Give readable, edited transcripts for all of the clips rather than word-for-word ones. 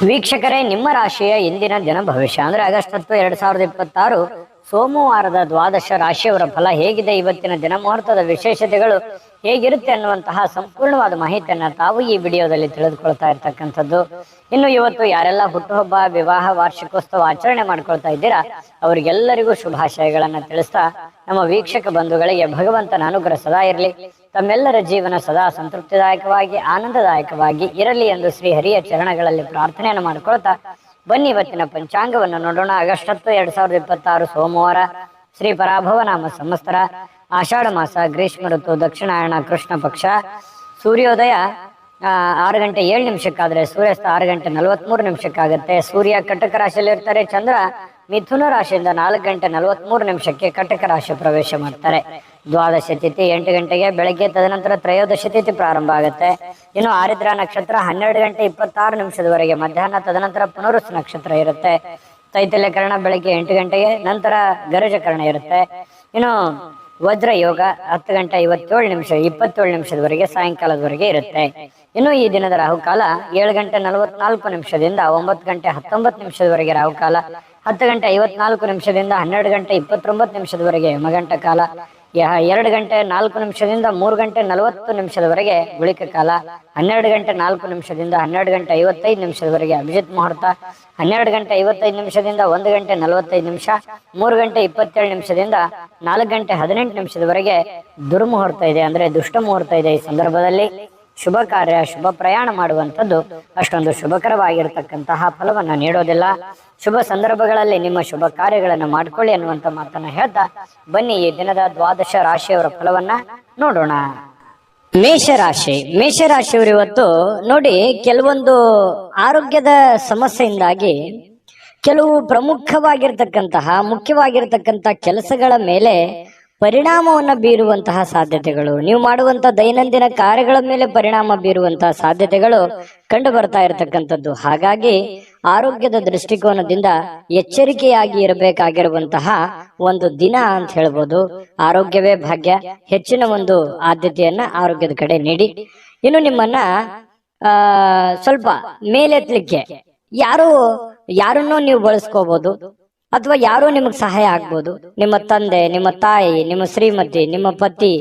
ವೀಕ್ಷಕರೇ, ನಿಮ್ಮ ರಾಶಿಯ ಇಂದಿನ ದಿನ ಭವಿಷ್ಯ ಅಂದ್ರೆ ಆಗಸ್ಟ್ 10, 2026 ಸೋಮವಾರದ ದ್ವಾದಶ ರಾಶಿಯವರ ಫಲ ಹೇಗಿದೆ, ಇವತ್ತಿನ ದಿನ ಮುಹೂರ್ತದ ವಿಶೇಷತೆಗಳು ಹೇಗಿರುತ್ತೆ ಅನ್ನುವಂತಹ ಸಂಪೂರ್ಣವಾದ ಮಾಹಿತಿಯನ್ನ ತಾವು ಈ ವಿಡಿಯೋದಲ್ಲಿ ತಿಳಿದುಕೊಳ್ತಾ ಇರ್ತಕ್ಕಂಥದ್ದು. ಇನ್ನು ಇವತ್ತು ಯಾರೆಲ್ಲ ಹುಟ್ಟುಹಬ್ಬ, ವಿವಾಹ, ವಾರ್ಷಿಕೋತ್ಸವ ಆಚರಣೆ ಮಾಡ್ಕೊಳ್ತಾ ಇದ್ದೀರಾ ಅವರಿಗೆಲ್ಲರಿಗೂ ಶುಭಾಶಯಗಳನ್ನ ತಿಳಿಸ್ತಾ, ನಮ್ಮ ವೀಕ್ಷಕ ಬಂಧುಗಳಿಗೆ ಭಗವಂತನ ಅನುಗ್ರಹ ಸದಾ ಇರಲಿ, ತಮ್ಮೆಲ್ಲರ ಜೀವನ ಸದಾ ಸಂತೃಪ್ತಿದಾಯಕವಾಗಿ ಆನಂದದಾಯಕವಾಗಿ ಇರಲಿ ಎಂದು ಶ್ರೀ ಹರಿಯ ಚರಣಗಳಲ್ಲಿ ಪ್ರಾರ್ಥನೆಯನ್ನು ಮಾಡಿಕೊಳ್ತಾ ಬನ್ನಿ ಇವತ್ತಿನ ಪಂಚಾಂಗವನ್ನು ನೋಡೋಣ. ಆಗಸ್ಟ್ 10, 2026 ಸೋಮವಾರ, ಶ್ರೀ ಪರಾಭವ ನಾಮ ಸಂವತ್ಸರ, ಆಷಾಢ ಮಾಸ, ಗ್ರೀಷ್ಮ ಋತು, ದಕ್ಷಿಣಾಯಣ, ಕೃಷ್ಣ ಪಕ್ಷ, ಸೂರ್ಯೋದಯ 6 ಗಂಟೆ 7 ನಿಮಿಷಕ್ಕಾದ್ರೆ ಸೂರ್ಯಾಸ್ತ 6 ಗಂಟೆ 43 ನಿಮಿಷಕ್ಕಾಗತ್ತೆ. ಸೂರ್ಯ ಕಟಕ ರಾಶಿಯಲ್ಲಿ ಇರ್ತಾರೆ, ಚಂದ್ರ ಮಿಥುನ ರಾಶಿಯಿಂದ 4 ಗಂಟೆ 43 ನಿಮಿಷಕ್ಕೆ ಕಟಕ ರಾಶಿ ಪ್ರವೇಶ ಮಾಡ್ತಾರೆ. ದ್ವಾದಶ ತಿಥಿ 8 ಗಂಟೆಗೆ ಬೆಳಗ್ಗೆ, ತದನಂತರ ತ್ರಯೋದಶಿ ತಿಥಿ ಪ್ರಾರಂಭ ಆಗುತ್ತೆ. ಇನ್ನು ಆರಿದ್ರ ನಕ್ಷತ್ರ 12 ಗಂಟೆ 26 ನಿಮಿಷದವರೆಗೆ ಮಧ್ಯಾಹ್ನ, ತದನಂತರ ಪುನರುಸ್ ನಕ್ಷತ್ರ ಇರುತ್ತೆ. ತೈತಲ್ಯಕರಣ ಬೆಳಗ್ಗೆ 8 ಗಂಟೆಗೆ, ನಂತರ ಗರಜಕರಣ ಇರುತ್ತೆ. ಇನ್ನು ವಜ್ರ ಯೋಗ 10 ಗಂಟೆ 27 ನಿಮಿಷದವರೆಗೆ ಸಾಯಂಕಾಲದವರೆಗೆ ಇರುತ್ತೆ. ಇನ್ನು ಈ ದಿನದ ರಾಹುಕಾಲ 7 ಗಂಟೆ 44 ನಿಮಿಷದಿಂದ 9 ಗಂಟೆ 19 ನಿಮಿಷದವರೆಗೆ ರಾಹುಕಾಲ, 10 ಗಂಟೆ 54 ನಿಮಿಷದಿಂದ 12 ಗಂಟೆ 29 ನಿಮಿಷದವರೆಗೆ ಯಮಗಂಟ ಕಾಲ, 2 ಗಂಟೆ 4 ನಿಮಿಷದಿಂದ 3 ಗಂಟೆ 40 ನಿಮಿಷದವರೆಗೆ ಗುಳಿಕ ಕಾಲ, 12 ಗಂಟೆ 4 ನಿಮಿಷದಿಂದ 12 ಗಂಟೆ 55 ನಿಮಿಷದವರೆಗೆ ಅಭಿಜಿತ್ ಮುಹೂರ್ತ, 12 ಗಂಟೆ 55 ನಿಮಿಷದಿಂದ 1 ಗಂಟೆ 45 ನಿಮಿಷ, 3 ಗಂಟೆ 27 ನಿಮಿಷದಿಂದ 4 ಗಂಟೆ 18 ನಿಮಿಷದವರೆಗೆ ದುರ್ಮುಹೂರ್ತ ಇದೆ, ಅಂದ್ರೆ ದುಷ್ಟ ಮುಹೂರ್ತ ಇದೆ. ಈ ಸಂದರ್ಭದಲ್ಲಿ ಶುಭ ಕಾರ್ಯ, ಶುಭ ಪ್ರಯಾಣ ಮಾಡುವಂಥದ್ದು ಅಷ್ಟೊಂದು ಶುಭಕರವಾಗಿರ್ತಕ್ಕಂತಹ ಫಲವನ್ನ ನೀಡೋದಿಲ್ಲ. ಶುಭ ಸಂದರ್ಭಗಳಲ್ಲಿ ನಿಮ್ಮ ಶುಭ ಕಾರ್ಯಗಳನ್ನು ಮಾಡ್ಕೊಳ್ಳಿ ಅನ್ನುವಂಥ ಮಾತನ್ನ ಹೇಳ್ತಾ ಬನ್ನಿ ಈ ದಿನದ ದ್ವಾದಶ ರಾಶಿಯವರ ಫಲವನ್ನ ನೋಡೋಣ. ಮೇಷರಾಶಿಯವರು ಇವತ್ತು ನೋಡಿ, ಕೆಲವೊಂದು ಆರೋಗ್ಯದ ಸಮಸ್ಯೆಯಿಂದಾಗಿ ಕೆಲವು ಪ್ರಮುಖವಾಗಿರ್ತಕ್ಕಂತಹ ಮುಖ್ಯವಾಗಿರ್ತಕ್ಕಂಥ ಕೆಲಸಗಳ ಮೇಲೆ ಪರಿಣಾಮವನ್ನು ಬೀರುವಂತಹ ಸಾಧ್ಯತೆಗಳು, ನೀವು ಮಾಡುವಂತ ದೈನಂದಿನ ಕಾರ್ಯಗಳ ಮೇಲೆ ಪರಿಣಾಮ ಬೀರುವಂತಹ ಸಾಧ್ಯತೆಗಳು ಕಂಡು ಬರ್ತಾ ಇರತಕ್ಕಂಥದ್ದು. ಹಾಗಾಗಿ ಆರೋಗ್ಯದ ದೃಷ್ಟಿಕೋನದಿಂದ ಎಚ್ಚರಿಕೆಯಾಗಿ ಇರಬೇಕಾಗಿರುವಂತಹ ಒಂದು ದಿನ ಅಂತ ಹೇಳ್ಬೋದು. ಆರೋಗ್ಯವೇ ಭಾಗ್ಯ, ಹೆಚ್ಚಿನ ಒಂದು ಆದ್ಯತೆಯನ್ನ ಆರೋಗ್ಯದ ಕಡೆ ನೀಡಿ. ಇನ್ನು ನಿಮ್ಮನ್ನ ಸ್ವಲ್ಪ ಮೇಲೆತ್ತಲಿಕ್ಕೆ ಯಾರನ್ನೋ ನೀವು ಬಳಸ್ಕೋಬಹುದು, ಅಥವಾ ಯಾರೋ ನಿಮಗೆ ಸಹಾಯ ಆಗ್ಬೋದು. ನಿಮ್ಮ ತಂದೆ, ನಿಮ್ಮ ತಾಯಿ, ನಿಮ್ಮ ಶ್ರೀಮತಿ, ನಿಮ್ಮ ಪತಿ,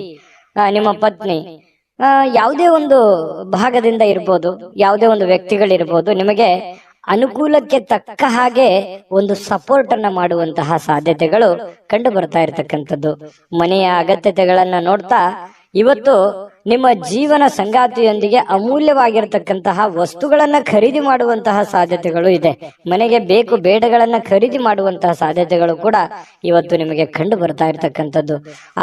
ನಿಮ್ಮ ಪತ್ನಿ, ಯಾವುದೇ ಒಂದು ಭಾಗದಿಂದ ಇರ್ಬೋದು, ಯಾವುದೇ ಒಂದು ವ್ಯಕ್ತಿಗಳಿರ್ಬೋದು, ನಿಮಗೆ ಅನುಕೂಲಕ್ಕೆ ತಕ್ಕ ಹಾಗೆ ಒಂದು ಸಪೋರ್ಟ್ ಅನ್ನ ಮಾಡುವಂತಹ ಸಾಧ್ಯತೆಗಳು ಕಂಡು ಬರ್ತಾ ಇರತಕ್ಕಂಥದ್ದು. ಮನೆಯ ಅಗತ್ಯತೆಗಳನ್ನ ನೋಡ್ತಾ ಇವತ್ತು ನಿಮ್ಮ ಜೀವನ ಸಂಗಾತಿಯೊಂದಿಗೆ ಅಮೂಲ್ಯವಾಗಿರ್ತಕ್ಕಂತಹ ವಸ್ತುಗಳನ್ನ ಖರೀದಿ ಮಾಡುವಂತಹ ಸಾಧ್ಯತೆಗಳು ಇದೆ. ಮನೆಗೆ ಬೇಕು ಬೇಡಗಳನ್ನ ಖರೀದಿ ಮಾಡುವಂತಹ ಸಾಧ್ಯತೆಗಳು ಕೂಡ ಇವತ್ತು ನಿಮಗೆ ಕಂಡು ಬರ್ತಾ ಇರತಕ್ಕಂಥದ್ದು.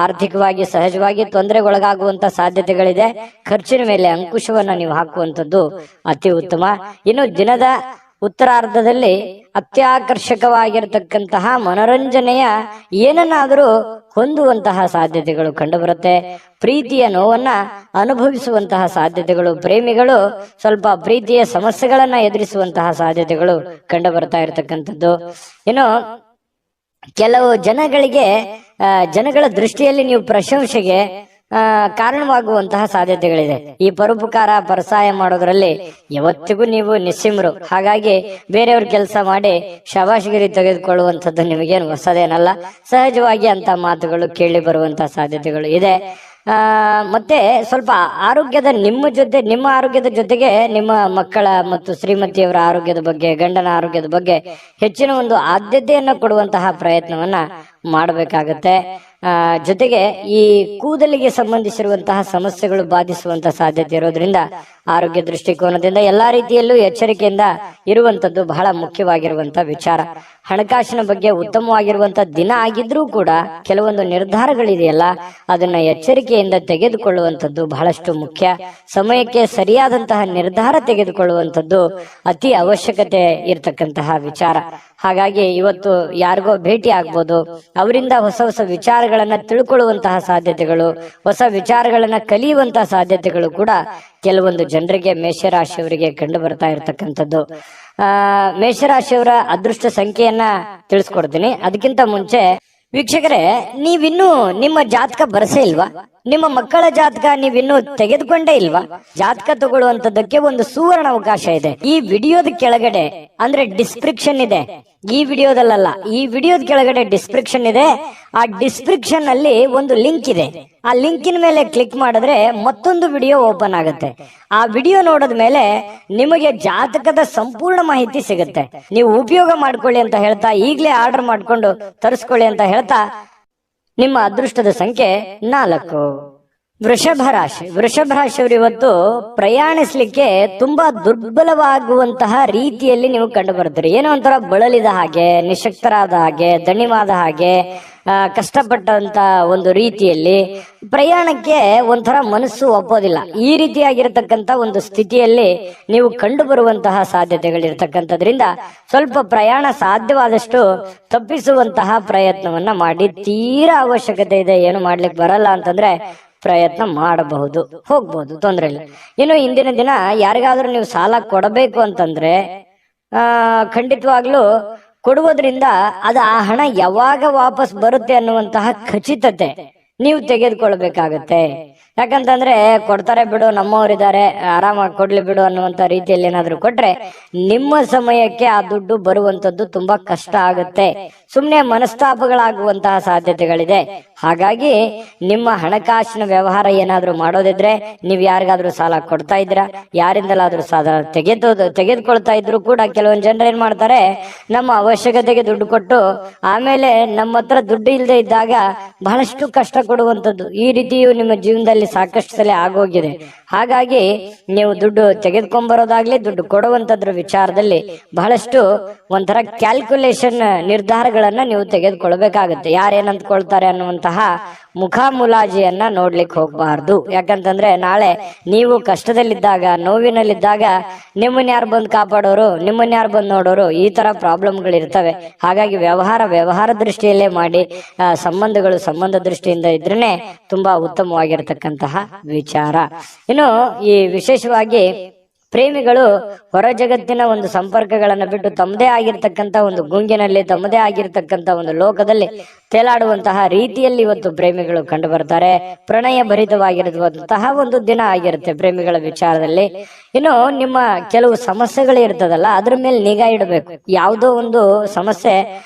ಆರ್ಥಿಕವಾಗಿ ಸಹಜವಾಗಿ ತೊಂದರೆಗೊಳಗಾಗುವಂತಹ ಸಾಧ್ಯತೆಗಳಿದೆ. ಖರ್ಚಿನ ಮೇಲೆ ಅಂಕುಶವನ್ನ ನೀವು ಹಾಕುವಂಥದ್ದು ಅತಿ ಉತ್ತಮ. ಇನ್ನು ದಿನದ ಉತ್ತರಾರ್ಧದಲ್ಲಿ ಅತ್ಯಾಕರ್ಷಕವಾಗಿರತಕ್ಕಂತಹ ಮನೋರಂಜನೆಯ ಏನನ್ನಾದರೂ ಹೊಂದುವಂತಹ ಸಾಧ್ಯತೆಗಳು ಕಂಡುಬರುತ್ತೆ. ಪ್ರೀತಿಯ ನೋವನ್ನ ಅನುಭವಿಸುವಂತಹ ಸಾಧ್ಯತೆಗಳು, ಪ್ರೇಮಿಗಳು ಸ್ವಲ್ಪ ಪ್ರೀತಿಯ ಸಮಸ್ಯೆಗಳನ್ನ ಎದುರಿಸುವಂತಹ ಸಾಧ್ಯತೆಗಳು ಕಂಡು ಬರ್ತಾ ಇರತಕ್ಕಂಥದ್ದು. ಇನ್ನು ಕೆಲವು ಜನಗಳ ದೃಷ್ಟಿಯಲ್ಲಿ ನೀವು ಪ್ರಶಂಸೆಗೆ ಕಾರಣವಾಗುವಂತಹ ಸಾಧ್ಯತೆಗಳಿದೆ. ಈ ಪರೋಪಕಾರ ಪರಸಾಯ ಮಾಡೋದ್ರಲ್ಲಿ ಯಾವತ್ತಿಗೂ ನೀವು ನಿಸ್ಸಿಮ್ರು. ಹಾಗಾಗಿ ಬೇರೆಯವ್ರ ಕೆಲಸ ಮಾಡಿ ಶಬಾಷ್ಗಿರಿ ತೆಗೆದುಕೊಳ್ಳುವಂಥದ್ದು ನಿಮಗೇನು ಹೊಸದೇನಲ್ಲ. ಸಹಜವಾಗಿ ಅಂತ ಮಾತುಗಳು ಕೇಳಿ ಬರುವಂತಹ ಸಾಧ್ಯತೆಗಳು ಇದೆ. ಮತ್ತೆ ಸ್ವಲ್ಪ ನಿಮ್ಮ ಆರೋಗ್ಯದ ಜೊತೆಗೆ ನಿಮ್ಮ ಮಕ್ಕಳ ಮತ್ತು ಶ್ರೀಮತಿಯವರ ಆರೋಗ್ಯದ ಬಗ್ಗೆ, ಗಂಡನ ಆರೋಗ್ಯದ ಬಗ್ಗೆ ಹೆಚ್ಚಿನ ಒಂದು ಆದ್ಯತೆಯನ್ನು ಕೊಡುವಂತಹ ಪ್ರಯತ್ನವನ್ನ ಮಾಡಬೇಕಾಗತ್ತೆ. ಜೊತೆಗೆ ಈ ಕೂದಲಿಗೆ ಸಂಬಂಧಿಸಿರುವಂತಹ ಸಮಸ್ಯೆಗಳು ಬಾಧಿಸುವಂತಹ ಸಾಧ್ಯತೆ ಇರೋದ್ರಿಂದ ಆರೋಗ್ಯ ದೃಷ್ಟಿಕೋನದಿಂದ ಎಲ್ಲಾ ರೀತಿಯಲ್ಲೂ ಎಚ್ಚರಿಕೆಯಿಂದ ಇರುವಂತದ್ದು ಬಹಳ ಮುಖ್ಯವಾಗಿರುವಂತಹ ವಿಚಾರ. ಹಣಕಾಸಿನ ಬಗ್ಗೆ ಉತ್ತಮವಾಗಿರುವಂತಹ ದಿನ ಆಗಿದ್ರೂ ಕೂಡ ಕೆಲವೊಂದು ನಿರ್ಧಾರಗಳಿದೆಯಲ್ಲ, ಅದನ್ನ ಎಚ್ಚರಿಕೆಯಿಂದ ತೆಗೆದುಕೊಳ್ಳುವಂಥದ್ದು ಬಹಳಷ್ಟು ಮುಖ್ಯ. ಸಮಯಕ್ಕೆ ಸರಿಯಾದಂತಹ ನಿರ್ಧಾರ ತೆಗೆದುಕೊಳ್ಳುವಂಥದ್ದು ಅತಿ ಅವಶ್ಯಕತೆ ಇರತಕ್ಕಂತಹ ವಿಚಾರ. ಹಾಗಾಗಿ ಇವತ್ತು ಯಾರಿಗೋ ಭೇಟಿ ಆಗ್ಬೋದು, ಅವರಿಂದ ಹೊಸ ಹೊಸ ವಿಚಾರಗಳನ್ನ ತಿಳ್ಕೊಳ್ಳುವಂತಹ ಸಾಧ್ಯತೆಗಳು, ಹೊಸ ವಿಚಾರಗಳನ್ನ ಕಲಿಯುವಂತಹ ಸಾಧ್ಯತೆಗಳು ಕೂಡ ಕೆಲವೊಂದು ಜನರಿಗೆ, ಮೇಷರಾಶಿಯವರಿಗೆ ಕಂಡು ಬರ್ತಾ ಇರತಕ್ಕಂಥದ್ದು. ಮೇಷರಾಶಿಯವರ ಅದೃಷ್ಟ ಸಂಖ್ಯೆಯನ್ನ ತಿಳಿಸ್ಕೊಡ್ತೀನಿ. ಅದಕ್ಕಿಂತ ಮುಂಚೆ ವೀಕ್ಷಕರೇ, ನೀವಿನ್ನೂ ನಿಮ್ಮ ಜಾತಕ ಬರಸೇ ಇಲ್ವಾ? ನಿಮ್ಮ ಮಕ್ಕಳ ಜಾತಕ ನೀವಿನ್ನೂ ತೆಗೆದುಕೊಂಡೇ ಇಲ್ವಾ? ಜಾತಕ ತಗೊಳ್ಳುವಂತದಕ್ಕೆ ಒಂದು ಸುವರ್ಣ ಅವಕಾಶ ಇದೆ. ಈ ವಿಡಿಯೋದ ಕೆಳಗಡೆ ಅಂದ್ರೆ ಡಿಸ್ಕ್ರಿಪ್ಷನ್ ಇದೆ, ಈ ವಿಡಿಯೋದಲ್ಲ, ಈ ವಿಡಿಯೋದ ಕೆಳಗಡೆ ಡಿಸ್ಕ್ರಿಪ್ಷನ್ ಇದೆ. ಆ ಡಿಸ್ಕ್ರಿಪ್ಷನ್ ಅಲ್ಲಿ ಒಂದು ಲಿಂಕ್ ಇದೆ. ಆ ಲಿಂಕಿನ ಮೇಲೆ ಕ್ಲಿಕ್ ಮಾಡಿದ್ರೆ ಮತ್ತೊಂದು ವಿಡಿಯೋ ಓಪನ್ ಆಗುತ್ತೆ. ಆ ವಿಡಿಯೋ ನೋಡಿದ ಮೇಲೆ ನಿಮಗೆ ಜಾತಕದ ಸಂಪೂರ್ಣ ಮಾಹಿತಿ ಸಿಗುತ್ತೆ. ನೀವು ಉಪಯೋಗ ಮಾಡ್ಕೊಳ್ಳಿ ಅಂತ ಹೇಳ್ತಾ, ಈಗಲೇ ಆರ್ಡರ್ ಮಾಡ್ಕೊಂಡು ತರಿಸ್ಕೊಳ್ಳಿ ಅಂತ ಹೇಳ್ತಾ, ನಿಮ್ಮ ಅದೃಷ್ಟದ ಸಂಖ್ಯೆ 4. ವೃಷಭ ರಾಶಿ. ವೃಷಭ ರಾಶಿಯವರು ಇವತ್ತು ಪ್ರಯಾಣಿಸ್ಲಿಕ್ಕೆ ತುಂಬಾ ದುರ್ಬಲವಾಗುವಂತಹ ರೀತಿಯಲ್ಲಿ ನೀವು ಕಂಡು ಬರ್ತೀರಿ. ಏನೋ ಒಂಥರ ಬಳಲಿದ ಹಾಗೆ, ನಿಶಕ್ತರಾದ ಹಾಗೆ, ದಣಿವಾದ ಹಾಗೆ, ಕಷ್ಟಪಟ್ಟಂತ ಒಂದು ರೀತಿಯಲ್ಲಿ ಪ್ರಯಾಣಕ್ಕೆ ಒಂಥರ ಮನಸ್ಸು ಒಪ್ಪೋದಿಲ್ಲ. ಈ ರೀತಿಯಾಗಿರತಕ್ಕಂತ ಒಂದು ಸ್ಥಿತಿಯಲ್ಲಿ ನೀವು ಕಂಡು ಬರುವಂತಹ ಸಾಧ್ಯತೆಗಳಿರ್ತಕ್ಕಂಥದ್ರಿಂದ ಸ್ವಲ್ಪ ಪ್ರಯಾಣ ಸಾಧ್ಯವಾದಷ್ಟು ತಪ್ಪಿಸುವಂತಹ ಪ್ರಯತ್ನವನ್ನ ಮಾಡಿ. ತೀರಾ ಅವಶ್ಯಕತೆ ಇದೆ, ಏನು ಮಾಡ್ಲಿಕ್ಕೆ ಬರಲ್ಲ ಅಂತಂದ್ರೆ ಪ್ರಯತ್ನ ಮಾಡಬಹುದು, ಹೋಗ್ಬಹುದು, ತೊಂದರೆ ಇಲ್ಲ. ಇನ್ನು ಇಂದಿನ ದಿನ ಯಾರಿಗಾದ್ರೂ ನೀವು ಸಾಲ ಕೊಡಬೇಕು ಅಂತಂದ್ರೆ ಖಂಡಿತವಾಗ್ಲೂ ಕೊಡುವುದರಿಂದ ಅದು ಆ ಹಣ ಯಾವಾಗ ವಾಪಸ್ ಬರುತ್ತೆ ಅನ್ನುವಂತಹ ಖಚಿತತೆ ನೀವು ತೆಗೆದುಕೊಳ್ಬೇಕಾಗತ್ತೆ. ಯಾಕಂತಂದ್ರೆ ಕೊಡ್ತಾರೆ ಬಿಡು, ನಮ್ಮವರಿದ್ದಾರೆ, ಆರಾಮಾಗಿ ಕೊಡ್ಲಿ ಬಿಡು ಅನ್ನುವಂತ ರೀತಿಯಲ್ಲಿ ಏನಾದ್ರು ಕೊಟ್ರೆ ನಿಮ್ಮ ಸಮಯಕ್ಕೆ ಆ ದುಡ್ಡು ಬರುವಂತದ್ದು ತುಂಬಾ ಕಷ್ಟ ಆಗುತ್ತೆ. ಸುಮ್ನೆ ಮನಸ್ತಾಪಗಳಾಗುವಂತಹ ಸಾಧ್ಯತೆಗಳಿದೆ. ಹಾಗಾಗಿ ನಿಮ್ಮ ಹಣಕಾಸಿನ ವ್ಯವಹಾರ ಏನಾದ್ರು ಮಾಡೋದಿದ್ರೆ, ನೀವು ಯಾರಿಗಾದ್ರೂ ಸಾಲ ಕೊಡ್ತಾ ಇದ್ದೀರಾ, ಯಾರಿಂದಲಾದ್ರೂ ಸಾಲ ತೆಗೆದುಕೊಳ್ತಾ ಇದ್ರು ಕೂಡ ಕೆಲವೊಂದು ಜನರು ಏನ್ ಮಾಡ್ತಾರೆ, ನಮ್ಮ ಅವಶ್ಯಕತೆಗೆ ದುಡ್ಡು ಕೊಟ್ಟು ಆಮೇಲೆ ನಮ್ಮ ಹತ್ರ ದುಡ್ಡು ಇಲ್ಲದೆ ಇದ್ದಾಗ ಬಹಳಷ್ಟು ಕಷ್ಟ ಕೊಡುವಂತದ್ದು. ಈ ರೀತಿಯು ನಿಮ್ಮ ಜೀವನದಲ್ಲಿ ಸಾಕಷ್ಟು ಸಲ ಆಗೋಗಿದೆ. ಹಾಗಾಗಿ ನೀವು ದುಡ್ಡು ತೆಗೆದುಕೊಂಡ್ಬರೋದಾಗ್ಲಿ, ದುಡ್ಡು ಕೊಡುವಂತದ್ರ ವಿಚಾರದಲ್ಲಿ ಬಹಳಷ್ಟು ಒಂಥರ ಕ್ಯಾಲ್ಕುಲೇಷನ್ ನಿರ್ಧಾರಗಳನ್ನ ನೀವು ತೆಗೆದುಕೊಳ್ಬೇಕಾಗುತ್ತೆ. ಯಾರೇನಂತ್ಕೊಳ್ತಾರೆ ಅನ್ನುವಂತಹ ಮುಖಾಮುಲಾಜಿಯನ್ನ ನೋಡ್ಲಿಕ್ಕೆ ಹೋಗ್ಬಾರ್ದು. ಯಾಕಂತಂದ್ರೆ ನಾಳೆ ನೀವು ಕಷ್ಟದಲ್ಲಿದ್ದಾಗ, ನೋವಿನಲ್ಲಿದ್ದಾಗ ನಿಮ್ಮನ್ನ ಯಾರು ಬಂದು ಕಾಪಾಡೋರು, ನಿಮ್ಮನ್ನ ಯಾರು ಬಂದು ನೋಡೋರು, ಈ ತರ ಪ್ರಾಬ್ಲಮ್ಗಳು ಇರ್ತವೆ. ಹಾಗಾಗಿ ವ್ಯವಹಾರ ದೃಷ್ಟಿಯಲ್ಲೇ ಮಾಡಿ. ಸಂಬಂಧಗಳು ಸಂಬಂಧ ದೃಷ್ಟಿಯಿಂದ ಇದ್ರೇನೆ ತುಂಬಾ ಉತ್ತಮವಾಗಿರತಕ್ಕಂತಹ ವಿಚಾರ. ಇನ್ನು ಈ ವಿಶೇಷವಾಗಿ ಪ್ರೇಮಿಗಳು ಹೊರ ಜಗತ್ತಿನ ಒಂದು ಸಂಪರ್ಕಗಳನ್ನು ಬಿಟ್ಟು ತಮ್ಮದೇ ಆಗಿರ್ತಕ್ಕಂಥ ಒಂದು ಗುಂಗಿನಲ್ಲಿ, ತಮ್ಮದೇ ಆಗಿರ್ತಕ್ಕಂಥ ಒಂದು ಲೋಕದಲ್ಲಿ ತೇಲಾಡುವಂತಹ ರೀತಿಯಲ್ಲಿ ಇವತ್ತು ಪ್ರೇಮಿಗಳು ಕಂಡು ಬರ್ತಾರೆ. ಪ್ರಣಯ ಭರಿತವಾಗಿರುವಂತಹ ಒಂದು ದಿನ ಆಗಿರುತ್ತೆ ಪ್ರೇಮಿಗಳ ವಿಚಾರದಲ್ಲಿ. ಇನ್ನು ನಿಮ್ಮ ಕೆಲವು ಸಮಸ್ಯೆಗಳು ಇರ್ತದಲ್ಲ, ಅದ್ರ ಮೇಲೆ ನಿಗಾ ಇಡಬೇಕು. ಯಾವುದೋ ಒಂದು ಸಮಸ್ಯೆ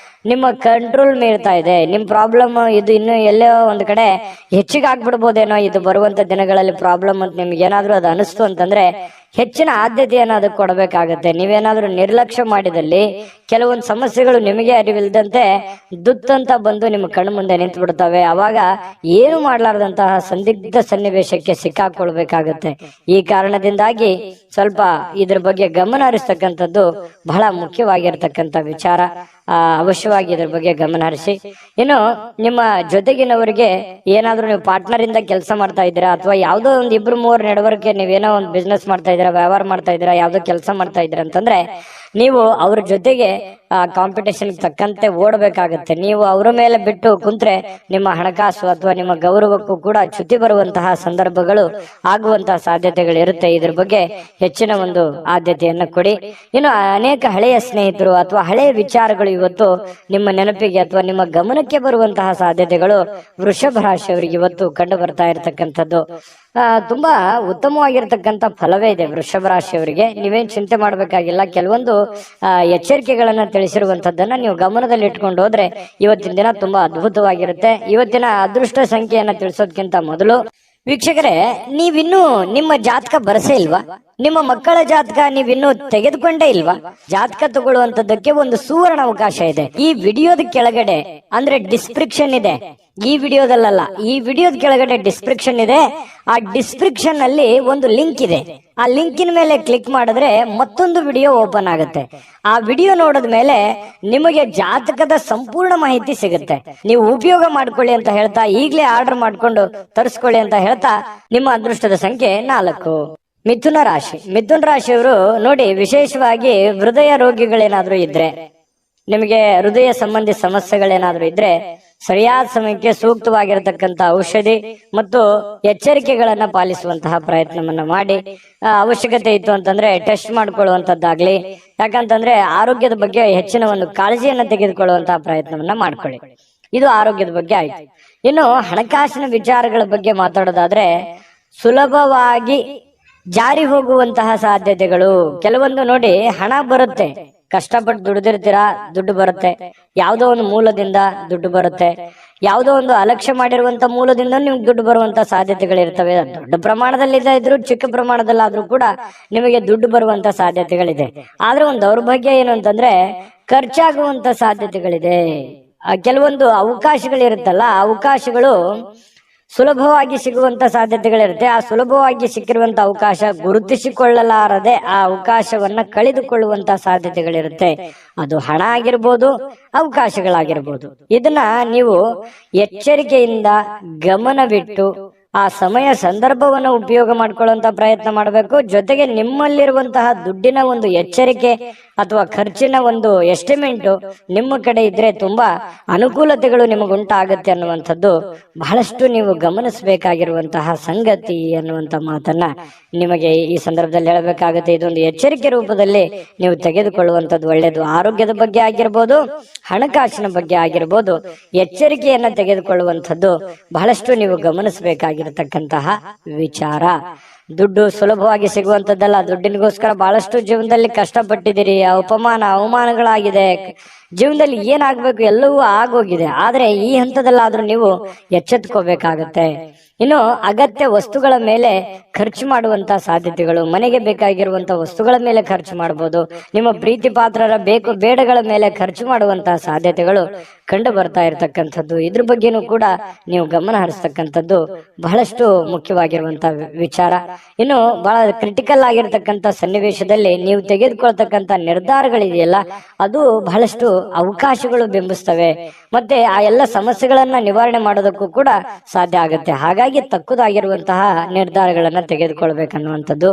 ನಿಮ್ಮ ಕಂಟ್ರೋಲ್ ಮೀರ್ತಾ ಇದೆ, ನಿಮ್ ಪ್ರಾಬ್ಲಮ್ ಇದು ಇನ್ನು ಎಲ್ಲೋ ಒಂದ್ ಕಡೆ ಹೆಚ್ಚಿಗೆ ಆಗ್ಬಿಡ್ಬೋದೇನೋ ಇದು ಬರುವಂತ ದಿನಗಳಲ್ಲಿ ಪ್ರಾಬ್ಲಮ್ ಅಂತ ನಿಮ್ಗೆ ಏನಾದ್ರು ಅದು ಅನಿಸ್ತು ಅಂತಂದ್ರೆ ಹೆಚ್ಚಿನ ಆದ್ಯತೆಯನ್ನು ಅದಕ್ಕೆ ಕೊಡಬೇಕಾಗತ್ತೆ. ನೀವೇನಾದ್ರೂ ನಿರ್ಲಕ್ಷ್ಯ ಮಾಡಿದಲ್ಲಿ ಕೆಲವೊಂದು ಸಮಸ್ಯೆಗಳು ನಿಮಗೆ ಅರಿವಿಲ್ದಂತೆ ದುತ್ತಂತ ಬಂದು ನಿಮ್ಮ ಕಣ್ಣು ಮುಂದೆ ನಿಂತು ಬಿಡ್ತವೆ. ಅವಾಗ ಏನು ಮಾಡ್ಲಾರ್ದಂತಹ ಸಂದಿಗ್ಧ ಸನ್ನಿವೇಶಕ್ಕೆ ಸಿಕ್ಕಾಕೊಳ್ಬೇಕಾಗತ್ತೆ. ಈ ಕಾರಣದಿಂದಾಗಿ ಸ್ವಲ್ಪ ಇದ್ರ ಬಗ್ಗೆ ಗಮನ ಹರಿಸ್ತಕ್ಕಂಥದ್ದು ಬಹಳ ಮುಖ್ಯವಾಗಿರ್ತಕ್ಕಂಥ ವಿಚಾರ. ಅವಶ್ಯವಾಗಿ ಇದ್ರ ಬಗ್ಗೆ ಗಮನ ಹರಿಸಿ. ಇನ್ನು ನಿಮ್ಮ ಜೊತೆಗಿನವರಿಗೆ ಏನಾದ್ರೂ ನೀವು ಪಾರ್ಟ್ನರ್ ಇಂದ ಕೆಲಸ ಮಾಡ್ತಾ ಇದ್ದೀರಾ, ಅಥವಾ ಯಾವ್ದೋ ಒಂದು 2-3 ನಡವಳಿಕೆ ನೀವೇನೋ ಒಂದು ಬಿಸ್ನೆಸ್ ಮಾಡ್ತಾ ಇದ್ದೀರಾ, ವ್ಯವಹಾರ ಮಾಡ್ತಾ ಇದ್ದೀರಾ, ಯಾವ್ದೋ ಕೆಲಸ ಮಾಡ್ತಾ ಇದ್ದೀರಾ ಅಂತಂದ್ರೆ ನೀವು ಅವ್ರ ಜೊತೆಗೆ ಕಾಂಪಿಟೇಷನ್ ತಕ್ಕಂತೆ ಓಡಬೇಕಾಗತ್ತೆ. ನೀವು ಅವರ ಮೇಲೆ ಬಿಟ್ಟು ಕುಂತ್ರೆ ನಿಮ್ಮ ಹಣಕಾಸು ಅಥವಾ ನಿಮ್ಮ ಗೌರವಕ್ಕೂ ಕೂಡ ಚ್ಯುತಿ ಬರುವಂತಹ ಸಂದರ್ಭಗಳು ಆಗುವಂತಹ ಸಾಧ್ಯತೆಗಳು ಇರುತ್ತೆ. ಇದ್ರ ಬಗ್ಗೆ ಹೆಚ್ಚಿನ ಒಂದು ಆದ್ಯತೆಯನ್ನು ಕೊಡಿ. ಇನ್ನು ಅನೇಕ ಹಳೆಯ ಸ್ನೇಹಿತರು ಅಥವಾ ಹಳೆಯ ವಿಚಾರಗಳು ಇವತ್ತು ನಿಮ್ಮ ನೆನಪಿಗೆ ಅಥವಾ ನಿಮ್ಮ ಗಮನಕ್ಕೆ ಬರುವಂತಹ ಸಾಧ್ಯತೆಗಳು ವೃಷಭ ರಾಶಿಯವರಿಗೆ ಇವತ್ತು ಕಂಡು ಬರ್ತಾ ಇರತಕ್ಕಂಥದ್ದು. ತುಂಬಾ ಉತ್ತಮವಾಗಿರ್ತಕ್ಕಂಥ ಫಲವೇ ಇದೆ ವೃಷಭ ರಾಶಿಯವರಿಗೆ. ನೀವೇನ್ ಚಿಂತೆ ಮಾಡ್ಬೇಕಾಗಿಲ್ಲ. ಕೆಲವೊಂದು ಎಚ್ಚರಿಕೆಗಳನ್ನ ತಿಳಿಸಿರುವಂತದ್ದನ್ನ ನೀವು ಗಮನದಲ್ಲಿ ಇಟ್ಕೊಂಡು ಹೋದ್ರೆ ಇವತ್ತಿನ ದಿನ ತುಂಬಾ ಅದ್ಭುತವಾಗಿರುತ್ತೆ. ಇವತ್ತಿನ ಅದೃಷ್ಟ ಸಂಖ್ಯೆಯನ್ನ ತಿಳಿಸೋದಕ್ಕಿಂತ ಮೊದಲು ವೀಕ್ಷಕರೇ, ನೀವಿನ್ನೂ ನಿಮ್ಮ ಜಾತಕ ಬರಸೇ ಇಲ್ವಾ? ನಿಮ್ಮ ಮಕ್ಕಳ ಜಾತಕ ನೀವಿನ್ನೂ ತೆಗೆದುಕೊಂಡೇ ಇಲ್ವಾ? ಜಾತಕ ತಗೊಳ್ಳುವಂತದಕ್ಕೆ ಒಂದು ಸುವರ್ಣ ಅವಕಾಶ ಇದೆ. ಈ ವಿಡಿಯೋದ ಕೆಳಗಡೆ ಅಂದ್ರೆ ಡಿಸ್ಕ್ರಿಪ್ಷನ್ ಇದೆ, ಈ ವಿಡಿಯೋದಲ್ಲ, ಈ ವಿಡಿಯೋದ ಕೆಳಗಡೆ ಡಿಸ್ಕ್ರಿಪ್ಷನ್ ಇದೆ. ಆ ಡಿಸ್ಕ್ರಿಪ್ಷನ್ ಅಲ್ಲಿ ಒಂದು ಲಿಂಕ್ ಇದೆ. ಆ ಲಿಂಕಿನ ಮೇಲೆ ಕ್ಲಿಕ್ ಮಾಡಿದ್ರೆ ಮತ್ತೊಂದು ವಿಡಿಯೋ ಓಪನ್ ಆಗುತ್ತೆ. ಆ ವಿಡಿಯೋ ನೋಡಿದ ಮೇಲೆ ನಿಮಗೆ ಜಾತಕದ ಸಂಪೂರ್ಣ ಮಾಹಿತಿ ಸಿಗುತ್ತೆ. ನೀವು ಉಪಯೋಗ ಮಾಡ್ಕೊಳ್ಳಿ ಅಂತ ಹೇಳ್ತಾ, ಈಗಲೇ ಆರ್ಡರ್ ಮಾಡ್ಕೊಂಡು ತರಿಸ್ಕೊಳ್ಳಿ ಅಂತ ಹೇಳ್ತಾ, ನಿಮ್ಮ ಅದೃಷ್ಟದ ಸಂಖ್ಯೆ 4. ಮಿಥುನ ರಾಶಿ. ಮಿಥುನ ರಾಶಿಯವರು ನೋಡಿ, ವಿಶೇಷವಾಗಿ ಹೃದಯ ರೋಗಿಗಳೇನಾದ್ರೂ ಇದ್ರೆ, ನಿಮಗೆ ಹೃದಯ ಸಂಬಂಧಿ ಸಮಸ್ಯೆಗಳೇನಾದ್ರೂ ಇದ್ರೆ ಸರಿಯಾದ ಸಮಯಕ್ಕೆ ಸೂಕ್ತವಾಗಿರತಕ್ಕಂತ ಔಷಧಿ ಮತ್ತು ಎಚ್ಚರಿಕೆಗಳನ್ನ ಪಾಲಿಸುವಂತಹ ಪ್ರಯತ್ನವನ್ನ ಮಾಡಿ. ಅವಶ್ಯಕತೆ ಇತ್ತು ಅಂತಂದ್ರೆ ಟೆಸ್ಟ್ ಮಾಡ್ಕೊಳ್ಳುವಂತದ್ದಾಗ್ಲಿ, ಯಾಕಂತಂದ್ರೆ ಆರೋಗ್ಯದ ಬಗ್ಗೆ ಹೆಚ್ಚಿನ ಒಂದು ಕಾಳಜಿಯನ್ನ ತೆಗೆದುಕೊಳ್ಳುವಂತಹ ಪ್ರಯತ್ನವನ್ನ ಮಾಡ್ಕೊಳ್ಳಿ. ಇದು ಆರೋಗ್ಯದ ಬಗ್ಗೆ ಆಯ್ತು. ಇನ್ನು ಹಣಕಾಸಿನ ವಿಚಾರಗಳ ಬಗ್ಗೆ ಮಾತಾಡೋದಾದ್ರೆ ಸುಲಭವಾಗಿ ಜಾರಿ ಹೋಗುವಂತಹ ಸಾಧ್ಯತೆಗಳು ಕೆಲವೊಂದು ನೋಡಿ. ಹಣ ಬರುತ್ತೆ, ಕಷ್ಟಪಟ್ಟು ದುಡಿದಿರ್ತೀರಾ, ದುಡ್ಡು ಬರುತ್ತೆ, ಯಾವುದೋ ಒಂದು ಮೂಲದಿಂದ ದುಡ್ಡು ಬರುತ್ತೆ, ಯಾವುದೋ ಒಂದು ಅಲಕ್ಷ್ಯ ಮಾಡಿರುವಂತ ಮೂಲದಿಂದ ನಿಮ್ಗೆ ದುಡ್ಡು ಬರುವಂತ ಸಾಧ್ಯತೆಗಳಿರ್ತವೆ. ದೊಡ್ಡ ಪ್ರಮಾಣದಲ್ಲಿ ಇದ್ರು ಚಿಕ್ಕ ಪ್ರಮಾಣದಲ್ಲಾದ್ರೂ ಕೂಡ ನಿಮಗೆ ದುಡ್ಡು ಬರುವಂತ ಸಾಧ್ಯತೆಗಳಿದೆ. ಆದ್ರೆ ಒಂದು ದೌರ್ಭಾಗ್ಯ ಏನು ಅಂತಂದ್ರೆ ಖರ್ಚಾಗುವಂತ ಸಾಧ್ಯತೆಗಳಿದೆ. ಕೆಲವೊಂದು ಅವಕಾಶಗಳಿರುತ್ತಲ್ಲ, ಆ ಅವಕಾಶಗಳು ಸುಲಭವಾಗಿ ಸಿಗುವಂತ ಸಾಧ್ಯತೆಗಳಿರುತ್ತೆ. ಆ ಸುಲಭವಾಗಿ ಸಿಕ್ಕಿರುವಂತ ಅವಕಾಶ ಗುರುತಿಸಿಕೊಳ್ಳಲಾರದೆ ಆ ಅವಕಾಶವನ್ನ ಕಳೆದುಕೊಳ್ಳುವಂತ ಸಾಧ್ಯತೆಗಳಿರುತ್ತೆ. ಅದು ಹಣ ಆಗಿರ್ಬೋದು, ಅವಕಾಶಗಳಾಗಿರ್ಬೋದು. ಇದನ್ನ ನೀವು ಎಚ್ಚರಿಕೆಯಿಂದ ಗಮನವಿಟ್ಟು ಆ ಸಮಯ ಸಂದರ್ಭವನ್ನು ಉಪಯೋಗ ಮಾಡ್ಕೊಳ್ಳುವಂತ ಪ್ರಯತ್ನ ಮಾಡಬೇಕು. ಜೊತೆಗೆ ನಿಮ್ಮಲ್ಲಿರುವಂತಹ ದುಡ್ಡಿನ ಒಂದು ಎಚ್ಚರಿಕೆ ಅಥವಾ ಖರ್ಚಿನ ಒಂದು ಎಸ್ಟಿಮೇಟ್ ನಿಮ್ಮ ಕಡೆ ಇದ್ರೆ ತುಂಬಾ ಅನುಕೂಲತೆಗಳು ನಿಮಗುಂಟಾಗುತ್ತೆ ಅನ್ನುವಂಥದ್ದು ಬಹಳಷ್ಟು ನೀವು ಗಮನಿಸಬೇಕಾಗಿರುವಂತಹ ಸಂಗತಿ ಅನ್ನುವಂತ ಮಾತನ್ನ ನಿಮಗೆ ಈ ಸಂದರ್ಭದಲ್ಲಿ ಹೇಳಬೇಕಾಗುತ್ತೆ. ಇದೊಂದು ಎಚ್ಚರಿಕೆ ರೂಪದಲ್ಲಿ ನೀವು ತೆಗೆದುಕೊಳ್ಳುವಂಥದ್ದು ಒಳ್ಳೆಯದು. ಆರೋಗ್ಯದ ಬಗ್ಗೆ ಆಗಿರ್ಬೋದು, ಹಣಕಾಸಿನ ಬಗ್ಗೆ ಆಗಿರ್ಬೋದು, ಎಚ್ಚರಿಕೆಯನ್ನ ತೆಗೆದುಕೊಳ್ಳುವಂಥದ್ದು ಬಹಳಷ್ಟು ನೀವು ಗಮನಿಸಬೇಕಾಗಿರತಕ್ಕಂತಹ ವಿಚಾರ. ದುಡ್ಡು ಸುಲಭವಾಗಿ ಸಿಗುವಂತದ್ದಲ್ಲ. ದುಡ್ಡಿನಿಗೋಸ್ಕರ ಬಹಳಷ್ಟು ಜೀವನದಲ್ಲಿ ಕಷ್ಟಪಟ್ಟಿದ್ದೀರಿ, ಅಪಮಾನ ಅವಮಾನಗಳಾಗಿದೆ, ಜೀವನದಲ್ಲಿ ಏನಾಗ್ಬೇಕು ಎಲ್ಲವೂ ಆಗೋಗಿದೆ. ಆದ್ರೆ ಈ ಹಂತದಲ್ಲಾದ್ರೂ ನೀವು ಎಚ್ಚೆತ್ಕೋಬೇಕಾಗತ್ತೆ. ಇನ್ನು ಅಗತ್ಯ ವಸ್ತುಗಳ ಮೇಲೆ ಖರ್ಚು ಮಾಡುವಂತ ಸಾಧ್ಯತೆಗಳು, ಮನೆಗೆ ಬೇಕಾಗಿರುವಂತ ವಸ್ತುಗಳ ಮೇಲೆ ಖರ್ಚು ಮಾಡಬಹುದು. ನಿಮ್ಮ ಪ್ರೀತಿ ಪಾತ್ರರ ಬೇಕು ಬೇಡಗಳ ಮೇಲೆ ಖರ್ಚು ಮಾಡುವಂತಹ ಸಾಧ್ಯತೆಗಳು ಕಂಡು ಬರ್ತಾ ಇರತಕ್ಕಂಥದ್ದು. ಇದ್ರ ಬಗ್ಗೆನೂ ಕೂಡ ನೀವು ಗಮನ ಹರಿಸ್ತಕ್ಕಂಥದ್ದು ಬಹಳಷ್ಟು ಮುಖ್ಯವಾಗಿರುವಂತ ವಿಚಾರ. ಇನ್ನು ಬಹಳ ಕ್ರಿಟಿಕಲ್ ಆಗಿರ್ತಕ್ಕಂಥ ಸನ್ನಿವೇಶದಲ್ಲಿ ನೀವು ತೆಗೆದುಕೊಳ್ತಕ್ಕಂಥ ನಿರ್ಧಾರಗಳಿದೆಯಲ್ಲ, ಅದು ಬಹಳಷ್ಟು ಅವಕಾಶಗಳು ಬಿಂಬಿಸ್ತವೆ. ಮತ್ತೆ ಆ ಎಲ್ಲ ಸಮಸ್ಯೆಗಳನ್ನ ನಿವಾರಣೆ ಮಾಡೋದಕ್ಕೂ ಕೂಡ ಸಾಧ್ಯ ಆಗುತ್ತೆ. ಹಾಗಾಗಿ ತಕ್ಕುದಾಗಿರುವಂತಹ ನಿರ್ಧಾರಗಳನ್ನ ತೆಗೆದುಕೊಳ್ಬೇಕನ್ನುವಂಥದ್ದು.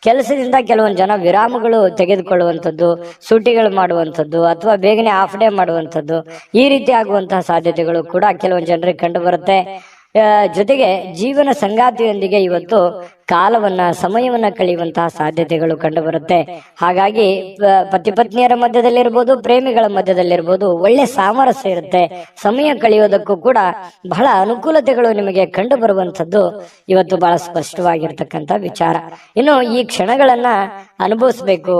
ಕೆಲಸದಿಂದ ಕೆಲವೊಂದು ಜನ ವಿರಾಮಗಳು ತೆಗೆದುಕೊಳ್ಳುವಂಥದ್ದು, ಸೂಟಿಗಳು ಮಾಡುವಂಥದ್ದು, ಅಥವಾ ಬೇಗನೆ ಹಾಫ್ ಡೇ ಮಾಡುವಂಥದ್ದು, ಈ ರೀತಿ ಆಗುವಂತಹ ಸಾಧ್ಯತೆಗಳು ಕೂಡ ಕೆಲವೊಂದು ಜನರಿಗೆ ಕಂಡು ಬರುತ್ತೆ. ಜೊತೆಗೆ ಜೀವನ ಸಂಗಾತಿಯೊಂದಿಗೆ ಇವತ್ತು ಸಮಯವನ್ನ ಕಳೆಯುವಂತಹ ಸಾಧ್ಯತೆಗಳು ಕಂಡು ಬರುತ್ತೆ. ಹಾಗಾಗಿ ಪತಿ ಪತ್ನಿಯರ ಮಧ್ಯದಲ್ಲಿರ್ಬೋದು, ಪ್ರೇಮಿಗಳ ಮಧ್ಯದಲ್ಲಿರ್ಬೋದು, ಒಳ್ಳೆ ಸಾಮರಸ್ಯ ಇರುತ್ತೆ. ಸಮಯ ಕಳೆಯೋದಕ್ಕೂ ಕೂಡ ಬಹಳ ಅನುಕೂಲತೆಗಳು ನಿಮಗೆ ಕಂಡು ಬರುವಂತದ್ದು ಇವತ್ತು ಬಹಳ ಸ್ಪಷ್ಟವಾಗಿರ್ತಕ್ಕಂಥ ವಿಚಾರ. ಇನ್ನು ಈ ಕ್ಷಣಗಳನ್ನ ಅನುಭವಿಸ್ಬೇಕು,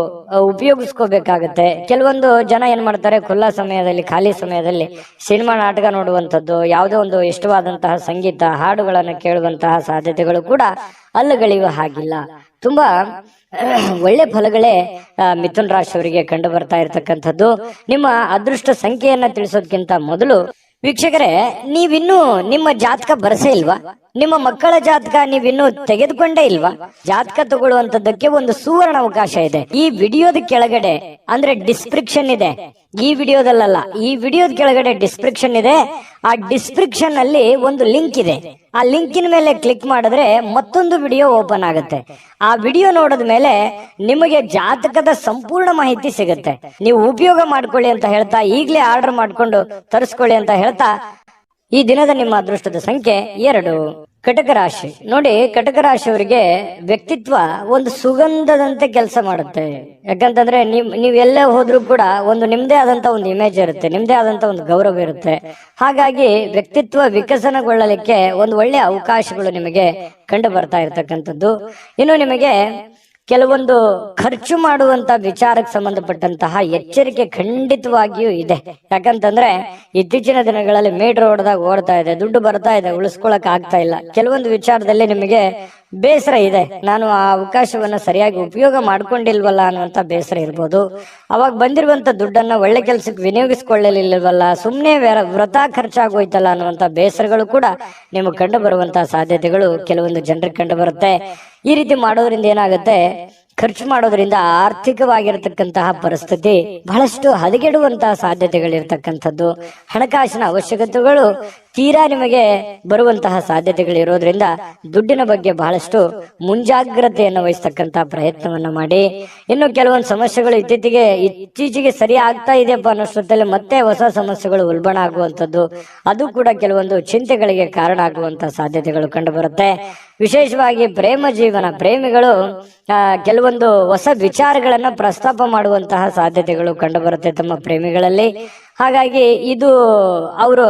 ಉಪಯೋಗಿಸ್ಕೋಬೇಕಾಗತ್ತೆ. ಕೆಲವೊಂದು ಜನ ಏನ್ ಮಾಡ್ತಾರೆ, ಖುಲ್ಲಾ ಸಮಯದಲ್ಲಿ, ಖಾಲಿ ಸಮಯದಲ್ಲಿ ಸಿನಿಮಾ ನಾಟಕ ನೋಡುವಂಥದ್ದು, ಯಾವುದೋ ಒಂದು ಇಷ್ಟವಾದಂತಹ ಸಂಗೀತ ಹಾಡುಗಳನ್ನು ಕೇಳುವಂತಹ ಸಾಧ್ಯತೆಗಳು ಕೂಡ ಅಲ್ಲಗಳೆಯುವ ಹಾಗಿಲ್ಲ. ತುಂಬಾ ಒಳ್ಳೆ ಫಲಗಳೇ ಮಿಥುನ ರಾಶಿಯವರಿಗೆ ಕಂಡು ಬರ್ತಾ ಇರತಕ್ಕಂಥದ್ದು. ನಿಮ್ಮ ಅದೃಷ್ಟ ಸಂಖ್ಯೆಯನ್ನ ತಿಳಿಸೋದಕ್ಕಿಂತ ಮೊದಲು ವೀಕ್ಷಕರೇ, ನೀವಿನ್ನೂ ನಿಮ್ಮ ಜಾತಕ ಬರಸೇ ಇಲ್ವಾ? ನಿಮ್ಮ ಮಕ್ಕಳ ಜಾತಕ ನೀವಿನ್ನೂ ತೆಗೆದುಕೊಂಡೇ ಇಲ್ವಾ? ಜಾತಕ ತಗೊಳ್ಳುವಂತದ್ದಕ್ಕೆ ಒಂದು ಸುವರ್ಣ ಅವಕಾಶ ಇದೆ. ಈ ವಿಡಿಯೋದ ಕೆಳಗಡೆ ಅಂದ್ರೆ ಡಿಸ್ಕ್ರಿಪ್ಷನ್ ಇದೆ. ಈ ವಿಡಿಯೋದಲ್ಲ, ಈ ವಿಡಿಯೋದ ಕೆಳಗಡೆ ಡಿಸ್ಕ್ರಿಪ್ಷನ್ ಇದೆ. ಆ ಡಿಸ್ಕ್ರಿಪ್ಷನ್ ಅಲ್ಲಿ ಒಂದು ಲಿಂಕ್ ಇದೆ. ಆ ಲಿಂಕಿನ ಮೇಲೆ ಕ್ಲಿಕ್ ಮಾಡಿದ್ರೆ ಮತ್ತೊಂದು ವಿಡಿಯೋ ಓಪನ್ ಆಗುತ್ತೆ. ಆ ವಿಡಿಯೋ ನೋಡಿದ ಮೇಲೆ ನಿಮಗೆ ಜಾತಕದ ಸಂಪೂರ್ಣ ಮಾಹಿತಿ ಸಿಗುತ್ತೆ. ನೀವು ಉಪಯೋಗ ಮಾಡ್ಕೊಳ್ಳಿ ಅಂತ ಹೇಳ್ತಾ, ಈಗಲೇ ಆರ್ಡರ್ ಮಾಡ್ಕೊಂಡು ತರಿಸ್ಕೊಳ್ಳಿ ಅಂತ ಹೇಳ್ತಾ, ಈ ದಿನದ ನಿಮ್ಮ ಅದೃಷ್ಟದ ಸಂಖ್ಯೆ 2. ಕಟಕ ರಾಶಿ ನೋಡಿ, ಕಟಕ ರಾಶಿಯವರಿಗೆ ವ್ಯಕ್ತಿತ್ವ ಒಂದು ಸುಗಂಧದಂತೆ ಕೆಲಸ ಮಾಡುತ್ತೆ. ಯಾಕಂತಂದ್ರೆ ನೀವೆಲ್ಲೇ ಹೋದ್ರೂ ಕೂಡ ಒಂದು ನಿಮ್ದೇ ಆದಂತ ಒಂದು ಇಮೇಜ್ ಇರುತ್ತೆ, ನಿಮ್ದೇ ಆದಂತ ಒಂದು ಗೌರವ ಇರುತ್ತೆ. ಹಾಗಾಗಿ ವ್ಯಕ್ತಿತ್ವ ವಿಕಸನಗೊಳ್ಳಲಿಕ್ಕೆ ಒಂದು ಒಳ್ಳೆ ಅವಕಾಶಗಳು ನಿಮಗೆ ಕಂಡು ಬರ್ತಾ ಇರತಕ್ಕಂಥದ್ದು. ಇನ್ನು ನಿಮಗೆ ಕೆಲವೊಂದು ಖರ್ಚು ಮಾಡುವಂತ ವಿಚಾರಕ್ಕೆ ಸಂಬಂಧಪಟ್ಟಂತಹ ಎಚ್ಚರಿಕೆ ಖಂಡಿತವಾಗಿಯೂ ಇದೆ. ಯಾಕಂತಂದ್ರೆ ಇತ್ತೀಚಿನ ದಿನಗಳಲ್ಲಿ ಮೀಟರ್ ಓಡ್ತಾ ಇದೆ, ದುಡ್ಡು ಬರ್ತಾ ಇದೆ, ಉಳಿಸ್ಕೊಳಕ್ ಆಗ್ತಾ ಇಲ್ಲ. ಕೆಲವೊಂದು ವಿಚಾರದಲ್ಲಿ ನಿಮಗೆ ಬೇಸರ ಇದೆ, ನಾನು ಆ ಅವಕಾಶವನ್ನ ಸರಿಯಾಗಿ ಉಪಯೋಗ ಮಾಡ್ಕೊಂಡಿಲ್ವಲ್ಲ ಅನ್ನುವಂತ ಬೇಸರ ಇರ್ಬೋದು. ಅವಾಗ ಬಂದಿರುವಂತ ದುಡ್ಡನ್ನ ಒಳ್ಳೆ ಕೆಲಸಕ್ಕೆ ವಿನಿಯೋಗಿಸ್ಕೊಳ್ಳಲಿಲ್ವಲ್ಲ, ಸುಮ್ಮನೆ ವೃಥಾ ಖರ್ಚಾಗೋಯ್ತಲ್ಲ ಅನ್ನುವಂತ ಬೇಸರಗಳು ಕೂಡ ನಿಮಗೆ ಕಂಡು ಬರುವಂತಹ ಸಾಧ್ಯತೆಗಳು ಕೆಲವೊಂದು ಜನರಿಗೆ ಕಂಡು ಬರುತ್ತೆ. ಈ ರೀತಿ ಮಾಡೋದ್ರಿಂದ ಏನಾಗುತ್ತೆ, ಖರ್ಚು ಮಾಡೋದ್ರಿಂದ ಆರ್ಥಿಕವಾಗಿರತಕ್ಕಂತಹ ಪರಿಸ್ಥಿತಿ ಬಹಳಷ್ಟು ಹದಗೆಡುವಂತಹ ಸಾಧ್ಯತೆಗಳಿರ್ತಕ್ಕಂಥದ್ದು. ಹಣಕಾಸಿನ ಅವಶ್ಯಕತೆಗಳು ತೀರಾ ನಿಮಗೆ ಬರುವಂತಹ ಸಾಧ್ಯತೆಗಳಿರೋದ್ರಿಂದ ದುಡ್ಡಿನ ಬಗ್ಗೆ ಬಹಳಷ್ಟು ಮುಂಜಾಗ್ರತೆಯನ್ನು ವಹಿಸ್ತಕ್ಕಂತಹ ಪ್ರಯತ್ನವನ್ನ ಮಾಡಿ. ಇನ್ನು ಕೆಲವೊಂದು ಸಮಸ್ಯೆಗಳು ಇತ್ತೀಚೆಗೆ ಸರಿ ಆಗ್ತಾ ಇದೆಯಪ್ಪ ಅನ್ನೋಷ್ಟೊತ್ತಲ್ಲಿ ಮತ್ತೆ ಹೊಸ ಸಮಸ್ಯೆಗಳು ಉಲ್ಬಣ ಆಗುವಂಥದ್ದು, ಅದು ಕೂಡ ಕೆಲವೊಂದು ಚಿಂತೆಗಳಿಗೆ ಕಾರಣ ಆಗುವಂತಹ ಸಾಧ್ಯತೆಗಳು ಕಂಡು ಬರುತ್ತೆ. ವಿಶೇಷವಾಗಿ ಪ್ರೇಮ ಜೀವನ, ಪ್ರೇಮಿಗಳು ಕೆಲವೊಂದು ಹೊಸ ವಿಚಾರಗಳನ್ನ ಪ್ರಸ್ತಾಪ ಮಾಡುವಂತಹ ಸಾಧ್ಯತೆಗಳು ಕಂಡು ಬರುತ್ತೆ ತಮ್ಮ ಪ್ರೇಮಿಗಳಲ್ಲಿ. ಹಾಗಾಗಿ ಇದು ಅವರು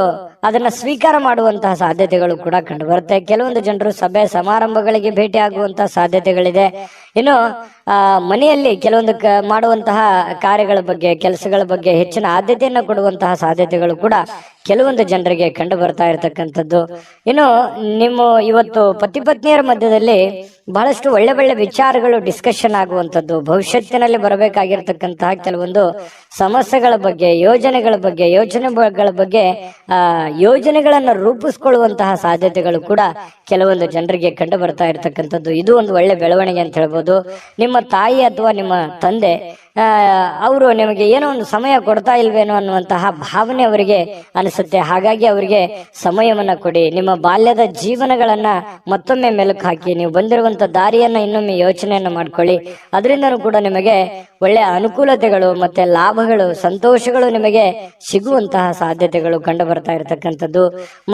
ಅದನ್ನ ಸ್ವೀಕಾರ ಮಾಡುವಂತಹ ಸಾಧ್ಯತೆಗಳು ಕೂಡ ಕಂಡು ಬರುತ್ತೆ. ಕೆಲವೊಂದು ಜನರು ಸಭೆ ಸಮಾರಂಭಗಳಿಗೆ ಭೇಟಿ ಆಗುವಂತಹ ಸಾಧ್ಯತೆಗಳಿದೆ. ಇನ್ನು ಮನೆಯಲ್ಲಿ ಕೆಲವೊಂದು ಮಾಡುವಂತಹ ಕಾರ್ಯಗಳ ಬಗ್ಗೆ, ಕೆಲಸಗಳ ಬಗ್ಗೆ ಹೆಚ್ಚಿನ ಆದ್ಯತೆಯನ್ನು ಕೊಡುವಂತಹ ಸಾಧ್ಯತೆಗಳು ಕೂಡ ಕೆಲವೊಂದು ಜನರಿಗೆ ಕಂಡು ಬರ್ತಾ ಇರತಕ್ಕಂಥದ್ದು. ಇನ್ನು ನಿಮ್ಮ ಇವತ್ತು ಪತಿ ಪತ್ನಿಯರ ಮಧ್ಯದಲ್ಲಿ ಬಹಳಷ್ಟು ಒಳ್ಳೆ ಒಳ್ಳೆ ವಿಚಾರಗಳು ಡಿಸ್ಕಷನ್ ಆಗುವಂಥದ್ದು, ಭವಿಷ್ಯತ್ತಿನಲ್ಲಿ ಬರಬೇಕಾಗಿರ್ತಕ್ಕಂತಹ ಕೆಲವೊಂದು ಸಮಸ್ಯೆಗಳ ಬಗ್ಗೆ, ಯೋಜನೆಗಳ ಬಗ್ಗೆ ಯೋಜನೆಗಳನ್ನು ರೂಪಿಸ್ಕೊಳ್ಳುವಂತಹ ಸಾಧ್ಯತೆಗಳು ಕೂಡ ಕೆಲವೊಂದು ಜನರಿಗೆ ಕಂಡು ಬರ್ತಾ ಇರತಕ್ಕಂಥದ್ದು. ಇದು ಒಂದು ಒಳ್ಳೆ ಬೆಳವಣಿಗೆ ಅಂತ ಹೇಳ್ಬೋದು. ನಿಮ್ಮ ತಾಯಿ ಅಥವಾ ನಿಮ್ಮ ತಂದೆ ಅವರು ನಿಮಗೆ ಏನೋ ಒಂದು ಸಮಯ ಕೊಡ್ತಾ ಇಲ್ವೇನೋ ಅನ್ನುವಂತಹ ಭಾವನೆ ಅವರಿಗೆ ಅನಿಸುತ್ತೆ. ಹಾಗಾಗಿ ಅವರಿಗೆ ಸಮಯವನ್ನ ಕೊಡಿ. ನಿಮ್ಮ ಬಾಲ್ಯದ ಜೀವನಗಳನ್ನ ಮತ್ತೊಮ್ಮೆ ಮೆಲುಕು ಹಾಕಿ, ನೀವು ಬಂದಿರುವಂತ ದಾರಿಯನ್ನ ಇನ್ನೊಮ್ಮೆ ಯೋಚನೆಯನ್ನ ಮಾಡ್ಕೊಳ್ಳಿ. ಅದರಿಂದನೂ ಕೂಡ ನಿಮಗೆ ಒಳ್ಳೆಯ ಅನುಕೂಲತೆಗಳು ಮತ್ತೆ ಲಾಭಗಳು, ಸಂತೋಷಗಳು ನಿಮಗೆ ಸಿಗುವಂತಹ ಸಾಧ್ಯತೆಗಳು ಕಂಡು ಬರ್ತಾ ಇರತಕ್ಕಂಥದ್ದು.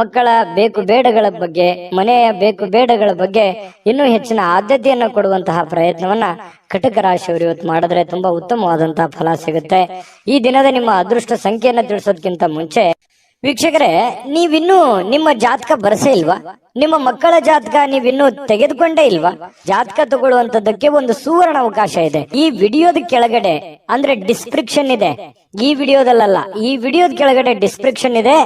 ಮಕ್ಕಳ ಬೇಕು ಬೇಡಗಳ ಬಗ್ಗೆ, ಮನೆಯ ಬೇಕು ಬೇಡಗಳ ಬಗ್ಗೆ ಇನ್ನೂ ಹೆಚ್ಚಿನ ಆದ್ಯತೆಯನ್ನ ಕೊಡುವಂತಹ ಪ್ರಯತ್ನವನ್ನ ಕಟಕ ರಾಶಿಯವರು ಇವತ್ತು ಮಾಡಿದ್ರೆ ತುಂಬಾ ಉತ್ತಮವಾದಂತಹ ಫಲ ಸಿಗುತ್ತೆ. ಈ ದಿನದ ನಿಮ್ಮ ಅದೃಷ್ಟ ಸಂಖ್ಯೆಯನ್ನು ತಿಳಿಸೋದಕ್ಕಿಂತ ಮುಂಚೆ ವೀಕ್ಷಕರೇ, ನೀವಿನ್ನೂ ನಿಮ್ಮ ಜಾತಕ ಬರಸೇ ಇಲ್ವಾ? ನಿಮ್ಮ ಮಕ್ಕಳ ಜಾತಕ ನೀವಿನ್ನೂ ತೆಗೆದುಕೊಂಡೇ ಇಲ್ವಾ? ಜಾತಕ ತಗೊಳ್ಳುವಂತದ್ದಕ್ಕೆ ಒಂದು ಸುವರ್ಣ ಅವಕಾಶ ಇದೆ. ಈ ವಿಡಿಯೋದ ಕೆಳಗಡೆ ಅಂದ್ರೆ ಡಿಸ್ಕ್ರಿಪ್ಷನ್ ಇದೆ, ಈ ವಿಡಿಯೋದಲ್ಲ, ಈ ವಿಡಿಯೋದ ಕೆಳಗಡೆ ಡಿಸ್ಕ್ರಿಪ್ಷನ್ ಇದೆ.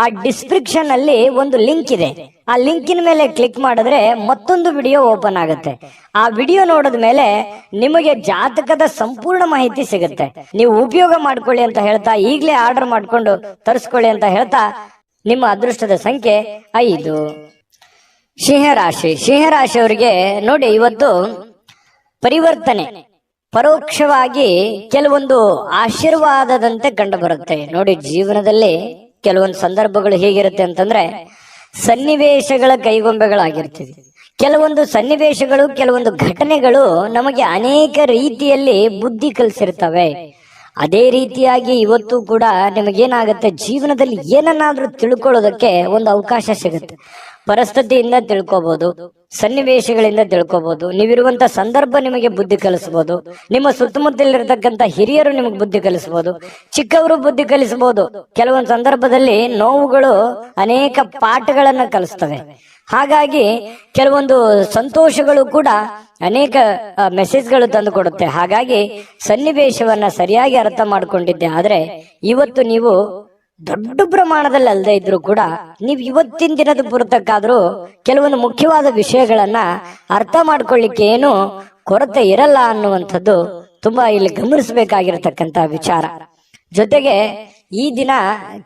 ಆ ಡಿಸ್ಕ್ರಿಪ್ಷನ್ ಅಲ್ಲಿ ಒಂದು ಲಿಂಕ್ ಇದೆ. ಆ ಲಿಂಕಿನ ಮೇಲೆ ಕ್ಲಿಕ್ ಮಾಡಿದ್ರೆ ಮತ್ತೊಂದು ವಿಡಿಯೋ ಓಪನ್ ಆಗುತ್ತೆ. ಆ ವಿಡಿಯೋ ನೋಡಿದ ಮೇಲೆ ನಿಮಗೆ ಜಾತಕದ ಸಂಪೂರ್ಣ ಮಾಹಿತಿ ಸಿಗುತ್ತೆ. ನೀವು ಉಪಯೋಗ ಮಾಡ್ಕೊಳ್ಳಿ ಅಂತ ಹೇಳ್ತಾ, ಈಗಲೇ ಆರ್ಡರ್ ಮಾಡ್ಕೊಂಡು ತರಿಸ್ಕೊಳ್ಳಿ ಅಂತ ಹೇಳ್ತಾ, ನಿಮ್ಮ ಅದೃಷ್ಟದ ಸಂಖ್ಯೆ 5. ಸಿಂಹರಾಶಿಯವರಿಗೆ ನೋಡಿ, ಇವತ್ತು ಪರಿವರ್ತನೆ ಪರೋಕ್ಷವಾಗಿ ಕೆಲವೊಂದು ಆಶೀರ್ವಾದದಂತೆ ಕಂಡು ಬರುತ್ತೆ. ನೋಡಿ, ಜೀವನದಲ್ಲಿ ಕೆಲವೊಂದು ಸಂದರ್ಭಗಳು ಹೇಗಿರುತ್ತೆ ಅಂತಂದ್ರೆ ಸನ್ನಿವೇಶಗಳ ಕೈಗೊಂಬೆಗಳಾಗಿರ್ತೀವಿ. ಕೆಲವೊಂದು ಸನ್ನಿವೇಶಗಳು, ಕೆಲವೊಂದು ಘಟನೆಗಳು ನಮಗೆ ಅನೇಕ ರೀತಿಯಲ್ಲಿ ಬುದ್ಧಿ ಕಲಿಸಿರ್ತವೆ. ಅದೇ ರೀತಿಯಾಗಿ ಇವತ್ತು ಕೂಡ ನಿಮಗೇನಾಗುತ್ತೆ, ಜೀವನದಲ್ಲಿ ಏನನ್ನಾದ್ರೂ ತಿಳ್ಕೊಳ್ಳೋದಕ್ಕೆ ಒಂದು ಅವಕಾಶ ಸಿಗುತ್ತೆ. ಪರಿಸ್ಥಿತಿಯಿಂದ ತಿಳ್ಕೊಬಹುದು, ಸನ್ನಿವೇಶಗಳಿಂದ ತಿಳ್ಕೊಬಹುದು, ನೀವಿರುವಂತ ಸಂದರ್ಭ ನಿಮಗೆ ಬುದ್ಧಿ ಕಲಿಸಬಹುದು, ನಿಮ್ಮ ಸುತ್ತಮುತ್ತಲಿರ್ತಕ್ಕಂಥ ಹಿರಿಯರು ನಿಮಗೆ ಬುದ್ಧಿ ಕಲಿಸಬಹುದು, ಚಿಕ್ಕವರು ಬುದ್ಧಿ ಕಲಿಸಬಹುದು. ಕೆಲವೊಂದು ಸಂದರ್ಭದಲ್ಲಿ ನೋವುಗಳು ಅನೇಕ ಪಾಠಗಳನ್ನ ಕಲಿಸ್ತವೆ. ಹಾಗಾಗಿ ಕೆಲವೊಂದು ಸಂತೋಷಗಳು ಕೂಡ ಅನೇಕ ಮೆಸೇಜ್ಗಳು ತಂದು ಕೊಡುತ್ತೆ. ಹಾಗಾಗಿ ಸನ್ನಿವೇಶವನ್ನ ಸರಿಯಾಗಿ ಅರ್ಥ ಮಾಡ್ಕೊಂಡಿದ್ದೆ ಆದ್ರೆ ಇವತ್ತು ನೀವು ದೊಡ್ಡ ಪ್ರಮಾಣದಲ್ಲಿ ಅಲ್ಲದೆ ಇದ್ರು ಕೂಡ ನೀವು ಇವತ್ತಿನ ದಿನದ ಪುರತಕ್ಕಾದ್ರೂ ಕೆಲವೊಂದು ಮುಖ್ಯವಾದ ವಿಷಯಗಳನ್ನ ಅರ್ಥ ಮಾಡ್ಕೊಳ್ಳಿಕ್ಕೆ ಏನು ಕೊರತೆ ಇರಲ್ಲ ಅನ್ನುವಂಥದ್ದು ತುಂಬಾ ಇಲ್ಲಿ ಗಮನಿಸಬೇಕಾಗಿರತಕ್ಕಂತ ವಿಚಾರ. ಜೊತೆಗೆ ಈ ದಿನ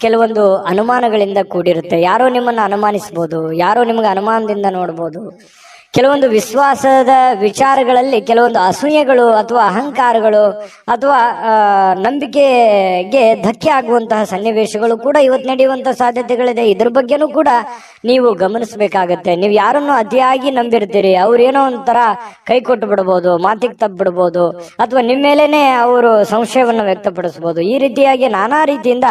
ಕೆಲವೊಂದು ಅನುಮಾನಗಳಿಂದ ಕೂಡಿರುತ್ತೆ. ಯಾರೋ ನಿಮ್ಮನ್ನ ಅನುಮಾನಿಸಬಹುದು, ಯಾರೋ ನಿಮ್ಗೆ ಅನುಮಾನದಿಂದ ನೋಡ್ಬೋದು. ಕೆಲವೊಂದು ವಿಶ್ವಾಸದ ವಿಚಾರಗಳಲ್ಲಿ ಕೆಲವೊಂದು ಅಸೂಯೆಗಳು ಅಥವಾ ಅಹಂಕಾರಗಳು ಅಥವಾ ನಂಬಿಕೆಗೆ ಧಕ್ಕೆ ಆಗುವಂತಹ ಸನ್ನಿವೇಶಗಳು ಕೂಡ ಇವತ್ತು ನಡೆಯುವಂತಹ ಸಾಧ್ಯತೆಗಳಿದೆ. ಇದ್ರ ಬಗ್ಗೆನೂ ಕೂಡ ನೀವು ಗಮನಿಸಬೇಕಾಗತ್ತೆ. ನೀವು ಯಾರನ್ನು ಅತಿಯಾಗಿ ನಂಬಿರ್ತೀರಿ, ಅವ್ರೇನೋ ಒಂಥರ ಕೈ ಕೊಟ್ಟು ಬಿಡ್ಬೋದು, ಮಾತಿಗೆ ತಪ್ಪು ಬಿಡ್ಬೋದು, ಅಥವಾ ನಿಮ್ಮ ಮೇಲೇನೆ ಅವರು ಸಂಶಯವನ್ನು ವ್ಯಕ್ತಪಡಿಸಬಹುದು. ಈ ರೀತಿಯಾಗಿ ನಾನಾ ರೀತಿಯಿಂದ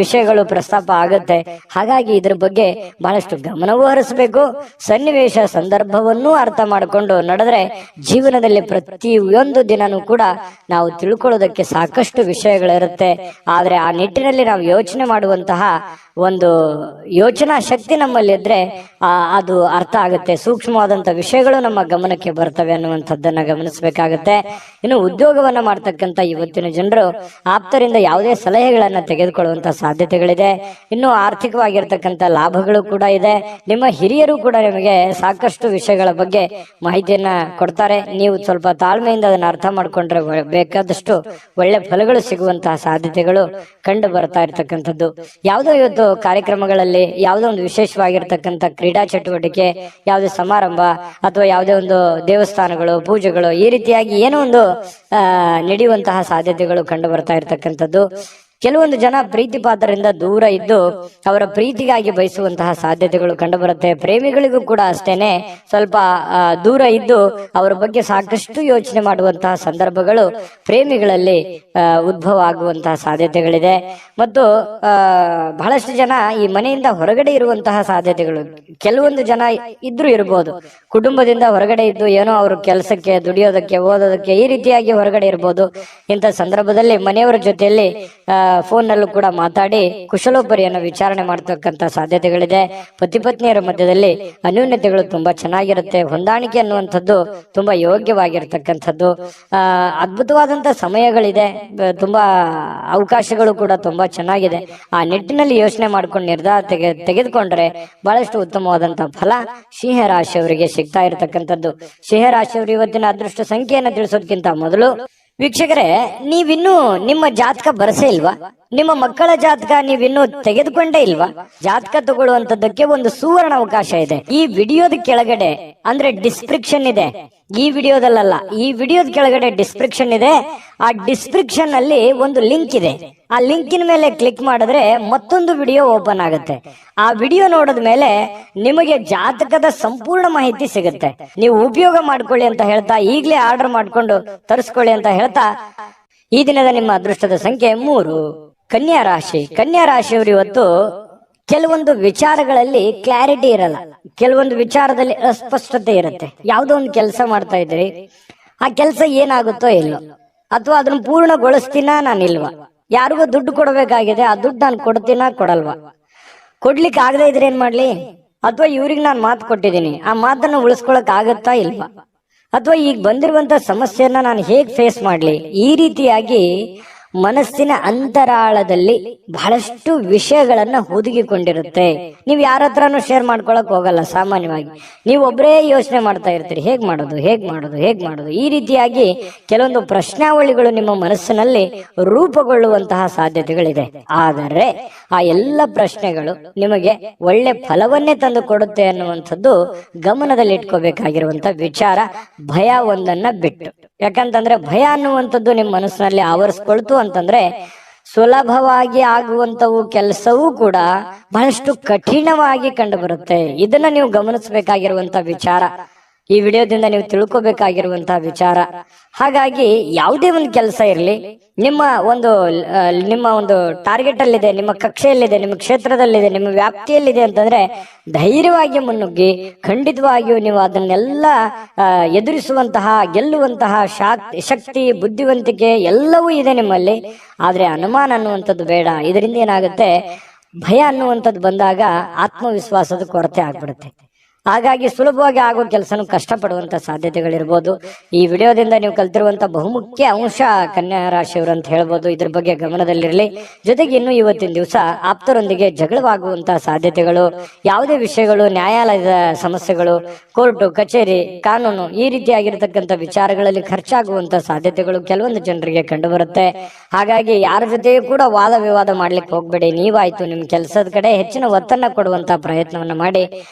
ವಿಷಯಗಳು ಪ್ರಸ್ತಾಪ ಆಗುತ್ತೆ. ಹಾಗಾಗಿ ಇದ್ರ ಬಗ್ಗೆ ಬಹಳಷ್ಟು ಗಮನವೂ ಹರಿಸಬೇಕು. ಸನ್ನಿವೇಶ ಸಂದರ್ಭವನ್ನು ಅರ್ಥ ಮಾಡಿಕೊಂಡು ನಡೆದ್ರೆ ಜೀವನದಲ್ಲಿ ಪ್ರತಿಯೊಂದು ದಿನನೂ ಕೂಡ ನಾವು ತಿಳ್ಕೊಳ್ಳೋದಕ್ಕೆ ಸಾಕಷ್ಟು ವಿಷಯಗಳಿರುತ್ತೆ. ಆದ್ರೆ ಆ ನಿಟ್ಟಿನಲ್ಲಿ ನಾವು ಯೋಚನೆ ಮಾಡುವಂತಹ ಒಂದು ಯೋಚನಾ ಶಕ್ತಿ ನಮ್ಮಲ್ಲಿ ಇದ್ರೆ ಅದು ಅರ್ಥ ಆಗುತ್ತೆ. ಸೂಕ್ಷ್ಮವಾದಂತಹ ವಿಷಯಗಳು ನಮ್ಮ ಗಮನಕ್ಕೆ ಬರ್ತವೆ ಅನ್ನುವಂಥದ್ದನ್ನ ಗಮನಿಸಬೇಕಾಗತ್ತೆ. ಇನ್ನು ಉದ್ಯೋಗವನ್ನ ಮಾಡ್ತಕ್ಕಂಥ ಇವತ್ತಿನ ಜನರು ಆಪ್ತರಿಂದ ಯಾವುದೇ ಸಲಹೆಗಳನ್ನ ತೆಗೆದುಕೊಳ್ಳುವಂತಹ ಸಾಧ್ಯತೆಗಳಿದೆ. ಇನ್ನು ಆರ್ಥಿಕವಾಗಿರ್ತಕ್ಕಂಥ ಲಾಭಗಳು ಕೂಡ ಇದೆ. ನಿಮ್ಮ ಹಿರಿಯರು ಕೂಡ ನಿಮಗೆ ಸಾಕಷ್ಟು ವಿಷಯಗಳ ಬಗ್ಗೆ ಮಾಹಿತಿಯನ್ನ ಕೊಡ್ತಾರೆ. ನೀವು ಸ್ವಲ್ಪ ತಾಳ್ಮೆಯಿಂದ ಅದನ್ನ ಅರ್ಥ ಮಾಡ್ಕೊಂಡ್ರೆ ಬೇಕಾದಷ್ಟು ಒಳ್ಳೆ ಫಲಗಳು ಸಿಗುವಂತಹ ಸಾಧ್ಯತೆಗಳು ಕಂಡು ಬರ್ತಾ ಇರ್ತಕ್ಕಂಥದ್ದು. ಯಾವುದೋ ಇವತ್ತು ಕಾರ್ಯಕ್ರಮಗಳಲ್ಲಿ ಯಾವುದೋ ಒಂದು ವಿಶೇಷವಾಗಿರ್ತಕ್ಕಂಥ ಕ್ರೀಡಾ ಚಟುವಟಿಕೆ, ಯಾವುದೇ ಸಮಾರಂಭ ಅಥವಾ ಯಾವುದೇ ಒಂದು ದೇವಸ್ಥಾನಗಳು, ಪೂಜೆಗಳು, ಈ ರೀತಿಯಾಗಿ ಏನೋ ಒಂದು ನಡೆಯುವಂತಹ ಸಾಧ್ಯತೆಗಳು ಕಂಡು ಬರ್ತಾ ಇರ್ತಕ್ಕಂಥದ್ದು. ಕೆಲವೊಂದು ಜನ ಪ್ರೀತಿ ಪಾತ್ರರಿಂದ ದೂರ ಇದ್ದು ಅವರ ಪ್ರೀತಿಗಾಗಿ ಬಯಸುವಂತಹ ಸಾಧ್ಯತೆಗಳು ಕಂಡು ಬರುತ್ತೆ. ಪ್ರೇಮಿಗಳಿಗೂ ಕೂಡ ಅಷ್ಟೇನೆ ಸ್ವಲ್ಪ ದೂರ ಇದ್ದು ಅವರ ಬಗ್ಗೆ ಸಾಕಷ್ಟು ಯೋಚನೆ ಮಾಡುವಂತಹ ಸಂದರ್ಭಗಳು ಪ್ರೇಮಿಗಳಲ್ಲಿ ಉದ್ಭವ ಆಗುವಂತಹ ಸಾಧ್ಯತೆಗಳಿದೆ. ಮತ್ತು ಬಹಳಷ್ಟು ಜನ ಈ ಮನೆಯಿಂದ ಹೊರಗಡೆ ಇರುವಂತಹ ಸಾಧ್ಯತೆಗಳು, ಕೆಲವೊಂದು ಜನ ಇದ್ರೂ ಇರಬಹುದು, ಕುಟುಂಬದಿಂದ ಹೊರಗಡೆ ಇದ್ದು ಏನೋ ಅವರು ಕೆಲಸಕ್ಕೆ, ದುಡಿಯೋದಕ್ಕೆ, ಓದೋದಕ್ಕೆ ಈ ರೀತಿಯಾಗಿ ಹೊರಗಡೆ ಇರಬಹುದು. ಇಂಥ ಸಂದರ್ಭದಲ್ಲಿ ಮನೆಯವರ ಜೊತೆಯಲ್ಲಿ ಫೋನ್ ನಲ್ಲೂ ಕೂಡ ಮಾತಾಡಿ ಕುಶಲೋಪರಿಯನ್ನು ವಿಚಾರಣೆ ಮಾಡ್ತಕ್ಕಂತ ಸಾಧ್ಯತೆಗಳಿದೆ. ಪತಿ ಪತ್ನಿಯರ ಮಧ್ಯದಲ್ಲಿ ಅನ್ಯೋನ್ಯತೆಗಳು ತುಂಬಾ ಚೆನ್ನಾಗಿರುತ್ತೆ. ಹೊಂದಾಣಿಕೆ ಅನ್ನುವಂಥದ್ದು ತುಂಬಾ ಯೋಗ್ಯವಾಗಿರ್ತಕ್ಕಂಥದ್ದು. ಅದ್ಭುತವಾದಂತ ಸಮಯಗಳಿದೆ. ತುಂಬಾ ಅವಕಾಶಗಳು ಕೂಡ ತುಂಬಾ ಚೆನ್ನಾಗಿದೆ. ಆ ನಿಟ್ಟಿನಲ್ಲಿ ಯೋಚನೆ ಮಾಡ್ಕೊಂಡು ನಿರ್ಧಾರ ತೆಗೆದುಕೊಂಡ್ರೆ ಬಹಳಷ್ಟು ಉತ್ತಮವಾದಂತಹ ಫಲ ಸಿಂಹ ರಾಶಿಯವರಿಗೆ ಸಿಗ್ತಾ ಇರತಕ್ಕಂಥದ್ದು. ಸಿಂಹ ರಾಶಿಯವರು ಇವತ್ತಿನ ಅದೃಷ್ಟ ಸಂಖ್ಯೆಯನ್ನು ತಿಳಿಸೋದಕ್ಕಿಂತ ಮೊದಲು ವೀಕ್ಷಕರೇ, ನೀವಿನ್ನೂ ನಿಮ್ಮ ಜಾತಕ ಬರಸೇ ಇಲ್ವಾ? ನಿಮ್ಮ ಮಕ್ಕಳ ಜಾತಕ ನೀವಿನ್ನೂ ತೆಗೆದುಕೊಂಡೇ ಇಲ್ವಾ? ಜಾತಕ ತಗೊಳ್ಳುವಂತದ್ದಕ್ಕೆ ಒಂದು ಸುವರ್ಣ ಅವಕಾಶ ಇದೆ. ಈ ವಿಡಿಯೋದ ಕೆಳಗಡೆ ಅಂದ್ರೆ ಡಿಸ್ಕ್ರಿಪ್ಷನ್ ಇದೆ. ಈ ವಿಡಿಯೋದಲ್ಲ, ಈ ವಿಡಿಯೋದ ಕೆಳಗಡೆ ಡಿಸ್ಕ್ರಿಪ್ಷನ್ ಇದೆ. ಆ ಡಿಸ್ಕ್ರಿಪ್ಷನ್ ಅಲ್ಲಿ ಒಂದು ಲಿಂಕ್ ಇದೆ. ಆ ಲಿಂಕಿನ ಮೇಲೆ ಕ್ಲಿಕ್ ಮಾಡಿದ್ರೆ ಮತ್ತೊಂದು ವಿಡಿಯೋ ಓಪನ್ ಆಗುತ್ತೆ. ಆ ವಿಡಿಯೋ ನೋಡಿದ ಮೇಲೆ ನಿಮಗೆ ಜಾತಕದ ಸಂಪೂರ್ಣ ಮಾಹಿತಿ ಸಿಗುತ್ತೆ. ನೀವು ಉಪಯೋಗ ಮಾಡ್ಕೊಳ್ಳಿ ಅಂತ ಹೇಳ್ತಾ, ಈಗಲೇ ಆರ್ಡರ್ ಮಾಡ್ಕೊಂಡು ತರಿಸ್ಕೊಳ್ಳಿ ಅಂತ ಹೇಳ್ತಾ, ಈ ದಿನದ ನಿಮ್ಮ ಅದೃಷ್ಟದ ಸಂಖ್ಯೆ 3. ಕನ್ಯಾ ರಾಶಿ. ಕನ್ಯಾ ರಾಶಿಯವರು ಇವತ್ತು ಕೆಲವೊಂದು ವಿಚಾರಗಳಲ್ಲಿ ಕ್ಲಾರಿಟಿ ಇರಲ್ಲ, ಕೆಲವೊಂದು ವಿಚಾರದಲ್ಲಿ ಅಸ್ಪಷ್ಟತೆ ಇರುತ್ತೆ. ಯಾವುದೋ ಒಂದು ಕೆಲಸ ಮಾಡ್ತಾ ಇದ್ರಿ, ಆ ಕೆಲಸ ಏನಾಗುತ್ತೋ ಇಲ್ಲೋ, ಅಥವಾ ಅದನ್ನ ಪೂರ್ಣಗೊಳಿಸ್ತೀನ ನಾನಿಲ್ವಾ, ಯಾರಿಗೋ ದುಡ್ಡು ಕೊಡಬೇಕಾಗಿದೆ, ಆ ದುಡ್ಡು ನಾನು ಕೊಡ್ತೀನ ಕೊಡಲ್ವಾ, ಕೊಡ್ಲಿಕ್ಕೆ ಆಗದೆ ಇದ್ರೆ ಏನ್ ಮಾಡ್ಲಿ, ಅಥವಾ ಇವ್ರಿಗೆ ನಾನು ಮಾತು ಕೊಟ್ಟಿದ್ದೀನಿ, ಆ ಮಾತನ್ನ ಉಳಿಸ್ಕೊಳಕ್ ಆಗತ್ತಾ ಇಲ್ವಾ, ಅಥವಾ ಈಗ ಬಂದಿರುವಂತ ಸಮಸ್ಯೆಯನ್ನ ನಾನು ಹೇಗ್ ಫೇಸ್ ಮಾಡ್ಲಿ, ಈ ರೀತಿಯಾಗಿ ಮನಸ್ಸಿನ ಅಂತರಾಳದಲ್ಲಿ ಬಹಳಷ್ಟು ವಿಷಯಗಳನ್ನ ಹುದುಗಿಕೊಂಡಿರುತ್ತೆ. ನೀವು ಯಾರ ಹತ್ರನೂ ಶೇರ್ ಮಾಡ್ಕೊಳಕ್ ಹೋಗಲ್ಲ. ಸಾಮಾನ್ಯವಾಗಿ ನೀವು ಒಬ್ಬರೇ ಯೋಚನೆ ಮಾಡ್ತಾ ಇರ್ತೀರಿ, ಹೇಗ್ ಮಾಡೋದು. ಈ ರೀತಿಯಾಗಿ ಕೆಲವೊಂದು ಪ್ರಶ್ನಾವಳಿಗಳು ನಿಮ್ಮ ಮನಸ್ಸಿನಲ್ಲಿ ರೂಪುಗೊಳ್ಳುವಂತಹ ಸಾಧ್ಯತೆಗಳಿದೆ. ಆದರೆ ಆ ಎಲ್ಲ ಪ್ರಶ್ನೆಗಳು ನಿಮಗೆ ಒಳ್ಳೆ ಫಲವನ್ನೇ ತಂದು ಕೊಡುತ್ತೆ ಅನ್ನುವಂಥದ್ದು ಗಮನದಲ್ಲಿ ಇಟ್ಕೋಬೇಕಾಗಿರುವಂತ ವಿಚಾರ. ಭಯ ಒಂದನ್ನ ಬಿಟ್ಟು, ಯಾಕಂತಂದ್ರೆ ಭಯ ಅನ್ನುವಂಥದ್ದು ನಿಮ್ಮ ಮನಸ್ಸಿನಲ್ಲಿ ಆವರಿಸ್ಕೊಳ್ತು ಅಂತಂದ್ರೆ ಸುಲಭವಾಗಿ ಆಗುವಂತವು ಕೆಲಸವೂ ಕೂಡ ಬಹಳಷ್ಟು ಕಠಿಣವಾಗಿ ಕಂಡು ಬರುತ್ತೆ. ಇದನ್ನ ನೀವು ಗಮನಿಸಬೇಕಾಗಿರುವಂತ ವಿಚಾರ, ಈ ವಿಡಿಯೋದಿಂದ ನೀವು ತಿಳ್ಕೊಬೇಕಾಗಿರುವಂತಹ ವಿಚಾರ. ಹಾಗಾಗಿ ಯಾವುದೇ ಒಂದು ಕೆಲಸ ಇರಲಿ, ನಿಮ್ಮ ಒಂದು ಟಾರ್ಗೆಟ್ ಅಲ್ಲಿದೆ, ನಿಮ್ಮ ಕಕ್ಷೆಯಲ್ಲಿದೆ, ನಿಮ್ಮ ಕ್ಷೇತ್ರದಲ್ಲಿದೆ, ನಿಮ್ಮ ವ್ಯಾಪ್ತಿಯಲ್ಲಿದೆ ಅಂತಂದ್ರೆ ಧೈರ್ಯವಾಗಿ ಮುನ್ನುಗ್ಗಿ ಖಂಡಿತವಾಗಿಯೂ ನೀವು ಅದನ್ನೆಲ್ಲ ಎದುರಿಸುವಂತಹ, ಗೆಲ್ಲುವಂತಹ ಶಕ್ತಿ, ಬುದ್ಧಿವಂತಿಕೆ ಎಲ್ಲವೂ ಇದೆ ನಿಮ್ಮಲ್ಲಿ. ಆದ್ರೆ ಅನುಮಾನ ಅನ್ನುವಂಥದ್ದು ಬೇಡ. ಇದರಿಂದ ಏನಾಗುತ್ತೆ, ಭಯ ಅನ್ನುವಂಥದ್ದು ಬಂದಾಗ ಆತ್ಮವಿಶ್ವಾಸದ ಕೊರತೆ ಆಗ್ಬಿಡುತ್ತೆ. ಹಾಗಾಗಿ ಸುಲಭವಾಗಿ ಆಗೋ ಕೆಲಸನೂ ಕಷ್ಟಪಡುವಂತ ಸಾಧ್ಯತೆಗಳಿರ್ಬೋದು. ಈ ವಿಡಿಯೋದಿಂದ ನೀವು ಕಲ್ತಿರುವಂತ ಬಹುಮುಖ್ಯ ಅಂಶ ಕನ್ಯಾ ರಾಶಿಯವರು ಅಂತ ಹೇಳ್ಬೋದು. ಇದ್ರ ಬಗ್ಗೆ ಗಮನದಲ್ಲಿರಲಿ. ಜೊತೆಗೆ ಇನ್ನು ಇವತ್ತಿನ ದಿವಸ ಆಪ್ತರೊಂದಿಗೆ ಜಗಳವಾಗುವಂತಹ ಸಾಧ್ಯತೆಗಳು, ಯಾವುದೇ ವಿಷಯಗಳು, ನ್ಯಾಯಾಲಯದ ಸಮಸ್ಯೆಗಳು, ಕೋರ್ಟು ಕಚೇರಿ, ಕಾನೂನು, ಈ ರೀತಿಯಾಗಿರ್ತಕ್ಕಂಥ ವಿಚಾರಗಳಲ್ಲಿ ಖರ್ಚಾಗುವಂತ ಸಾಧ್ಯತೆಗಳು ಕೆಲವೊಂದು ಜನರಿಗೆ ಕಂಡು ಬರುತ್ತೆ. ಹಾಗಾಗಿ ಯಾರ ಜೊತೆಯೂ ಕೂಡ ವಾದ ವಿವಾದ ಮಾಡ್ಲಿಕ್ಕೆ ಹೋಗ್ಬೇಡಿ. ನೀವಾಯ್ತು ನಿಮ್ ಕೆಲಸದ ಕಡೆ ಹೆಚ್ಚಿನ ಒತ್ತನ್ನ ಕೊಡುವಂತ ಪ್ರಯತ್ನವನ್ನ ಮಾಡಿ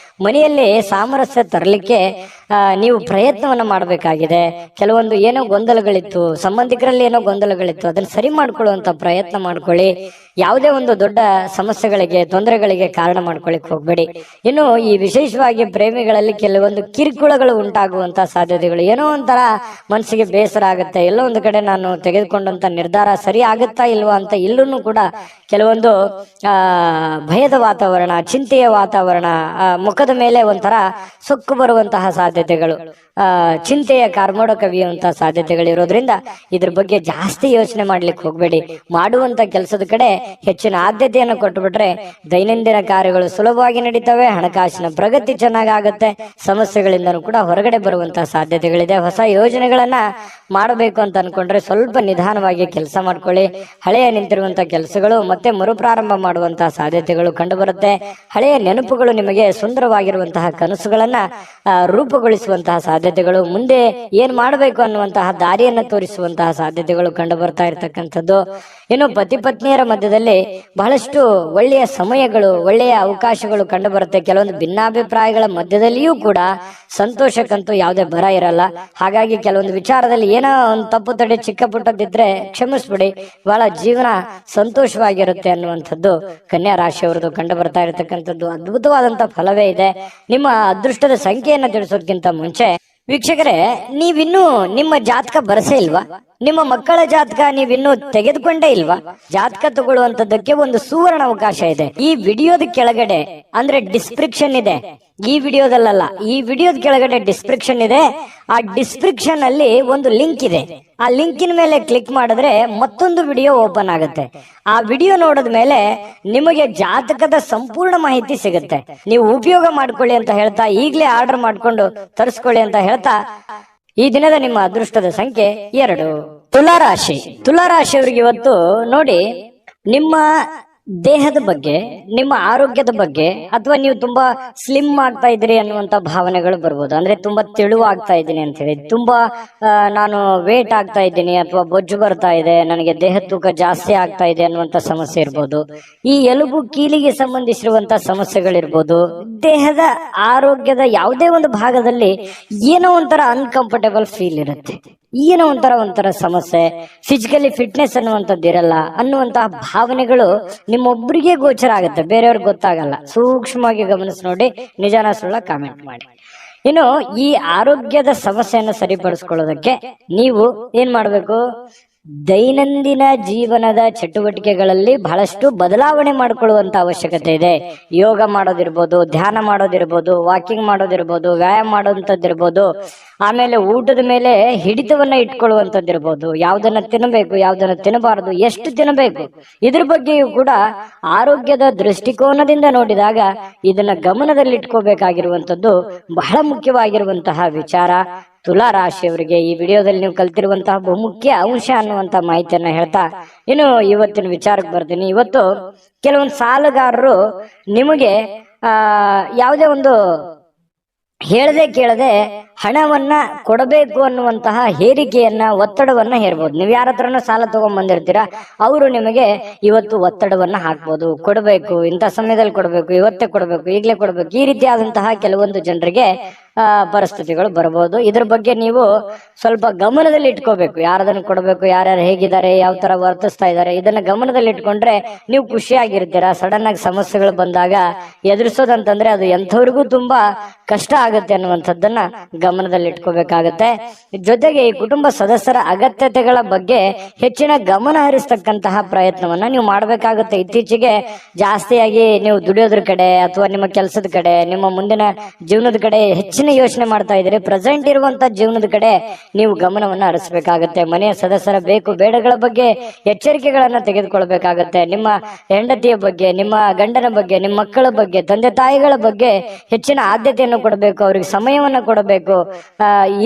ಮನೆಯಲ್ಲಿ ಸಾಮರಸ್ಯ ತರಲಿಕ್ಕೆ ನೀವು ಪ್ರಯತ್ನವನ್ನ ಮಾಡಬೇಕಾಗಿದೆ. ಕೆಲವೊಂದು ಏನೋ ಗೊಂದಲಗಳಿತ್ತು, ಸಂಬಂಧಿಕರಲ್ಲಿ ಏನೋ ಗೊಂದಲಗಳಿತ್ತು, ಅದನ್ನ ಸರಿ ಮಾಡ್ಕೊಳ್ಳುವಂತ ಪ್ರಯತ್ನ ಮಾಡ್ಕೊಳ್ಳಿ. ಯಾವುದೇ ಒಂದು ದೊಡ್ಡ ಸಮಸ್ಯೆಗಳಿಗೆ, ತೊಂದರೆಗಳಿಗೆ ಕಾರಣ ಮಾಡ್ಕೊಳ್ಳಿಕ್ ಹೋಗ್ಬೇಡಿ. ಇನ್ನು ಈ ವಿಶೇಷವಾಗಿ ಪ್ರೇಮಿಗಳಲ್ಲಿ ಕೆಲವೊಂದು ಕಿರುಕುಳಗಳು ಉಂಟಾಗುವಂತ ಸಾಧ್ಯತೆಗಳು, ಏನೋ ಒಂಥರ ಮನಸ್ಸಿಗೆ ಬೇಸರ ಆಗುತ್ತೆ, ಎಲ್ಲೋ ಒಂದು ಕಡೆ ನಾನು ತೆಗೆದುಕೊಂಡಂತ ನಿರ್ಧಾರ ಸರಿ ಆಗುತ್ತಾ ಇಲ್ವಾ ಅಂತ ಇಲ್ಲೂ ಕೂಡ ಕೆಲವೊಂದು ಭಯದ ವಾತಾವರಣ, ಚಿಂತೆಯ ವಾತಾವರಣ, ಮುಖದ ಮೇಲೆ ಒಂಥರ ಸೊಕ್ಕು ಬರುವಂತಹ ಸಾಧ್ಯತೆಗಳು, ಚಿಂತೆಯ ಕಾರ್ಮೋಡ ಕವಿಯುವಂತಹ ಸಾಧ್ಯತೆಗಳಿರೋದ್ರಿಂದ ಇದ್ರ ಬಗ್ಗೆ ಜಾಸ್ತಿ ಯೋಚನೆ ಮಾಡ್ಲಿಕ್ಕೆ ಹೋಗ್ಬೇಡಿ. ಮಾಡುವಂತ ಕೆಲಸದ ಕಡೆ ಹೆಚ್ಚಿನ ಆದ್ಯತೆಯನ್ನು ಕೊಟ್ಟುಬಿಟ್ರೆ ದೈನಂದಿನ ಕಾರ್ಯಗಳು ಸುಲಭವಾಗಿ ನಡೀತವೆ, ಹಣಕಾಸಿನ ಪ್ರಗತಿ ಚೆನ್ನಾಗಾಗುತ್ತೆ, ಸಮಸ್ಯೆಗಳಿಂದನೂ ಕೂಡ ಹೊರಗಡೆ ಬರುವಂತಹ ಸಾಧ್ಯತೆಗಳಿದೆ. ಹೊಸ ಯೋಜನೆಗಳನ್ನ ಮಾಡಬೇಕು ಅಂತ ಅನ್ಕೊಂಡ್ರೆ ಸ್ವಲ್ಪ ನಿಧಾನವಾಗಿ ಕೆಲಸ ಮಾಡ್ಕೊಳ್ಳಿ. ಹಳೆಯ ನಿಂತಿರುವಂತ ಕೆಲಸಗಳು ಮತ್ತೆ ಮರುಪ್ರಾರಂಭ ಮಾಡುವಂತಹ ಸಾಧ್ಯತೆಗಳು ಕಂಡು ಬರುತ್ತೆ. ಹಳೆಯ ನೆನಪುಗಳು ನಿಮಗೆ ಸುಂದರವಾಗಿರುವಂತಹ ಕನಸುಗಳನ್ನ ರೂಪುಗೊಳಿಸುವಂತಹ ಸಾಧ್ಯತೆಗಳು, ಮುಂದೆ ಏನ್ ಮಾಡಬೇಕು ಅನ್ನುವಂತಹ ದಾರಿಯನ್ನ ತೋರಿಸುವಂತಹ ಸಾಧ್ಯತೆಗಳು ಕಂಡು ಬರ್ತಾ ಇರತಕ್ಕಂಥದ್ದು. ಇನ್ನು ಪತಿ ಪತ್ನಿಯರ ಮಧ್ಯದಲ್ಲಿ ಬಹಳಷ್ಟು ಒಳ್ಳೆಯ ಸಮಯಗಳು, ಒಳ್ಳೆಯ ಅವಕಾಶಗಳು ಕಂಡು ಬರುತ್ತೆ. ಕೆಲವೊಂದು ಭಿನ್ನಾಭಿಪ್ರಾಯಗಳ ಮಧ್ಯದಲ್ಲಿಯೂ ಕೂಡ ಸಂತೋಷಕ್ಕಂತೂ ಯಾವುದೇ ಬರ ಇರಲ್ಲ. ಹಾಗಾಗಿ ಕೆಲವೊಂದು ವಿಚಾರದಲ್ಲಿ ಏನೋ ಒಂದು ತಪ್ಪು ತಡೆ ಚಿಕ್ಕ ಪುಟ್ಟದಿದ್ರೆ ಕ್ಷಮಿಸ್ಬಿಡಿ, ಬಹಳ ಜೀವನ ಸಂತೋಷವಾಗಿರುತ್ತೆ ಅನ್ನುವಂಥದ್ದು ಕನ್ಯಾ ರಾಶಿಯವರದು ಕಂಡು ಬರ್ತಾ ಇರತಕ್ಕಂಥದ್ದು. ಅದ್ಭುತವಾದಂತ ಫಲವೇ ಇದೆ. ನಿಮ್ಮ ಅದೃಷ್ಟದ ಸಂಖ್ಯೆಯನ್ನ ತಿಳಿಸೋದಕ್ಕಿಂತ ಮುಂಚೆ ವೀಕ್ಷಕರೇ, ನೀವಿನ್ನೂ ನಿಮ್ಮ ಜಾತಕ ಬರಸೇ ಇಲ್ವಾ? ನಿಮ್ಮ ಮಕ್ಕಳ ಜಾತಕ ನೀವಿನ್ನೂ ತೆಗೆದುಕೊಂಡೇ ಇಲ್ವಾ? ಜಾತಕ ತಗೊಳ್ಳುವಂತದ್ದಕ್ಕೆ ಒಂದು ಸುವರ್ಣ ಅವಕಾಶ ಇದೆ. ಈ ವಿಡಿಯೋದ ಕೆಳಗಡೆ ಅಂದ್ರೆ ಡಿಸ್ಕ್ರಿಪ್ಷನ್ ಇದೆ, ಈ ವಿಡಿಯೋದಲ್ಲ, ಈ ವಿಡಿಯೋದ ಕೆಳಗಡೆ ಡಿಸ್ಕ್ರಿಪ್ಷನ್ ಇದೆ. ಆ ಡಿಸ್ಕ್ರಿಪ್ಷನ್ ಅಲ್ಲಿ ಒಂದು ಲಿಂಕ್ ಇದೆ. ಆ ಲಿಂಕಿನ ಮೇಲೆ ಕ್ಲಿಕ್ ಮಾಡಿದ್ರೆ ಮತ್ತೊಂದು ವಿಡಿಯೋ ಓಪನ್ ಆಗುತ್ತೆ. ಆ ವಿಡಿಯೋ ನೋಡಿದ ಮೇಲೆ ನಿಮಗೆ ಜಾತಕದ ಸಂಪೂರ್ಣ ಮಾಹಿತಿ ಸಿಗುತ್ತೆ. ನೀವು ಉಪಯೋಗ ಮಾಡ್ಕೊಳ್ಳಿ ಅಂತ ಹೇಳ್ತಾ, ಈಗಲೇ ಆರ್ಡರ್ ಮಾಡ್ಕೊಂಡು ತರಿಸ್ಕೊಳ್ಳಿ ಅಂತ ಹೇಳ್ತಾ, ಈ ದಿನದ ನಿಮ್ಮ ಅದೃಷ್ಟದ ಸಂಖ್ಯೆ 2. ತುಲಾರಾಶಿ. ತುಲಾರಾಶಿಯವರಿಗೆ ಇವತ್ತು ನೋಡಿ, ನಿಮ್ಮ ದೇಹದ ಬಗ್ಗೆ, ನಿಮ್ಮ ಆರೋಗ್ಯದ ಬಗ್ಗೆ, ಅಥವಾ ನೀವು ತುಂಬಾ ಸ್ಲಿಮ್ ಆಗ್ತಾ ಇದ್ದೀರಿ ಅನ್ನುವಂತ ಭಾವನೆಗಳು ಬರ್ಬೋದು. ಅಂದ್ರೆ ತುಂಬಾ ತೆಳುವಾಗ್ತಾ ಇದ್ದೀನಿ ಅಂತ ಹೇಳಿ, ತುಂಬಾ ನಾನು ವೇಟ್ ಆಗ್ತಾ ಇದ್ದೀನಿ ಅಥವಾ ಬೊಜ್ಜು ಬರ್ತಾ ಇದೆ, ನನಗೆ ದೇಹ ತೂಕ ಜಾಸ್ತಿ ಆಗ್ತಾ ಇದೆ ಅನ್ನುವಂತ ಸಮಸ್ಯೆ ಇರ್ಬೋದು. ಈ ಎಲುಬು ಕೀಲಿಗೆ ಸಂಬಂಧಿಸಿರುವಂತ ಸಮಸ್ಯೆಗಳಿರ್ಬೋದು. ದೇಹದ ಆರೋಗ್ಯದ ಯಾವುದೇ ಒಂದು ಭಾಗದಲ್ಲಿ ಏನೋ ಒಂಥರ ಅನ್ಕಂಫರ್ಟೇಬಲ್ ಫೀಲ್ ಇರುತ್ತೆ, ಏನೋ ಒಂಥರ ಸಮಸ್ಯೆ, ಫಿಸಿಕಲಿ ಫಿಟ್ನೆಸ್ ಅನ್ನುವಂಥದ್ದು ಇರಲ್ಲ ಅನ್ನುವಂತಹ ಭಾವನೆಗಳು ನಿಮ್ಮೊಬ್ಬರಿಗೆ ಗೋಚರ ಆಗುತ್ತೆ, ಬೇರೆಯವ್ರಿಗೆ ಗೊತ್ತಾಗಲ್ಲ. ಸೂಕ್ಷ್ಮವಾಗಿ ಗಮನಿಸಿ ನೋಡಿ, ನಿಜಾನ ಸುಳ್ಳ ಕಾಮೆಂಟ್ ಮಾಡಿ. ಇನ್ನು ಈ ಆರೋಗ್ಯದ ಸಮಸ್ಯೆಯನ್ನು ಸರಿಪಡಿಸ್ಕೊಳ್ಳೋದಕ್ಕೆ ನೀವು ಏನ್ ಮಾಡ್ಬೇಕು? ದೈನಂದಿನ ಜೀವನದ ಚಟುವಟಿಕೆಗಳಲ್ಲಿ ಬಹಳಷ್ಟು ಬದಲಾವಣೆ ಮಾಡಿಕೊಳ್ಳುವಂತ ಅವಶ್ಯಕತೆ ಇದೆ. ಯೋಗ ಮಾಡೋದಿರ್ಬೋದು, ಧ್ಯಾನ ಮಾಡೋದಿರ್ಬೋದು, ವಾಕಿಂಗ್ ಮಾಡೋದಿರ್ಬೋದು, ವ್ಯಾಯಾಮ ಮಾಡೋಂಥದ್ದಿರ್ಬೋದು. ಆಮೇಲೆ ಊಟದ ಮೇಲೆ ಹಿಡಿತವನ್ನ ಇಟ್ಕೊಳ್ಳುವಂಥದ್ದಿರ್ಬೋದು. ಯಾವ್ದನ್ನ ತಿನ್ನಬೇಕು, ಯಾವ್ದನ್ನ ತಿನ್ನಬಾರದು, ಎಷ್ಟು ತಿನ್ನಬೇಕು, ಇದ್ರ ಬಗ್ಗೆಯೂ ಕೂಡ ಆರೋಗ್ಯದ ದೃಷ್ಟಿಕೋನದಿಂದ ನೋಡಿದಾಗ ಇದನ್ನ ಗಮನದಲ್ಲಿಟ್ಕೋಬೇಕಾಗಿರುವಂಥದ್ದು ಬಹಳ ಮುಖ್ಯವಾಗಿರುವಂತಹ ವಿಚಾರ. ತುಲಾ ರಾಶಿಯವರಿಗೆ ಈ ವಿಡಿಯೋದಲ್ಲಿ ನೀವು ಕಲ್ತಿರುವಂತಹ ಬಹುಮುಖ್ಯ ಅಂಶ ಅನ್ನುವಂತ ಮಾಹಿತಿಯನ್ನ ಹೇಳ್ತಾ ಇನ್ನು ಇವತ್ತಿನ ವಿಚಾರಕ್ಕೆ ಬರ್ತೀನಿ. ಇವತ್ತು ಕೆಲವೊಂದು ಸಾಲಗಾರರು ನಿಮಗೆ ಯಾವುದೇ ಒಂದು ಹೇಳದೆ ಕೇಳದೆ ಹಣವನ್ನ ಕೊಡಬೇಕು ಅನ್ನುವಂತಹ ಹೇರಿಕೆಯನ್ನ, ಒತ್ತಡವನ್ನ ಹೇರ್ಬೋದು. ನೀವು ಯಾರ ಹತ್ರನೂ ಸಾಲ ತಗೊಂಡ್ ಬಂದಿರ್ತೀರಾ, ಅವರು ನಿಮಗೆ ಇವತ್ತು ಒತ್ತಡವನ್ನ ಹಾಕ್ಬೋದು. ಕೊಡಬೇಕು, ಇಂಥ ಸಮಯದಲ್ಲಿ ಕೊಡಬೇಕು, ಇವತ್ತೇ ಕೊಡಬೇಕು, ಈಗಲೇ ಕೊಡಬೇಕು, ಈ ರೀತಿಯಾದಂತಹ ಕೆಲವೊಂದು ಜನರಿಗೆ ಪರಿಸ್ಥಿತಿಗಳು ಬರಬಹುದು. ಇದ್ರ ಬಗ್ಗೆ ನೀವು ಸ್ವಲ್ಪ ಗಮನದಲ್ಲಿ ಇಟ್ಕೋಬೇಕು. ಯಾರದನ್ನು ಕೊಡಬೇಕು, ಯಾರ್ಯಾರು ಹೇಗಿದ್ದಾರೆ, ಯಾವ ತರ ವರ್ತಿಸ್ತಾ ಇದ್ದಾರೆ, ಇದನ್ನ ಗಮನದಲ್ಲಿ ಇಟ್ಕೊಂಡ್ರೆ ನೀವು ಖುಷಿಯಾಗಿರ್ತೀರಾ. ಸಡನ್ ಆಗಿ ಸಮಸ್ಯೆಗಳು ಬಂದಾಗ ಎದುರಿಸೋದಂತಂದ್ರೆ ಅದು ಎಂಥವ್ರಿಗೂ ತುಂಬಾ ಕಷ್ಟ ಆಗುತ್ತೆ ಅನ್ನುವಂಥದ್ದನ್ನ ಗಮನದಲ್ಲಿ ಇಟ್ಕೋಬೇಕಾಗತ್ತೆ. ಜೊತೆಗೆ ಈ ಕುಟುಂಬ ಸದಸ್ಯರ ಅಗತ್ಯತೆಗಳ ಬಗ್ಗೆ ಹೆಚ್ಚಿನ ಗಮನ ಹರಿಸ್ತಕ್ಕಂತಹ ಪ್ರಯತ್ನವನ್ನ ನೀವು ಮಾಡ್ಬೇಕಾಗುತ್ತೆ. ಇತ್ತೀಚೆಗೆ ಜಾಸ್ತಿಯಾಗಿ ನೀವು ದುಡಿಯೋದ್ರ ಕಡೆ ಅಥವಾ ನಿಮ್ಮ ಕೆಲಸದ ಕಡೆ, ನಿಮ್ಮ ಮುಂದಿನ ಜೀವನದ ಕಡೆ ಹೆಚ್ಚಿನ ಯೋಚನೆ ಮಾಡ್ತಾ ಇದ್ದೀರಿ. ಪ್ರೆಸೆಂಟ್ ಇರುವಂತ ಜೀವನದ ಕಡೆ ನೀವು ಗಮನವನ್ನ ಹರಿಸಬೇಕಾಗತ್ತೆ. ಮನೆಯ ಸದಸ್ಯರ ಬೇಕು ಬೇಡಗಳ ಬಗ್ಗೆ ಎಚ್ಚರಿಕೆಗಳನ್ನ ತೆಗೆದುಕೊಳ್ಬೇಕಾಗತ್ತೆ. ನಿಮ್ಮ ಹೆಂಡತಿಯ ಬಗ್ಗೆ, ನಿಮ್ಮ ಗಂಡನ ಬಗ್ಗೆ, ನಿಮ್ಮ ಮಕ್ಕಳ ಬಗ್ಗೆ, ತಂದೆ ತಾಯಿಗಳ ಬಗ್ಗೆ ಹೆಚ್ಚಿನ ಆದ್ಯತೆಯನ್ನು ಕೊಡಬೇಕು, ಅವ್ರಿಗೆ ಸಮಯವನ್ನ ಕೊಡಬೇಕು.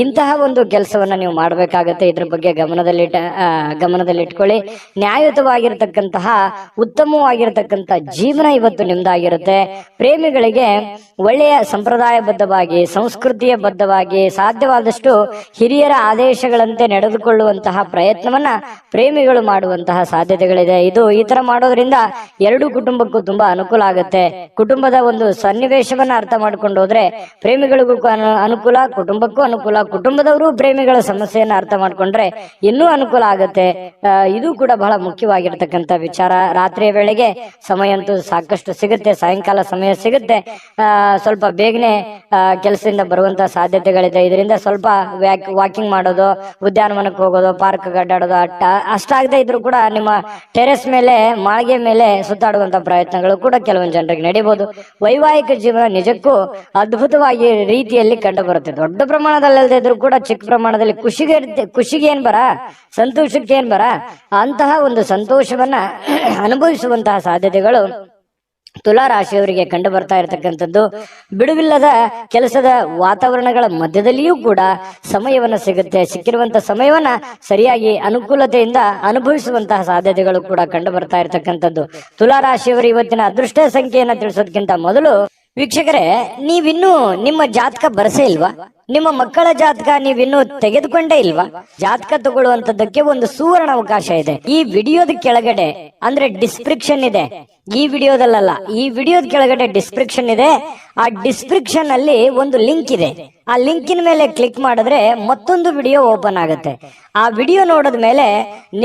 ಇಂತಹ ಒಂದು ಕೆಲಸವನ್ನ ನೀವು ಮಾಡಬೇಕಾಗತ್ತೆ. ಇದ್ರ ಬಗ್ಗೆ ಗಮನದಲ್ಲಿಟ್ಕೊಳ್ಳಿ. ನ್ಯಾಯಯುತವಾಗಿರ್ತಕ್ಕಂತಹ ಉತ್ತಮವಾಗಿರ್ತಕ್ಕಂಥ ಜೀವನ ಇವತ್ತು ನಿಮ್ದಾಗಿರುತ್ತೆ. ಪ್ರೇಮಿಗಳಿಗೆ ಒಳ್ಳೆಯ ಸಂಪ್ರದಾಯಬದ್ಧವಾಗಿ, ಸಂಸ್ಕೃತಿಯ ಬದ್ಧವಾಗಿ, ಸಾಧ್ಯವಾದಷ್ಟು ಹಿರಿಯರ ಆದೇಶಗಳಂತೆ ನಡೆದುಕೊಳ್ಳುವಂತಹ ಪ್ರಯತ್ನವನ್ನ ಪ್ರೇಮಿಗಳು ಮಾಡುವಂತಹ ಸಾಧ್ಯತೆಗಳಿದೆ. ಈ ತರ ಮಾಡೋದ್ರಿಂದ ಎರಡು ಕುಟುಂಬಕ್ಕೂ ತುಂಬಾ ಅನುಕೂಲ ಆಗುತ್ತೆ. ಕುಟುಂಬದ ಒಂದು ಸನ್ನಿವೇಶವನ್ನ ಅರ್ಥ ಮಾಡ್ಕೊಂಡು ಹೋದ್ರೆ ಪ್ರೇಮಿಗಳಿಗೂ ಅನುಕೂಲ, ಕುಟುಂಬಕ್ಕೂ ಅನುಕೂಲ. ಕುಟುಂಬದವರು ಪ್ರೇಮಿಗಳ ಸಮಸ್ಯೆಯನ್ನ ಅರ್ಥ ಮಾಡ್ಕೊಂಡ್ರೆ ಇನ್ನೂ ಅನುಕೂಲ ಆಗುತ್ತೆ. ಇದು ಕೂಡ ಬಹಳ ಮುಖ್ಯವಾಗಿರ್ತಕ್ಕಂಥ ವಿಚಾರ. ರಾತ್ರಿಯ ವೇಳೆಗೆ ಸಮಯ ಅಂತೂ ಸಾಕಷ್ಟು ಸಿಗುತ್ತೆ, ಸಾಯಂಕಾಲ ಸಮಯ ಸಿಗುತ್ತೆ. ಸ್ವಲ್ಪ ಬೇಗನೆ ಕೆಲಸದಿಂದ ಬರುವಂತಹ ಸಾಧ್ಯತೆಗಳಿದೆ. ಇದರಿಂದ ಸ್ವಲ್ಪ ವಾಕಿಂಗ್ ಮಾಡೋದು, ಉದ್ಯಾನವನಕ್ಕೆ ಹೋಗೋದು, ಪಾರ್ಕ್ ಅಡ್ಡಾಡೋದು, ಅಷ್ಟಾಗದೆ ಇದ್ರು ಕೂಡ ನಿಮ್ಮ ಟೆರೆಸ್ ಮೇಲೆ, ಮಾಳಿಗೆ ಮೇಲೆ ಸುತ್ತಾಡುವಂತ ಪ್ರಯತ್ನಗಳು ಕೂಡ ಕೆಲವೊಂದು ಜನರಿಗೆ ನಡೀಬಹುದು. ವೈವಾಹಿಕ ಜೀವನ ನಿಜಕ್ಕೂ ಅದ್ಭುತವಾಗಿ ರೀತಿಯಲ್ಲಿ ಕಂಡು ಬರುತ್ತೆ. ದೊಡ್ಡ ಪ್ರಮಾಣದಲ್ಲದೆ ಇದ್ರು ಕೂಡ ಚಿಕ್ಕ ಪ್ರಮಾಣದಲ್ಲಿ ಖುಷಿಗೆ ಏನ್ ಬರ, ಸಂತೋಷಕ್ಕೆ ಏನ್ ಬರ, ಅಂತಹ ಒಂದು ಸಂತೋಷವನ್ನ ಅನುಭವಿಸುವಂತಹ ಸಾಧ್ಯತೆಗಳು ತುಲಾ ರಾಶಿಯವರಿಗೆ ಕಂಡು ಬರ್ತಾ ಇರತಕ್ಕಂಥದ್ದು. ಬಿಡುವಿಲ್ಲದ ಕೆಲಸದ ವಾತಾವರಣಗಳ ಮಧ್ಯದಲ್ಲಿಯೂ ಕೂಡ ಸಮಯವನ್ನ ಸಿಕ್ಕಿರುವಂತಹ ಸಮಯವನ್ನ ಸರಿಯಾಗಿ ಅನುಕೂಲತೆಯಿಂದ ಅನುಭವಿಸುವಂತಹ ಸಾಧ್ಯತೆಗಳು ಕೂಡ ಕಂಡು ಬರ್ತಾ ಇರತಕ್ಕಂಥದ್ದು. ತುಲಾ ರಾಶಿಯವರು ಇವತ್ತಿನ ಅದೃಷ್ಟ ಸಂಖ್ಯೆಯನ್ನ ತಿಳಿಸೋದಕ್ಕಿಂತ ಮೊದಲು ವೀಕ್ಷಕರೇ, ನೀವಿನ್ನೂ ನಿಮ್ಮ ಜಾತಕ ಬರಸೇ ಇಲ್ವಾ? ನಿಮ್ಮ ಮಕ್ಕಳ ಜಾತಕ ನೀವಿನ್ನೂ ತೆಗೆದುಕೊಂಡೇ ಇಲ್ವಾ? ಜಾತಕ ತಗೊಳ್ಳುವಂತದ್ದಕ್ಕೆ ಒಂದು ಸುವರ್ಣ ಅವಕಾಶ ಇದೆ. ಈ ವಿಡಿಯೋದ ಕೆಳಗಡೆ ಅಂದ್ರೆ ಡಿಸ್ಕ್ರಿಪ್ಷನ್ ಇದೆ, ಈ ವಿಡಿಯೋದಲ್ಲ, ಈ ವಿಡಿಯೋದ ಕೆಳಗಡೆ ಡಿಸ್ಕ್ರಿಪ್ಷನ್ ಇದೆ. ಆ ಡಿಸ್ಕ್ರಿಪ್ಷನ್ ಅಲ್ಲಿ ಒಂದು ಲಿಂಕ್ ಇದೆ. ಆ ಲಿಂಕಿನ ಮೇಲೆ ಕ್ಲಿಕ್ ಮಾಡಿದ್ರೆ ಮತ್ತೊಂದು ವಿಡಿಯೋ ಓಪನ್ ಆಗುತ್ತೆ. ಆ ವಿಡಿಯೋ ನೋಡಿದ ಮೇಲೆ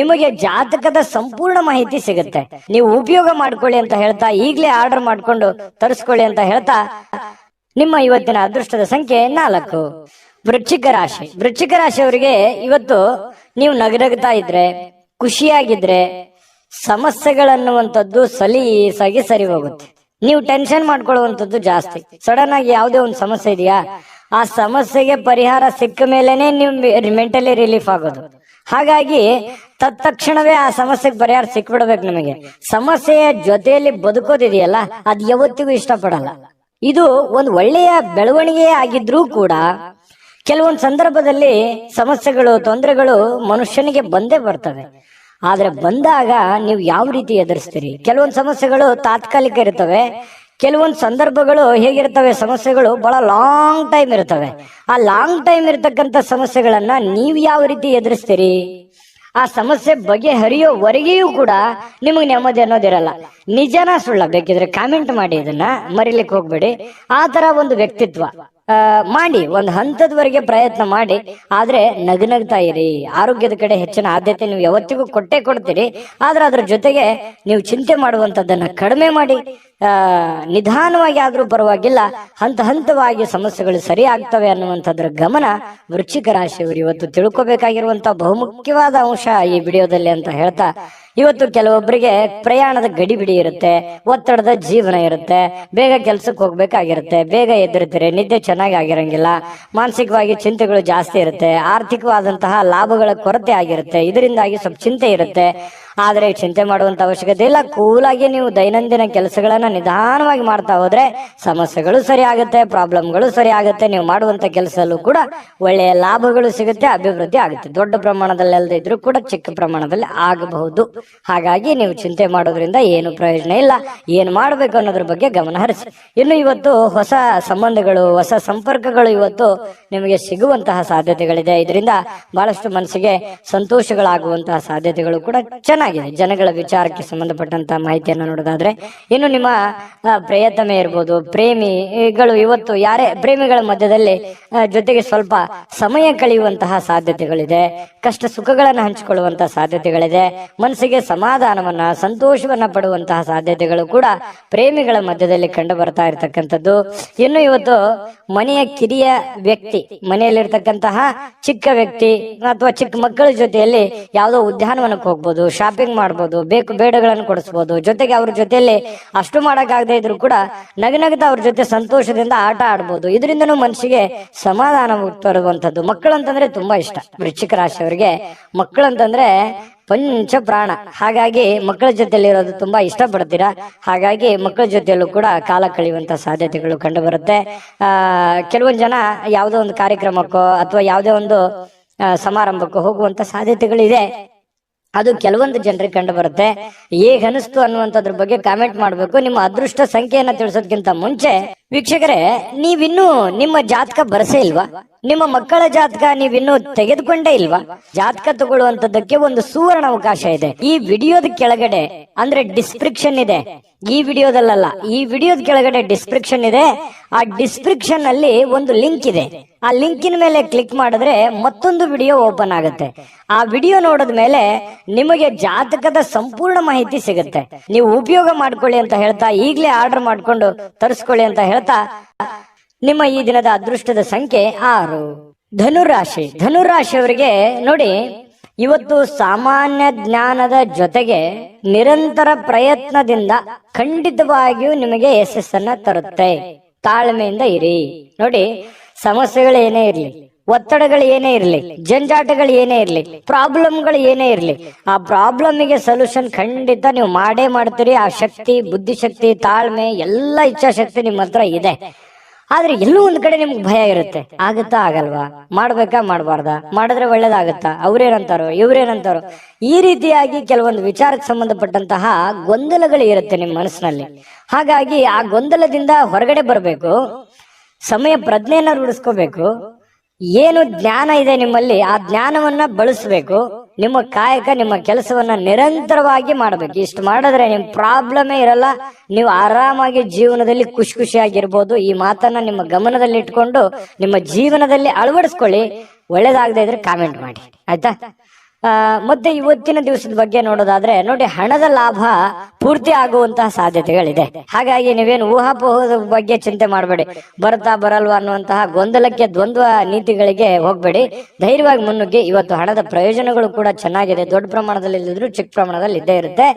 ನಿಮಗೆ ಜಾತಕದ ಸಂಪೂರ್ಣ ಮಾಹಿತಿ ಸಿಗುತ್ತೆ. ನೀವು ಉಪಯೋಗ ಮಾಡ್ಕೊಳ್ಳಿ ಅಂತ ಹೇಳ್ತಾ, ಈಗಲೇ ಆರ್ಡರ್ ಮಾಡ್ಕೊಂಡು ತರಿಸ್ಕೊಳ್ಳಿ ಅಂತ ಹೇಳ್ತಾ, ನಿಮ್ಮ ಇವತ್ತಿನ ಅದೃಷ್ಟದ ಸಂಖ್ಯೆ 4. ವೃಶ್ಚಿಕ ರಾಶಿ. ವೃಶ್ಚಿಕ ರಾಶಿಯವರಿಗೆ ಇವತ್ತು ನೀವು ನಗನಗ್ತಾ ಇದ್ರೆ, ಖುಷಿಯಾಗಿದ್ರೆ ಸಮಸ್ಯೆಗಳನ್ನುವಂಥದ್ದು ಸಲೀಸಾಗಿ ಸರಿ ಹೋಗುತ್ತೆ. ನೀವು ಟೆನ್ಷನ್ ಮಾಡ್ಕೊಳ್ಳುವಂಥದ್ದು ಜಾಸ್ತಿ. ಸಡನ್ ಆಗಿ ಯಾವುದೇ ಒಂದು ಸಮಸ್ಯೆ ಇದೆಯಾ, ಆ ಸಮಸ್ಯೆಗೆ ಪರಿಹಾರ ಸಿಕ್ಕ ಮೇಲೆನೆ ನೀವು ಮೆಂಟಲಿ ರಿಲೀಫ್ ಆಗೋದು. ಹಾಗಾಗಿ ತತ್ಕ್ಷಣವೇ ಆ ಸಮಸ್ಯೆಗೆ ಪರಿಹಾರ ಸಿಕ್ಬಿಡ್ಬೇಕು. ನಿಮಗೆ ಸಮಸ್ಯೆಯ ಜೊತೆಯಲ್ಲಿ ಬದುಕೋದಿದೆಯಲ್ಲ, ಅದು ಯಾವತ್ತಿಗೂ ಇಷ್ಟಪಡಲ್ಲ. ಇದು ಒಂದು ಒಳ್ಳೆಯ ಬೆಳವಣಿಗೆ ಆಗಿದ್ರೂ ಕೂಡ ಕೆಲವೊಂದು ಸಂದರ್ಭದಲ್ಲಿ ಸಮಸ್ಯೆಗಳು, ತೊಂದರೆಗಳು ಮನುಷ್ಯನಿಗೆ ಬಂದೇ ಬರ್ತವೆ. ಆದ್ರೆ ಬಂದಾಗ ನೀವು ಯಾವ ರೀತಿ ಎದುರಿಸ್ತೀರಿ? ಕೆಲವೊಂದು ಸಮಸ್ಯೆಗಳು ತಾತ್ಕಾಲಿಕ ಇರ್ತವೆ, ಕೆಲವೊಂದು ಸಂದರ್ಭಗಳು ಹೇಗಿರ್ತವೆ, ಸಮಸ್ಯೆಗಳು ಬಹಳ ಲಾಂಗ್ ಟೈಮ್ ಇರ್ತವೆ. ಆ ಲಾಂಗ್ ಟೈಮ್ ಇರ್ತಕ್ಕಂಥ ಸಮಸ್ಯೆಗಳನ್ನ ನೀವು ಯಾವ ರೀತಿ ಎದುರಿಸ್ತೀರಿ? ಆ ಸಮಸ್ಯೆ ಬಗೆಹರಿಯೋವರೆಗೆಯೂ ಕೂಡ ನಿಮಗೆ ನೆಮ್ಮದಿ ಅನ್ನೋದಿರಲ್ಲ. ನಿಜನ ಸುಳ್ಳ ಬೇಕಿದ್ರೆ ಕಾಮೆಂಟ್ ಮಾಡಿ, ಇದನ್ನ ಮರಿಲಿಕ್ಕೆ ಹೋಗ್ಬೇಡಿ. ಆ ತರ ಒಂದು ವ್ಯಕ್ತಿತ್ವ ಮಾಡಿ, ಒಂದು ಹಂತದವರೆಗೆ ಪ್ರಯತ್ನ ಮಾಡಿ. ಆದ್ರೆ ನಗನಗ್ತಾ ಇರಿ. ಆರೋಗ್ಯದ ಕಡೆ ಹೆಚ್ಚಿನ ಆದ್ಯತೆ ನೀವು ಯಾವತ್ತಿಗೂ ಕೊಟ್ಟೇ ಕೊಡ್ತೀರಿ. ಆದ್ರೆ ಅದ್ರ ಜೊತೆಗೆ ನೀವು ಚಿಂತೆ ಮಾಡುವಂತದ್ದನ್ನ ಕಡಿಮೆ ಮಾಡಿ, ನಿಧಾನವಾಗಿ ಆದ್ರೂ ಪರವಾಗಿಲ್ಲ, ಹಂತವಾಗಿ ಸಮಸ್ಯೆಗಳು ಸರಿ ಆಗ್ತವೆ ಅನ್ನುವಂಥದ್ರ ಗಮನ ವೃಶ್ಚಿಕ ರಾಶಿಯವರು ಇವತ್ತು ತಿಳ್ಕೊಬೇಕಾಗಿರುವಂತಹ ಬಹುಮುಖ್ಯವಾದ ಅಂಶ ಈ ವಿಡಿಯೋದಲ್ಲಿ ಅಂತ ಹೇಳ್ತಾ, ಇವತ್ತು ಕೆಲವೊಬ್ಬರಿಗೆ ಪ್ರಯಾಣದ ಗಡಿಬಿಡಿ ಇರುತ್ತೆ, ಒತ್ತಡದ ಜೀವನ ಇರುತ್ತೆ, ಬೇಗ ಕೆಲ್ಸಕ್ಕೆ ಹೋಗ್ಬೇಕಾಗಿರುತ್ತೆ, ಬೇಗ ಎದ್ದಿರ್ತೀರಿ, ನಿದ್ದೆ ಚೆನ್ನಾಗಿ ಆಗಿರಂಗಿಲ್ಲ, ಮಾನಸಿಕವಾಗಿ ಚಿಂತೆಗಳು ಜಾಸ್ತಿ ಇರುತ್ತೆ, ಆರ್ಥಿಕವಾದಂತಹ ಲಾಭಗಳ ಕೊರತೆ ಆಗಿರುತ್ತೆ, ಇದರಿಂದಾಗಿ ಸ್ವಲ್ಪ ಚಿಂತೆ ಇರುತ್ತೆ. ಆದ್ರೆ ಚಿಂತೆ ಮಾಡುವಂತ ಅವಶ್ಯಕತೆ ಇಲ್ಲ. ಕೂಲಾಗಿ ನೀವು ದೈನಂದಿನ ಕೆಲಸಗಳನ್ನ ನಿಧಾನವಾಗಿ ಮಾಡ್ತಾ ಹೋದ್ರೆ ಸಮಸ್ಯೆಗಳು ಸರಿ ಆಗುತ್ತೆ, ಪ್ರಾಬ್ಲಮ್ಗಳು ಸರಿ ಆಗುತ್ತೆ. ನೀವು ಮಾಡುವಂತ ಕೆಲಸದಲ್ಲೂ ಕೂಡ ಒಳ್ಳೆಯ ಲಾಭಗಳು ಸಿಗುತ್ತೆ, ಅಭಿವೃದ್ಧಿ ಆಗುತ್ತೆ. ದೊಡ್ಡ ಪ್ರಮಾಣದಲ್ಲಿ ಅಲ್ಲದೆ ಇದ್ರೂ ಕೂಡ ಚಿಕ್ಕ ಪ್ರಮಾಣದಲ್ಲಿ ಆಗಬಹುದು. ಹಾಗಾಗಿ ನೀವು ಚಿಂತೆ ಮಾಡೋದ್ರಿಂದ ಏನು ಪ್ರಯೋಜನ ಇಲ್ಲ. ಏನು ಮಾಡಬೇಕು ಅನ್ನೋದ್ರ ಬಗ್ಗೆ ಗಮನ ಹರಿಸಿ. ಇನ್ನು ಇವತ್ತು ಹೊಸ ಸಂಬಂಧಗಳು, ಹೊಸ ಸಂಪರ್ಕಗಳು ಇವತ್ತು ನಿಮಗೆ ಸಿಗುವಂತಹ ಸಾಧ್ಯತೆಗಳಿದೆ. ಇದರಿಂದ ಬಹಳಷ್ಟು ಮನಸ್ಸಿಗೆ ಸಂತೋಷಗಳಾಗುವಂತಹ ಸಾಧ್ಯತೆಗಳು ಕೂಡ ಚೆನ್ನಾಗಿದೆ. ಜನಗಳ ವಿಚಾರಕ್ಕೆ ಸಂಬಂಧಪಟ್ಟಂತಹ ಮಾಹಿತಿಯನ್ನು ನೋಡೋದಾದ್ರೆ, ಇನ್ನು ನಿಮ್ಮ ಪ್ರಿಯತಮೆ ಇರ್ಬೋದು, ಪ್ರೇಮಿಗಳು ಇವತ್ತು ಯಾರೇ ಪ್ರೇಮಿಗಳ ಮಧ್ಯದಲ್ಲಿ ಜೊತೆಗೆ ಸ್ವಲ್ಪ ಸಮಯ ಕಳೆಯುವಂತಹ ಸಾಧ್ಯತೆಗಳಿದೆ. ಕಷ್ಟ ಸುಖಗಳನ್ನು ಹಂಚಿಕೊಳ್ಳುವಂತಹ ಸಾಧ್ಯತೆಗಳಿದೆ. ಮನಸ್ಸಿಗೆ ಸಮಾಧಾನವನ್ನ, ಸಂತೋಷವನ್ನ ಪಡುವಂತಹ ಸಾಧ್ಯತೆಗಳು ಕೂಡ ಪ್ರೇಮಿಗಳ ಮಧ್ಯದಲ್ಲಿ ಕಂಡು ಬರ್ತಾ ಇರತಕ್ಕಂಥದ್ದು. ಇನ್ನು ಇವತ್ತು ಮನೆಯ ಕಿರಿಯ ವ್ಯಕ್ತಿ, ಮನೆಯಲ್ಲಿರ್ತಕ್ಕಂತಹ ಚಿಕ್ಕ ವ್ಯಕ್ತಿ ಅಥವಾ ಚಿಕ್ಕ ಮಕ್ಕಳ ಜೊತೆಯಲ್ಲಿ ಯಾವುದೋ ಉದ್ಯಾನವನಕ್ಕೆ ಹೋಗ್ಬೋದು, ಶಾಪಿಂಗ್ ಮಾಡ್ಬೋದು, ಬೇಕು ಬೇಡಗಳನ್ನು ಕೊಡಿಸ್ಬೋದು. ಜೊತೆಗೆ ಅವ್ರ ಜೊತೆಯಲ್ಲಿ ಅಷ್ಟು ಮಾಡಕ್ಕಾಗದೇ ಇದ್ರು ಕೂಡ ನಗನಗ್ತಾ ಅವ್ರ ಜೊತೆ ಸಂತೋಷದಿಂದ ಆಟ ಆಡ್ಬೋದು. ಇದರಿಂದನೂ ಮನಸ್ಸಿಗೆ ಸಮಾಧಾನ ತರುವಂತದ್ದು. ಮಕ್ಕಳಂತಂದ್ರೆ ತುಂಬಾ ಇಷ್ಟ. ವೃಶ್ಚಿಕ ರಾಶಿಯವರಿಗೆ ಮಕ್ಕಳಂತಂದ್ರೆ ಪಂಚ ಪ್ರಾಣ. ಹಾಗಾಗಿ ಮಕ್ಕಳ ಜೊತೆಯಲ್ಲಿ ಇರೋದು ತುಂಬಾ ಇಷ್ಟಪಡ್ತೀರಾ. ಹಾಗಾಗಿ ಮಕ್ಕಳ ಜೊತೆಯಲ್ಲೂ ಕೂಡ ಕಾಲ ಕಳೆಯುವಂತ ಸಾಧ್ಯತೆಗಳು ಕಂಡು ಬರುತ್ತೆ. ಕೆಲವೊಂದು ಜನ ಯಾವುದೋ ಒಂದು ಕಾರ್ಯಕ್ರಮಕ್ಕೋ ಅಥವಾ ಯಾವುದೇ ಒಂದು ಸಮಾರಂಭಕ್ಕೋ ಹೋಗುವಂತ ಸಾಧ್ಯತೆಗಳಿದೆ. ಅದು ಕೆಲವೊಂದು ಜನರಿಗೆ ಕಂಡು ಬರುತ್ತೆ. ಹೇಗ್ ಅನಿಸ್ತು ಅನ್ನುವಂಥದ್ರ ಬಗ್ಗೆ ಕಾಮೆಂಟ್ ಮಾಡಬೇಕು. ನಿಮ್ಮ ಅದೃಷ್ಟ ಸಂಖ್ಯೆಯನ್ನ ತಿಳಿಸೋದಕ್ಕಿಂತ ಮುಂಚೆ ವೀಕ್ಷಕರೇ, ನೀವಿನ್ನೂ ನಿಮ್ಮ ಜಾತಕ ಬರಸೇ ಇಲ್ವಾ? ನಿಮ್ಮ ಮಕ್ಕಳ ಜಾತಕ ನೀವಿನ್ನೂ ತೆಗೆದುಕೊಂಡೇ ಇಲ್ವಾ? ಜಾತಕ ತಗೊಳ್ಳುವಂತದ್ದಕ್ಕೆ ಒಂದು ಸುವರ್ಣ ಅವಕಾಶ ಇದೆ. ಈ ವಿಡಿಯೋದ ಕೆಳಗಡೆ ಅಂದ್ರೆ ಡಿಸ್ಕ್ರಿಪ್ಷನ್ ಇದೆ. ಈ ವಿಡಿಯೋದಲ್ಲ, ಈ ವಿಡಿಯೋದ ಕೆಳಗಡೆ ಡಿಸ್ಕ್ರಿಪ್ಷನ್ ಇದೆ. ಆ ಡಿಸ್ಕ್ರಿಪ್ಷನ್ ಅಲ್ಲಿ ಒಂದು ಲಿಂಕ್ ಇದೆ. ಆ ಲಿಂಕಿನ ಮೇಲೆ ಕ್ಲಿಕ್ ಮಾಡಿದ್ರೆ ಮತ್ತೊಂದು ವಿಡಿಯೋ ಓಪನ್ ಆಗುತ್ತೆ. ಆ ವಿಡಿಯೋ ನೋಡಿದ ಮೇಲೆ ನಿಮಗೆ ಜಾತಕದ ಸಂಪೂರ್ಣ ಮಾಹಿತಿ ಸಿಗುತ್ತೆ. ನೀವು ಉಪಯೋಗ ಮಾಡ್ಕೊಳ್ಳಿ ಅಂತ ಹೇಳ್ತಾ, ಈಗಲೇ ಆರ್ಡರ್ ಮಾಡ್ಕೊಂಡು ತರಿಸ್ಕೊಳ್ಳಿ ಅಂತ ಹೇಳ್ತಾ, ನಿಮ್ಮ ಈ ದಿನದ ಅದೃಷ್ಟದ ಸಂಖ್ಯೆ 6. ಧನುರಾಶಿ. ಧನುರಾಶಿಯವರಿಗೆ ನೋಡಿ, ಇವತ್ತು ಸಾಮಾನ್ಯ ಜ್ಞಾನದ ಜೊತೆಗೆ ನಿರಂತರ ಪ್ರಯತ್ನದಿಂದ ಖಂಡಿತವಾಗಿಯೂ ನಿಮಗೆ ಯಶಸ್ಸನ್ನ ತರುತ್ತೆ. ತಾಳ್ಮೆಯಿಂದ ಇರಿ. ನೋಡಿ, ಸಮಸ್ಯೆಗಳು ಏನೇ ಇರ್ಲಿ, ಒತ್ತಡಗಳು ಏನೇ ಇರ್ಲಿ, ಜಂಜಾಟಗಳು ಏನೇ ಇರ್ಲಿ, ಪ್ರಾಬ್ಲಮ್ಗಳು ಏನೇ ಇರ್ಲಿ, ಆ ಪ್ರಾಬ್ಲಮ್ಗೆ ಸೊಲ್ಯೂಷನ್ ಖಂಡಿತ ನೀವು ಮಾಡೇ ಮಾಡ್ತೀರಿ. ಆ ಶಕ್ತಿ, ಬುದ್ಧಿಶಕ್ತಿ, ತಾಳ್ಮೆ, ಎಲ್ಲ ಇಚ್ಛಾಶಕ್ತಿ ನಿಮ್ಮ ಹತ್ರ ಇದೆ. ಆದ್ರೆ ಎಲ್ಲೂ ಒಂದ್ ಕಡೆ ನಿಮ್ಗೆ ಭಯ ಇರುತ್ತೆ. ಆಗತ್ತಾ ಆಗಲ್ವಾ? ಮಾಡ್ಬೇಕಾ ಮಾಡಬಾರ್ದಾ? ಮಾಡಿದ್ರೆ ಒಳ್ಳೇದಾಗತ್ತಾ? ಅವ್ರೇನಂತಾರೋ ಇವ್ರೇನಂತಾರೋ? ಈ ರೀತಿಯಾಗಿ ಕೆಲವೊಂದು ವಿಚಾರಕ್ಕೆ ಸಂಬಂಧಪಟ್ಟಂತಹ ಗೊಂದಲಗಳು ಇರುತ್ತೆ ನಿಮ್ಮ ಮನಸ್ಸಿನಲ್ಲಿ. ಹಾಗಾಗಿ ಆ ಗೊಂದಲದಿಂದ ಹೊರಗಡೆ ಬರಬೇಕು. ಸಮಯ ಪ್ರಜ್ಞೆಯನ್ನ ರೂಢಿಸ್ಕೋಬೇಕು. ಏನು ಜ್ಞಾನ ಇದೆ ನಿಮ್ಮಲ್ಲಿ, ಆ ಜ್ಞಾನವನ್ನ ಬಳಸಬೇಕು. ನಿಮ್ಮ ಕಾಯಕ, ನಿಮ್ಮ ಕೆಲಸವನ್ನ ನಿರಂತರವಾಗಿ ಮಾಡಬೇಕು. ಇಷ್ಟು ಮಾಡಿದ್ರೆ ನಿಮ್ ಪ್ರಾಬ್ಲಮೇ ಇರಲ್ಲ. ನೀವು ಆರಾಮಾಗಿ ಜೀವನದಲ್ಲಿ ಖುಷಿಯಾಗಿರ್ಬೋದು. ಈ ಮಾತನ್ನ ನಿಮ್ಮ ಗಮನದಲ್ಲಿ ಇಟ್ಕೊಂಡು ನಿಮ್ಮ ಜೀವನದಲ್ಲಿ ಅಳವಡಿಸ್ಕೊಳ್ಳಿ. ಒಳ್ಳೇದಾಗದೆ ಇದ್ರೆ ಕಾಮೆಂಟ್ ಮಾಡಿ, ಆಯ್ತಾ? ಮತ್ತೆ ಇವತ್ತಿನ ದಿವಸದ ಬಗ್ಗೆ ನೋಡೋದಾದ್ರೆ ನೋಡಿ, ಹಣದ ಲಾಭ ಪೂರ್ತಿ ಆಗುವಂತಹ ಸಾಧ್ಯತೆಗಳಿದೆ. ಹಾಗಾಗಿ ನೀವೇನು ಊಹಾಪೋಹದ ಬಗ್ಗೆ ಚಿಂತೆ ಮಾಡಬೇಡಿ, ಬರುತ್ತಾ ಬರಲ್ವಾ ಅನ್ನುವಂತಹ ಗೊಂದಲಕ್ಕೆ, ದ್ವಂದ್ವ ನೀತಿಗಳಿಗೆ ಹೋಗ್ಬೇಡಿ. ಧೈರ್ಯವಾಗಿ ಮುನ್ನುಗ್ಗಿ. ಇವತ್ತು ಹಣದ ಪ್ರಯೋಜನಗಳು ಕೂಡ ಚೆನ್ನಾಗಿದೆ, ದೊಡ್ಡ ಪ್ರಮಾಣದಲ್ಲಿ ಇಲ್ಲದಿದ್ರು ಚಿಕ್ಕ ಪ್ರಮಾಣದಲ್ಲಿ ಇದ್ದೇ ಇರುತ್ತೆ.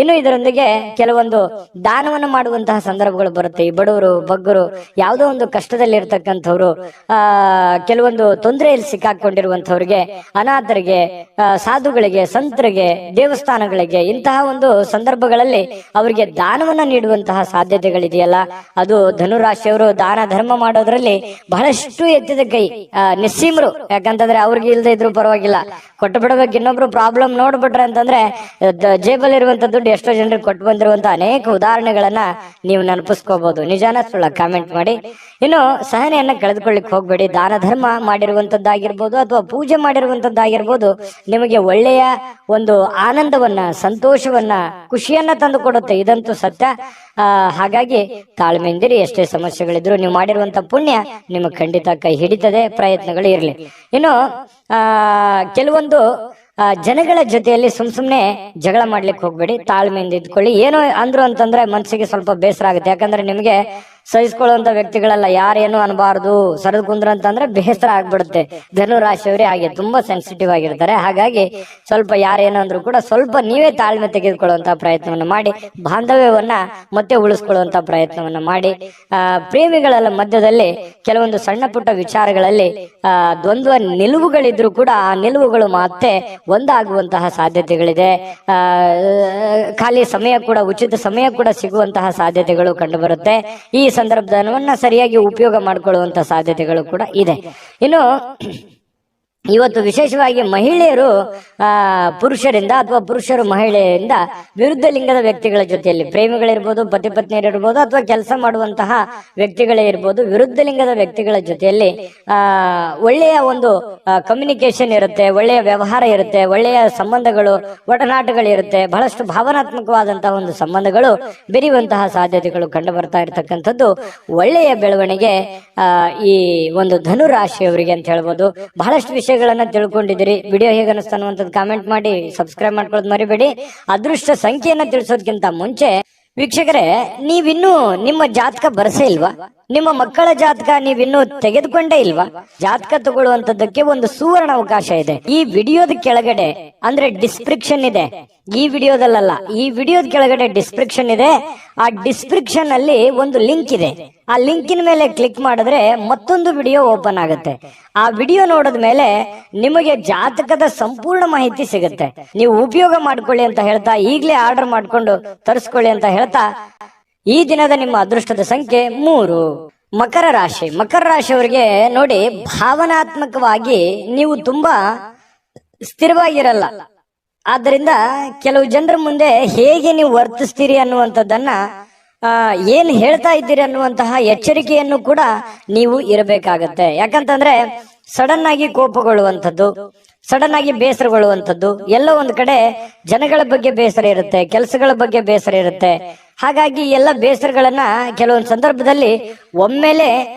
ಇನ್ನು ಇದರೊಂದಿಗೆ ಕೆಲವೊಂದು ದಾನವನ್ನು ಮಾಡುವಂತಹ ಸಂದರ್ಭಗಳು ಬರುತ್ತೆ. ಈ ಬಡವರು, ಬಗ್ಗರು, ಯಾವುದೋ ಒಂದು ಕಷ್ಟದಲ್ಲಿ ಇರ್ತಕ್ಕಂಥವ್ರು, ಕೆಲವೊಂದು ತೊಂದರೆಯಲ್ಲಿ ಸಿಕ್ಕಾಕೊಂಡಿರುವಂತವ್ರಿಗೆ, ಅನಾಥರಿಗೆ, ಸಾಧುಗಳಿಗೆ, ಸಂತರಿಗೆ, ದೇವಸ್ಥಾನಗಳಿಗೆ, ಇಂತಹ ಒಂದು ಸಂದರ್ಭಗಳಲ್ಲಿ ಅವರಿಗೆ ದಾನವನ್ನ ನೀಡುವಂತಹ ಸಾಧ್ಯತೆಗಳಿದೆಯಲ್ಲ, ಅದು ಧನುರಾಶಿಯವರು ದಾನ ಧರ್ಮ ಮಾಡೋದ್ರಲ್ಲಿ ಬಹಳಷ್ಟು ಎತ್ತಿದ ಕೈ, ನಿಸ್ಸೀಮರು. ಯಾಕಂತಂದ್ರೆ ಅವ್ರಿಗೆ ಇಲ್ಲದೆ ಇದ್ರು ಪರವಾಗಿಲ್ಲ, ಕೊಟ್ಟು ಬಿಡಬೇಕು. ಇನ್ನೊಬ್ರು ಪ್ರಾಬ್ಲಮ್ ನೋಡ್ಬಿಟ್ರೆ ಅಂತಂದ್ರೆ ಜೇಬಲ್ ಇರುವಂತ ದುಡ್ಡು ಎಷ್ಟೋ ಜನರಿಗೆ ಕೊಟ್ಟು ಬಂದಿರುವಂತ ಅನೇಕ ಉದಾಹರಣೆಗಳನ್ನ ನೀವು ನೆನಪಿಸ್ಕೋಬಹುದು. ನಿಜಾನ ಸುಳ್ಳ ಕಾಮೆಂಟ್ ಮಾಡಿ. ಇನ್ನು ಸಹನೆಯನ್ನ ಕಳೆದುಕೊಳ್ಳಿಕ್ ಹೋಗ್ಬೇಡಿ. ದಾನ ಧರ್ಮ ಮಾಡಿರುವಂತದ್ದಾಗಿರ್ಬೋದು ಅಥವಾ ಪೂಜೆ ಮಾಡಿರುವಂತದ್ದಾಗಿರ್ಬೋದು, ನಿಮಗೆ ಒಳ್ಳೆಯ ಒಂದು ಆನಂದವನ್ನ, ಸಂತೋಷವನ್ನ, ಖುಷಿಯನ್ನ ತಂದು ಕೊಡುತ್ತೆ. ಇದಂತೂ ಸತ್ಯ. ಹಾಗಾಗಿ ತಾಳ್ಮೆಯಿಂದಿರಿ. ಎಷ್ಟೇ ಸಮಸ್ಯೆಗಳಿದ್ರು ನೀವು ಮಾಡಿರುವಂತ ಪುಣ್ಯ ನಿಮಗೆ ಖಂಡಿತ ಕೈ ಹಿಡಿತದೆ. ಪ್ರಯತ್ನಗಳು ಇರಲಿ. ಇನ್ನು ಕೆಲವೊಂದು ಜನಗಳ ಜೊತೆಯಲ್ಲಿ ಸುಮ್ನೆ ಜಗಳ ಮಾಡ್ಲಿಕ್ಕೆ ಹೋಗ್ಬೇಡಿ. ತಾಳ್ಮೆಯಿಂದ ಇದ್ಕೊಳ್ಳಿ. ಏನೋ ಅಂದ್ರು ಅಂತಂದ್ರೆ ಮನಸ್ಸಿಗೆ ಸ್ವಲ್ಪ ಬೇಸರ ಆಗುತ್ತೆ. ಯಾಕಂದ್ರೆ ನಿಮಗೆ ಸಹಿಸ್ಕೊಳ್ಳುವಂತ ವ್ಯಕ್ತಿಗಳೆಲ್ಲ, ಯಾರೇನು ಅನ್ಬಾರ್ದು, ಸರಿದು ಕುಂದ್ರ ಅಂತಂದ್ರೆ ಬೇಸರ ಆಗ್ಬಿಡುತ್ತೆ. ಧನುರಾಶಿಯವರೇ ಹಾಗೆ ತುಂಬಾ ಸೆನ್ಸಿಟಿವ್ ಆಗಿರ್ತಾರೆ. ಹಾಗಾಗಿ ಸ್ವಲ್ಪ ಯಾರೇನು ಅಂದ್ರೂ ಕೂಡ ಸ್ವಲ್ಪ ನೀವೇ ತಾಳ್ಮೆ ತೆಗೆದುಕೊಳ್ಳುವಂತ ಪ್ರಯತ್ನವನ್ನ ಮಾಡಿ, ಬಾಂಧವ್ಯವನ್ನ ಮತ್ತೆ ಉಳಿಸ್ಕೊಳ್ಳುವಂತ ಪ್ರಯತ್ನವನ್ನ ಮಾಡಿ. ಪ್ರೇಮಿಗಳ ಮಧ್ಯದಲ್ಲಿ ಕೆಲವೊಂದು ಸಣ್ಣ ಪುಟ್ಟ ವಿಚಾರಗಳಲ್ಲಿ ದ್ವಂದ್ವ ನಿಲುವುಗಳಿದ್ರು ಕೂಡ ಆ ನಿಲುವುಗಳು ಮತ್ತೆ ಒಂದಾಗುವಂತಹ ಸಾಧ್ಯತೆಗಳಿದೆ. ಖಾಲಿ ಸಮಯ ಕೂಡ, ಉಚಿತ ಸಮಯ ಕೂಡ ಸಿಗುವಂತಹ ಸಾಧ್ಯತೆಗಳು ಕಂಡು ಬರುತ್ತೆ. ಈ ಸಂದರ್ಭವನ್ನ ಸರಿಯಾಗಿ ಉಪಯೋಗ ಮಾಡಿಕೊಳ್ಳುವಂತ ಸಾಧ್ಯತೆಗಳು ಕೂಡ ಇದೆ. ಇನ್ನು ಇವತ್ತು ವಿಶೇಷವಾಗಿ ಮಹಿಳೆಯರು ಪುರುಷರಿಂದ ಅಥವಾ ಪುರುಷರು ಮಹಿಳೆಯರಿಂದ ವಿರುದ್ಧ ಲಿಂಗದ ವ್ಯಕ್ತಿಗಳ ಜೊತೆಯಲ್ಲಿ, ಪ್ರೇಮಿಗಳಿರ್ಬೋದು, ಪತಿ ಪತ್ನಿಯರಿರ್ಬೋದು, ಅಥವಾ ಕೆಲಸ ಮಾಡುವಂತಹ ವ್ಯಕ್ತಿಗಳೇ ಇರ್ಬೋದು, ವಿರುದ್ಧ ಲಿಂಗದ ವ್ಯಕ್ತಿಗಳ ಜೊತೆಯಲ್ಲಿ ಒಳ್ಳೆಯ ಒಂದು ಕಮ್ಯುನಿಕೇಶನ್ ಇರುತ್ತೆ, ಒಳ್ಳೆಯ ವ್ಯವಹಾರ ಇರುತ್ತೆ, ಒಳ್ಳೆಯ ಸಂಬಂಧಗಳು, ಒಡನಾಟಗಳಿರುತ್ತೆ. ಬಹಳಷ್ಟು ಭಾವನಾತ್ಮಕವಾದಂತಹ ಒಂದು ಸಂಬಂಧಗಳು ಬೆರೆಯುವಂತಹ ಸಾಧ್ಯತೆಗಳು ಕಂಡು ಬರ್ತಾ ಇರತಕ್ಕಂಥದ್ದು ಒಳ್ಳೆಯ ಬೆಳವಣಿಗೆ ಈ ಒಂದು ಧನುರಾಶಿಯವರಿಗೆ ಅಂತ ಹೇಳ್ಬೋದು. ಬಹಳಷ್ಟು ವಿಷಯ ತಿಳ್ಕೊಂಡಿದ್ದೀರಿ. ವಿಡಿಯೋ ಹೇಗೆ ಅನಿಸ್ತಾ ಅನ್ನುವಂಥದ್ದು ಕಾಮೆಂಟ್ ಮಾಡಿ, ಸಬ್ಸ್ಕ್ರೈಬ್ ಮಾಡ್ಕೊಳ್ಳೋದು ಮರಿಬೇಡಿ. ಅದೃಷ್ಟ ಸಂಖ್ಯೆಯನ್ನ ತಿಳಿಸೋದಕ್ಕಿಂತ ಮುಂಚೆ ವೀಕ್ಷಕರೇ, ನೀವಿನ್ನೂ ನಿಮ್ಮ ಜಾತಕ ಬರಸೇ ಇಲ್ವಾ? ನಿಮ್ಮ ಮಕ್ಕಳ ಜಾತಕ ನೀವಿನ್ನೂ ತೆಗೆದುಕೊಂಡೇ ಇಲ್ವಾ? ಜಾತಕ ತಗೊಳ್ಳುವಂತದ್ದಕ್ಕೆ ಒಂದು ಸುವರ್ಣ ಅವಕಾಶ ಇದೆ. ಈ ವಿಡಿಯೋದ ಕೆಳಗಡೆ ಅಂದ್ರೆ ಡಿಸ್ಕ್ರಿಪ್ಷನ್ ಇದೆ. ಈ ವಿಡಿಯೋದಲ್ಲ, ಈ ವಿಡಿಯೋದ ಕೆಳಗಡೆ ಡಿಸ್ಕ್ರಿಪ್ಷನ್ ಇದೆ. ಆ ಡಿಸ್ಕ್ರಿಪ್ಷನ್ ಅಲ್ಲಿ ಒಂದು ಲಿಂಕ್ ಇದೆ. ಆ ಲಿಂಕಿನ ಮೇಲೆ ಕ್ಲಿಕ್ ಮಾಡಿದ್ರೆ ಮತ್ತೊಂದು ವಿಡಿಯೋ ಓಪನ್ ಆಗುತ್ತೆ. ಆ ವಿಡಿಯೋ ನೋಡಿದ ಮೇಲೆ ನಿಮಗೆ ಜಾತಕದ ಸಂಪೂರ್ಣ ಮಾಹಿತಿ ಸಿಗುತ್ತೆ. ನೀವು ಉಪಯೋಗ ಮಾಡ್ಕೊಳ್ಳಿ ಅಂತ ಹೇಳ್ತಾ, ಈಗಲೇ ಆರ್ಡರ್ ಮಾಡ್ಕೊಂಡು ತರಿಸ್ಕೊಳ್ಳಿ ಅಂತ ಹೇಳ್ತಾ, ಈ ದಿನದ ನಿಮ್ಮ ಅದೃಷ್ಟದ ಸಂಖ್ಯೆ 3. ಮಕರ ರಾಶಿ. ಮಕರ ರಾಶಿಯವರಿಗೆ ನೋಡಿ, ಭಾವನಾತ್ಮಕವಾಗಿ ನೀವು ತುಂಬಾ ಸ್ಥಿರವಾಗಿರಲ್ಲ. ಆದ್ದರಿಂದ ಕೆಲವು ಜನರ ಮುಂದೆ ಹೇಗೆ ನೀವು ವರ್ತಿಸ್ತೀರಿ ಅನ್ನುವಂಥದ್ದನ್ನ, ಏನ್ ಹೇಳ್ತಾ ಇದ್ದೀರಿ ಅನ್ನುವಂತಹ ಎಚ್ಚರಿಕೆಯನ್ನು ಕೂಡ ನೀವು ಇರಬೇಕಾಗತ್ತೆ. ಯಾಕಂತಂದ್ರೆ ಸಡನ್ ಆಗಿ ಕೋಪಗೊಳ್ಳುವಂಥದ್ದು, ಸಡನ್ ಆಗಿ ಬೇಸರಗೊಳ್ಳುವಂಥದ್ದು, ಎಲ್ಲ ಒಂದ್ ಕಡೆ ಜನಗಳ ಬಗ್ಗೆ ಬೇಸರ ಇರುತ್ತೆ, ಕೆಲಸಗಳ ಬಗ್ಗೆ ಬೇಸರ ಇರುತ್ತೆ. ಹಾಗಾಗಿ ಎಲ್ಲ ಬೇಸರಗಳನ್ನ ಕೆಲವೊಂದು ಸಂದರ್ಭದಲ್ಲಿ ಒಮ್ಮೆಲೆ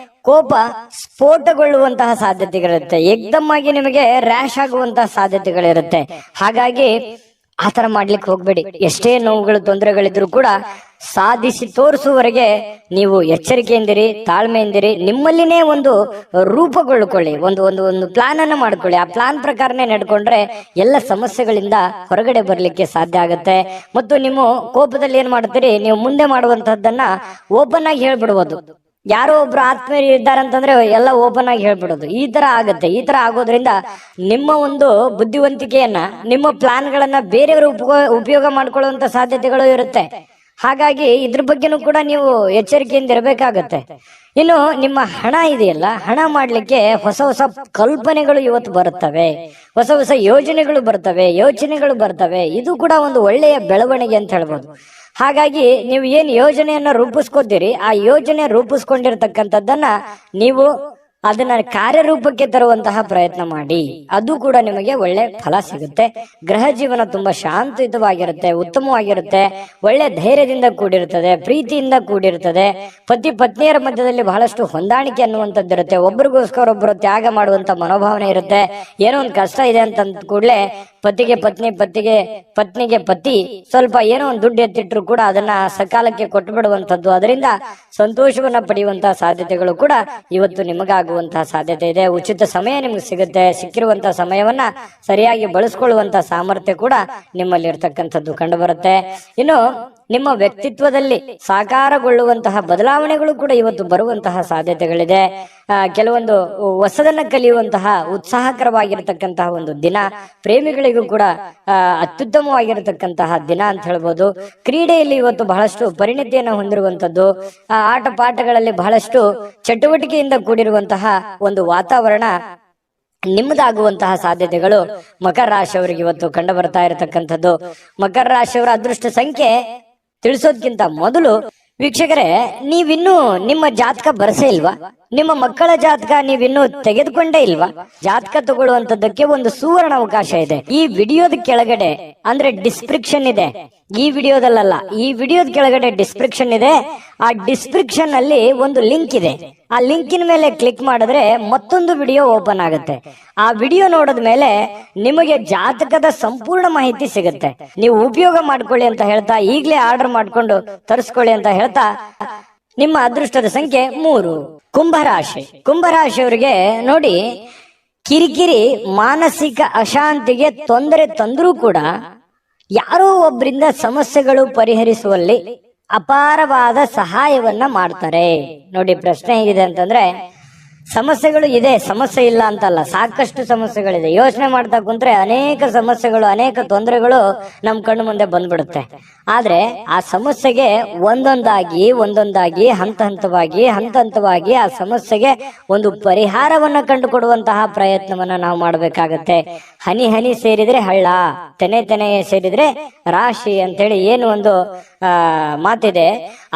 ಕೋಪ ಸ್ಫೋಟಗೊಳ್ಳುವಂತಹ ಸಾಧ್ಯತೆಗಳಿರುತ್ತೆ. ಏಕ್ದಮ್ ಆಗಿ ನಿಮಗೆ ರ್ಯಾಶ್ ಆಗುವಂತಹ ಸಾಧ್ಯತೆಗಳಿರುತ್ತೆ. ಹಾಗಾಗಿ ಆತರ ಮಾಡ್ಲಿಕ್ಕೆ ಹೋಗ್ಬೇಡಿ. ಎಷ್ಟೇ ನೋವುಗಳು, ತೊಂದರೆಗಳಿದ್ರು ಕೂಡ ಸಾಧಿಸಿ ತೋರಿಸುವವರೆಗೆ ನೀವು ಎಚ್ಚರಿಕೆಯಿಂದಿರಿ, ತಾಳ್ಮೆಯಿಂದಿರಿ. ನಿಮ್ಮಲ್ಲಿನೇ ಒಂದು ರೂಪುಗೊಳ್ಕೊಳ್ಳಿ, ಒಂದು ಒಂದು ಒಂದು ಪ್ಲಾನ್ ಅನ್ನ ಮಾಡ್ಕೊಳ್ಳಿ. ಆ ಪ್ಲಾನ್ ಪ್ರಕಾರನೇ ನಡ್ಕೊಂಡ್ರೆ ಎಲ್ಲ ಸಮಸ್ಯೆಗಳಿಂದ ಹೊರಗಡೆ ಬರ್ಲಿಕ್ಕೆ ಸಾಧ್ಯ ಆಗುತ್ತೆ. ಮತ್ತು ನೀವು ಕೋಪದಲ್ಲಿ ಏನ್ ಮಾಡ್ತೀರಿ, ನೀವು ಮುಂದೆ ಮಾಡುವಂತಹದ್ದನ್ನ ಓಪನ್ ಆಗಿ ಹೇಳ್ಬಿಡ್ಬೋದು. ಯಾರೋ ಒಬ್ರು ಆತ್ಮೀಯರು ಇದ್ದಾರಂತಂದ್ರೆ ಎಲ್ಲ ಓಪನ್ ಆಗಿ ಹೇಳ್ಬಿಡೋದು. ಈ ತರ ಆಗುತ್ತೆ. ಈ ತರ ಆಗೋದ್ರಿಂದ ನಿಮ್ಮ ಒಂದು ಬುದ್ಧಿವಂತಿಕೆಯನ್ನ, ನಿಮ್ಮ ಪ್ಲಾನ್ಗಳನ್ನ ಬೇರೆಯವರು ಉಪಯೋಗ ಮಾಡ್ಕೊಳ್ಳುವಂತ ಸಾಧ್ಯತೆಗಳು ಇರುತ್ತೆ. ಹಾಗಾಗಿ ಇದ್ರ ಬಗ್ಗೆನೂ ಕೂಡ ನೀವು ಎಚ್ಚರಿಕೆಯಿಂದ ಇರಬೇಕಾಗತ್ತೆ. ಇನ್ನು ನಿಮ್ಮ ಹಣ ಇದೆಯಲ್ಲ, ಹಣ ಮಾಡ್ಲಿಕ್ಕೆ ಹೊಸ ಹೊಸ ಕಲ್ಪನೆಗಳು ಇವತ್ತು ಬರುತ್ತವೆ, ಹೊಸ ಹೊಸ ಯೋಚನೆಗಳು ಬರ್ತವೆ. ಇದು ಕೂಡ ಒಂದು ಒಳ್ಳೆಯ ಬೆಳವಣಿಗೆ ಅಂತ ಹೇಳ್ಬೋದು. ಹಾಗಾಗಿ ನೀವು ಏನ್ ಯೋಜನೆಯನ್ನ ರೂಪಿಸ್ಕೊತೀರಿ, ಆ ಯೋಜನೆ ರೂಪಿಸ್ಕೊಂಡಿರ್ತಕ್ಕಂಥದ್ದನ್ನ ನೀವು ಅದನ್ನ ಕಾರ್ಯರೂಪಕ್ಕೆ ತರುವಂತಹ ಪ್ರಯತ್ನ ಮಾಡಿ. ಅದು ಕೂಡ ನಿಮಗೆ ಒಳ್ಳೆ ಫಲ ಸಿಗುತ್ತೆ. ಗೃಹ ಜೀವನ ತುಂಬಾ ಶಾಂತಿಯುತವಾಗಿರುತ್ತೆ, ಉತ್ತಮವಾಗಿರುತ್ತೆ, ಒಳ್ಳೆ ಧೈರ್ಯದಿಂದ ಕೂಡಿರುತ್ತದೆ, ಪ್ರೀತಿಯಿಂದ ಕೂಡಿರುತ್ತದೆ. ಪತಿ ಪತ್ನಿಯರ ಮಧ್ಯದಲ್ಲಿ ಬಹಳಷ್ಟು ಹೊಂದಾಣಿಕೆ ಅನ್ನುವಂಥದ್ದು ಇರುತ್ತೆ. ಒಬ್ಬರಿಗೋಸ್ಕರ ಒಬ್ಬರು ತ್ಯಾಗ ಮಾಡುವಂತ ಮನೋಭಾವನೆ ಇರುತ್ತೆ. ಏನೋ ಒಂದು ಕಷ್ಟ ಇದೆ ಅಂತ ಕೂಡಲೇ ಪತಿಗೆ ಪತ್ನಿ, ಪತ್ನಿಗೆ ಪತಿ ಸ್ವಲ್ಪ ಏನೋ ಒಂದು ದುಡ್ಡು ಎತ್ತಿಟ್ರು ಕೂಡ ಅದನ್ನ ಸಕಾಲಕ್ಕೆ ಕೊಟ್ಟು ಬಿಡುವಂತದ್ದು, ಅದರಿಂದ ಸಂತೋಷವನ್ನ ಪಡೆಯುವಂತಹ ಸಾಧ್ಯತೆಗಳು ಕೂಡ ಇವತ್ತು ನಿಮಗಾಗುವಂತಹ ಸಾಧ್ಯತೆ ಇದೆ. ಉಚಿತ ಸಮಯ ನಿಮ್ಗೆ ಸಿಗುತ್ತೆ. ಸಿಕ್ಕಿರುವಂತಹ ಸಮಯವನ್ನ ಸರಿಯಾಗಿ ಬಳಸ್ಕೊಳ್ಳುವಂತಹ ಸಾಮರ್ಥ್ಯ ಕೂಡ ನಿಮ್ಮಲ್ಲಿ ಇರ್ತಕ್ಕಂಥದ್ದು ಕಂಡು ಬರುತ್ತೆ. ಇನ್ನು ನಿಮ್ಮ ವ್ಯಕ್ತಿತ್ವದಲ್ಲಿ ಸಾಕಾರಗೊಳ್ಳುವಂತಹ ಬದಲಾವಣೆಗಳು ಕೂಡ ಇವತ್ತು ಬರುವಂತಹ ಸಾಧ್ಯತೆಗಳಿದೆ. ಕೆಲವೊಂದು ಹೊಸದನ್ನ ಕಲಿಯುವಂತಹ ಉತ್ಸಾಹಕರವಾಗಿರತಕ್ಕಂತಹ ಒಂದು ದಿನ. ಪ್ರೇಮಿಗಳಿಗೂ ಕೂಡ ಅತ್ಯುತ್ತಮವಾಗಿರತಕ್ಕಂತಹ ದಿನ ಅಂತ ಹೇಳ್ಬೋದು. ಕ್ರೀಡೆಯಲ್ಲಿ ಇವತ್ತು ಬಹಳಷ್ಟು ಪರಿಣಿತಿಯನ್ನು ಹೊಂದಿರುವಂತದ್ದು, ಆಟ ಪಾಠಗಳಲ್ಲಿ ಬಹಳಷ್ಟು ಚಟುವಟಿಕೆಯಿಂದ ಕೂಡಿರುವಂತಹ ಒಂದು ವಾತಾವರಣ ನಿಮ್ಮದಾಗುವಂತಹ ಸಾಧ್ಯತೆಗಳು ಮಕರ ರಾಶಿಯವರಿಗೆ ಇವತ್ತು ಕಂಡು ಬರ್ತಾ ಇರತಕ್ಕಂಥದ್ದು. ಮಕರ ರಾಶಿಯವರ ಅದೃಷ್ಟ ಸಂಖ್ಯೆ ತಿಳಿಸೋದ್ಕಿಂತ ಮೊದಲು ವೀಕ್ಷಕರೇ, ನೀವಿನ್ನೂ ನಿಮ್ಮ ಜಾತಕ ಬರಸೇ ಇಲ್ವಾ? ನಿಮ್ಮ ಮಕ್ಕಳ ಜಾತಕ ನೀವಿನ್ನೂ ತೆಗೆದುಕೊಂಡೇ ಇಲ್ವಾ? ಜಾತಕ ತಗೊಳ್ಳುವಂತದ್ದಕ್ಕೆ ಒಂದು ಸುವರ್ಣ ಅವಕಾಶ ಇದೆ. ಈ ವಿಡಿಯೋದ ಕೆಳಗಡೆ ಅಂದ್ರೆ ಡಿಸ್ಕ್ರಿಪ್ಷನ್ ಇದೆ. ಈ ವಿಡಿಯೋದಲ್ಲ, ಈ ವಿಡಿಯೋದ ಕೆಳಗಡೆ ಡಿಸ್ಕ್ರಿಪ್ಷನ್ ಇದೆ. ಆ ಡಿಸ್ಕ್ರಿಪ್ಷನ್ ಅಲ್ಲಿ ಒಂದು ಲಿಂಕ್ ಇದೆ. ಆ ಲಿಂಕಿನ ಮೇಲೆ ಕ್ಲಿಕ್ ಮಾಡಿದ್ರೆ ಮತ್ತೊಂದು ವಿಡಿಯೋ ಓಪನ್ ಆಗುತ್ತೆ. ಆ ವಿಡಿಯೋ ನೋಡಿದ ಮೇಲೆ ನಿಮಗೆ ಜಾತಕದ ಸಂಪೂರ್ಣ ಮಾಹಿತಿ ಸಿಗುತ್ತೆ. ನೀವು ಉಪಯೋಗ ಮಾಡ್ಕೊಳ್ಳಿ ಅಂತ ಹೇಳ್ತಾ, ಈಗಲೇ ಆರ್ಡರ್ ಮಾಡ್ಕೊಂಡು ತರಿಸ್ಕೊಳ್ಳಿ ಅಂತ ಹೇಳ್ತಾ, ನಿಮ್ಮ ಅದೃಷ್ಟದ ಸಂಖ್ಯೆ 3. ಕುಂಭರಾಶಿ. ಕುಂಭರಾಶಿಯವರಿಗೆ ನೋಡಿ, ಕಿರಿಕಿರಿ, ಮಾನಸಿಕ ಅಶಾಂತಿಗೆ ತೊಂದರೆ ತಂದ್ರೂ ಕೂಡ ಯಾರೋ ಒಬ್ಬರಿಂದ ಸಮಸ್ಯೆಗಳು ಪರಿಹರಿಸುವಲ್ಲಿ ಅಪಾರವಾದ ಸಹಾಯವನ್ನ ಮಾಡ್ತಾರೆ. ನೋಡಿ, ಪ್ರಶ್ನೆ ಹೇಗಿದೆ ಅಂತಂದ್ರೆ, ಸಮಸ್ಯೆಗಳು ಇದೆ, ಸಮಸ್ಯೆ ಇಲ್ಲ ಅಂತಲ್ಲ, ಸಾಕಷ್ಟು ಸಮಸ್ಯೆಗಳಿದೆ. ಯೋಚನೆ ಮಾಡ್ತಾ ಕುಂತ್ರೆ ಅನೇಕ ಸಮಸ್ಯೆಗಳು, ಅನೇಕ ತೊಂದರೆಗಳು ನಮ್ ಕಣ್ಣು ಮುಂದೆ ಬಂದ್ಬಿಡುತ್ತೆ. ಆದ್ರೆ ಆ ಸಮಸ್ಯೆಗೆ ಒಂದೊಂದಾಗಿ ಹಂತ ಹಂತವಾಗಿ ಆ ಸಮಸ್ಯೆಗೆ ಒಂದು ಪರಿಹಾರವನ್ನ ಕಂಡುಕೊಡುವಂತಹ ಪ್ರಯತ್ನವನ್ನ ನಾವು ಮಾಡ್ಬೇಕಾಗತ್ತೆ. ಹನಿ ಹನಿ ಸೇರಿದ್ರೆ ಹಳ್ಳ, ತೆನೆ ಸೇರಿದ್ರೆ ರಾಶಿ ಅಂತೇಳಿ ಏನು ಒಂದು ಮಾತಿದೆ,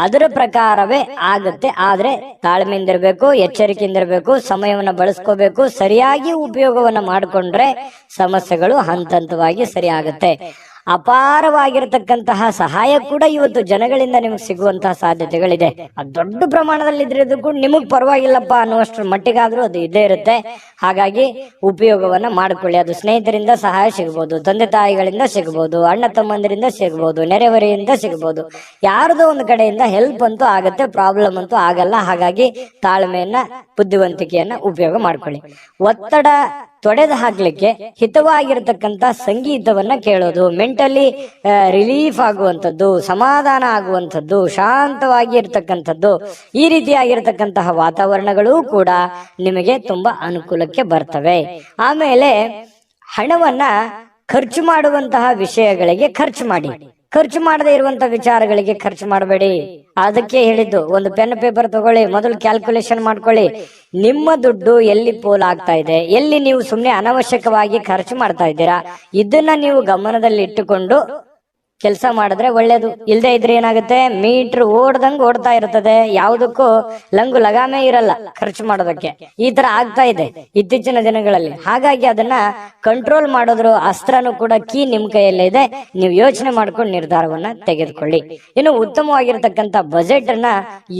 ಅದರ ಪ್ರಕಾರವೇ ಆಗುತ್ತೆ. ಆದ್ರೆ ತಾಳ್ಮೆಯಿಂದಿರ್ಬೇಕು, ಎಚ್ಚರಿಕೆಯಿಂದಿರ್ಬೇಕು, ಸಮಯವನ್ನ ಬಳಸ್ಕೋಬೇಕು. ಸರಿಯಾಗಿ ಉಪಯೋಗವನ್ನ ಮಾಡಿಕೊಂಡ್ರೆ ಸಮಸ್ಯೆಗಳು ಹಂತವಾಗಿ ಸರಿ ಆಗುತ್ತೆ. ಅಪಾರವಾಗಿರತಕ್ಕಂತಹ ಸಹಾಯ ಕೂಡ ಇವತ್ತು ಜನಗಳಿಂದ ನಿಮಗೆ ಸಿಗುವಂತಹ ಸಾಧ್ಯತೆಗಳಿದೆ. ಅದು ದೊಡ್ಡ ಪ್ರಮಾಣದಲ್ಲಿ ಇದ್ರೂ ಕೂಡ ನಿಮಗ್ ಪರವಾಗಿಲ್ಲಪ್ಪ ಅನ್ನುವಷ್ಟರ ಮಟ್ಟಿಗಾದ್ರೂ ಅದು ಇದ್ದೇ ಇರುತ್ತೆ. ಹಾಗಾಗಿ ಉಪಯೋಗವನ್ನ ಮಾಡ್ಕೊಳ್ಳಿ. ಅದು ಸ್ನೇಹಿತರಿಂದ ಸಹಾಯ ಸಿಗಬಹುದು, ತಂದೆ ತಾಯಿಗಳಿಂದ ಸಿಗಬಹುದು, ಅಣ್ಣ ತಮ್ಮಂದಿರಿಂದ ಸಿಗಬಹುದು, ನೆರೆಹೊರೆಯಿಂದ ಸಿಗಬಹುದು. ಯಾರದೋ ಒಂದು ಕಡೆಯಿಂದ ಹೆಲ್ಪ್ ಅಂತೂ ಆಗತ್ತೆ, ಪ್ರಾಬ್ಲಮ್ ಅಂತೂ ಆಗಲ್ಲ. ಹಾಗಾಗಿ ತಾಳ್ಮೆಯನ್ನ, ಬುದ್ಧಿವಂತಿಕೆಯನ್ನ ಉಪಯೋಗ ಮಾಡ್ಕೊಳ್ಳಿ. ಒತ್ತಡ ತೊಡೆದು ಹಾಕ್ಲಿಕ್ಕೆ ಹಿತವಾಗಿರತಕ್ಕಂತ ಸಂಗೀತವನ್ನ ಕೇಳೋದು, ಮೆಂಟಲಿ ರಿಲೀಫ್ ಆಗುವಂಥದ್ದು, ಸಮಾಧಾನ ಆಗುವಂಥದ್ದು, ಶಾಂತವಾಗಿ ಇರತಕ್ಕಂಥದ್ದು, ಈ ರೀತಿಯಾಗಿರ್ತಕ್ಕಂತಹ ವಾತಾವರಣಗಳು ಕೂಡ ನಿಮಗೆ ತುಂಬಾ ಅನುಕೂಲಕ್ಕೆ ಬರ್ತವೆ. ಆಮೇಲೆ ಹಣವನ್ನ ಖರ್ಚು ಮಾಡುವಂತಹ ವಿಷಯಗಳಿಗೆ ಖರ್ಚು ಮಾಡಿ. ಖರ್ಚು ಮಾಡದೇ ಇರುವಂತ ವಿಚಾರಗಳಿಗೆ ಖರ್ಚು ಮಾಡಬೇಡಿ. ಅದಕ್ಕೆ ಹೇಳಿದ್ದು, ಒಂದು ಪೆನ್ ಪೇಪರ್ ತಗೊಳ್ಳಿ, ಮೊದಲು ಕ್ಯಾಲ್ಕುಲೇಷನ್ ಮಾಡ್ಕೊಳ್ಳಿ. ನಿಮ್ಮ ದುಡ್ಡು ಎಲ್ಲಿ ಪೋಲ್ ಆಗ್ತಾ ಇದೆ, ಎಲ್ಲಿ ನೀವು ಸುಮ್ಮನೆ ಅನವಶ್ಯಕವಾಗಿ ಖರ್ಚು ಮಾಡ್ತಾ ಇದ್ದೀರಾ, ಇದನ್ನ ನೀವು ಗಮನದಲ್ಲಿ ಇಟ್ಟುಕೊಂಡು ಕೆಲಸ ಮಾಡಿದ್ರೆ ಒಳ್ಳೇದು. ಇಲ್ಲದೆ ಇದ್ರೆ ಏನಾಗುತ್ತೆ, ಮೀಟರ್ ಓಡ್ದಂಗ್ ಓಡ್ತಾ ಇರ್ತದೆ, ಯಾವುದಕ್ಕೂ ಲಂಗು ಲಗಾಮೆ ಇರಲ್ಲ ಖರ್ಚು ಮಾಡೋದಕ್ಕೆ. ಈ ತರ ಆಗ್ತಾ ಇದೆ ಇತ್ತೀಚಿನ ದಿನಗಳಲ್ಲಿ. ಹಾಗಾಗಿ ಅದನ್ನ ಕಂಟ್ರೋಲ್ ಮಾಡೋದ್ರ ಅಸ್ತ್ರನೂ ಕೂಡ ಕೀ ನಿಮ್ ಕೈಯಲ್ಲೇ ಇದೆ. ನೀವು ಯೋಚನೆ ಮಾಡ್ಕೊಂಡು ನಿರ್ಧಾರವನ್ನ ತೆಗೆದುಕೊಳ್ಳಿ. ಇನ್ನು ಉತ್ತಮವಾಗಿರ್ತಕ್ಕಂಥ ಬಜೆಟ್ ಅನ್ನ